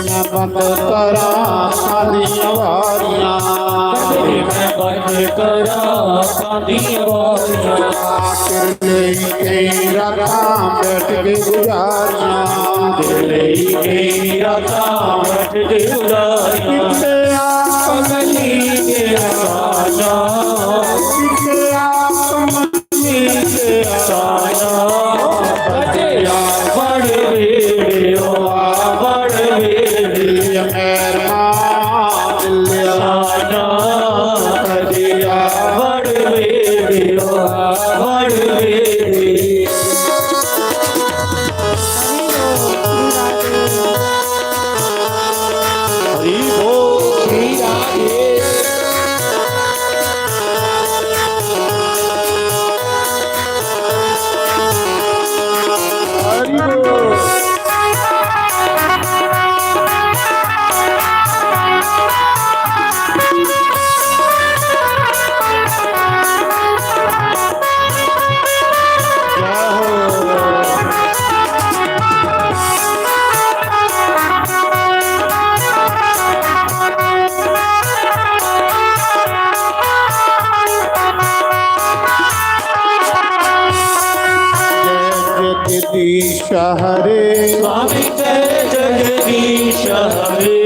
ਮੈਂ ਬੰਦ ਕਰਾਂ ਸਾਡੀਆਂ ਵਾਰੀਆਂ ਕਦੇ ਮੈਂ ਬੰਦ ਕਰਾਂ ਕਾਂਦੀਆਂ ਵਾਰੀਆਂ ਆਖਿਰ ਲਈ ਕਈ ਰਾਤਾਂ ਬੈਠ ਕੇ ਗੁਜ਼ਾਰੀਆਂ ਦਿਲ ਲਈ ਕਈ ਰਾਤਾਂ ਬੈਠ ਕੇ ਉਡਾਰੀਆਂ ਕਿਤੇ ਕਮਲੀ ਕੇ ਆਇਆ ਕਿਤੇ ਆਤਮਨੀ ਤੇ ਸਾਇਆ ਕਟਿਆ ਵੜ ਵੇੜਿਓ ਵੜ ਵੇੜੀ ਮਹਿਰਮਾਨ ਲਿਆ ਸਾਇਆ ਕਟਿਆ ਵੜ ਵੇੜਿਓ ਵੜ ਵੇੜੀ ਹਰੀ ਬੋਲ ਹਰੀ ਰਾਧੇ ਹਰੀ ਬੋਲ ਜੈ ਹੋ ਜੈ ਜਗਦੀਸ਼ ਹਰੇ स्वामी जय जगदीश हरे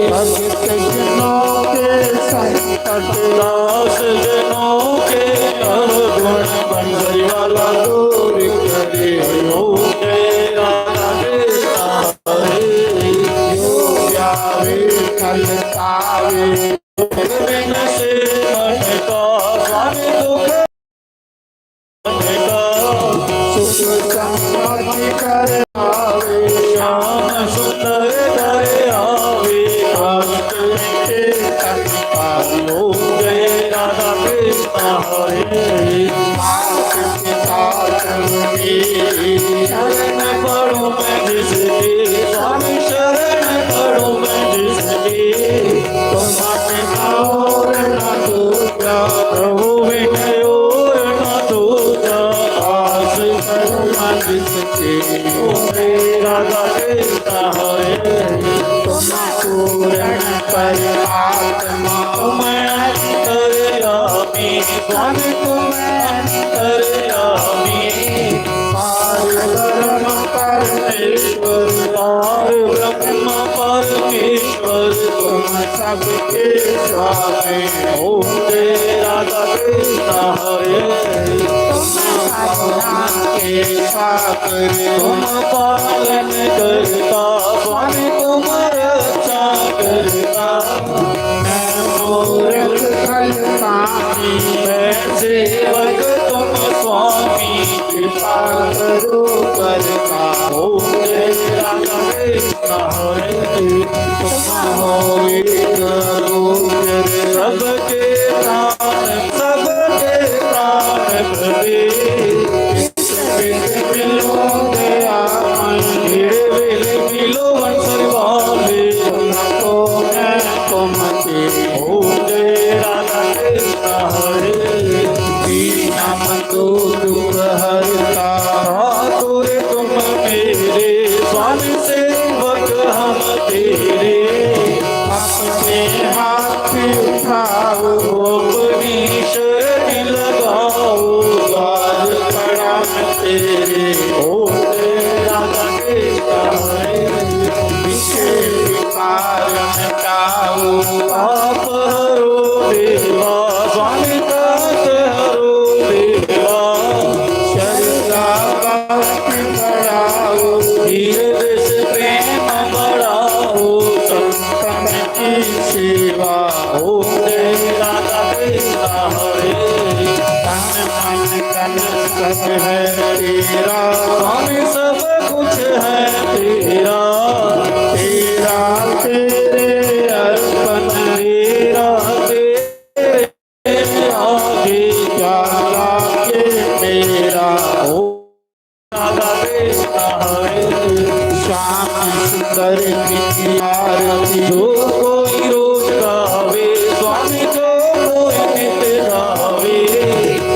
भगत जनों के संकट दास जनों के अवगुण बंधई वाला दूर करे हो जय राधे हरे जो जावे कल आवे बिन से मन का स्वामी दुख मन का सुख समाधि कर आवे श्याम सुंदर शरण पढ़ो मैं जिसके स्वामी शरण पढ़ो मैं जिसके तुम और न दूजा प्रभु विनय और न दूजा आस करूँ मैं जिसके मेरा देता है तुम पूर्ण परमात्मा मैं अंतर्यामी स्वामी तुम अंतर्यामी परब्रह्म परमेश्वर पार ब्रह्म परमेश्वर तुम सबके स्वामी ओम तेरा देता है तुम पालन करता स्वामी तुम रक्षा करता मैं मूर्ख फलदानी मैं सेवक तुम स्वामी कृपा करो करता ओम तेरा देता है तुम हो एक गोचर सबके प्राण प्रभे मिलो दया मिलो वंशर वाले तुम हो तेरा देता है दीना मतो दुख हरता तुरे तुम मेरे स्वामी सेवक हम तेरे अपने हाथ उठाओ अपनी शरण लगाओ द्वार खड़ा तेरे ओ तेरा देता है विषय विकार मिटाओ पाप हरो देवा स्वामी तात हरो देवा शरदा भक्ति बढ़ाओ धीरे देश प्रेम बढ़ाओ संतन की सेवा ओ तेरा देता है तन मन तन सब है तेरा स्वामी सब कुछ है तेरा तेरा तेरे अर्पण तेरा तेरे आगे क्या लागे तेरा ओ दादा देता है श्याम सुंदर की आरती जो कोई रोज गावे स्वामी जो कोई नित गावे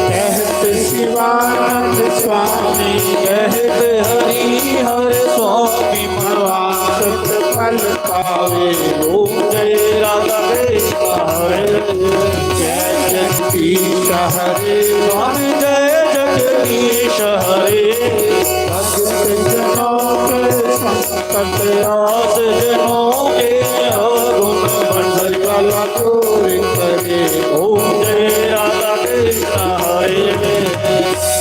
कहत शिवानंद स्वामी कहत हरि हर स्वामी मनवासत फल पावे ओम जय राधा देता है जय जगदीश हरे स्वामी जय जगदीश हरे भगत जनों के संकट आस जनों के अवगुण मंडल कला तोड़ करे ओम जय राधा देता है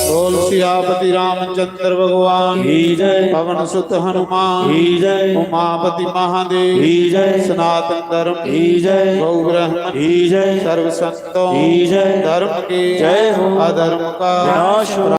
बोल सियापति रामचंद्र भगवान की जय पवन सुत हनुमान की जय उमापति महादेव की जय सनातन धर्म की जय गौ ब्रह्म की जय सर्व संतों की जय धर्म के जय हो अधर्म का विनाश हो।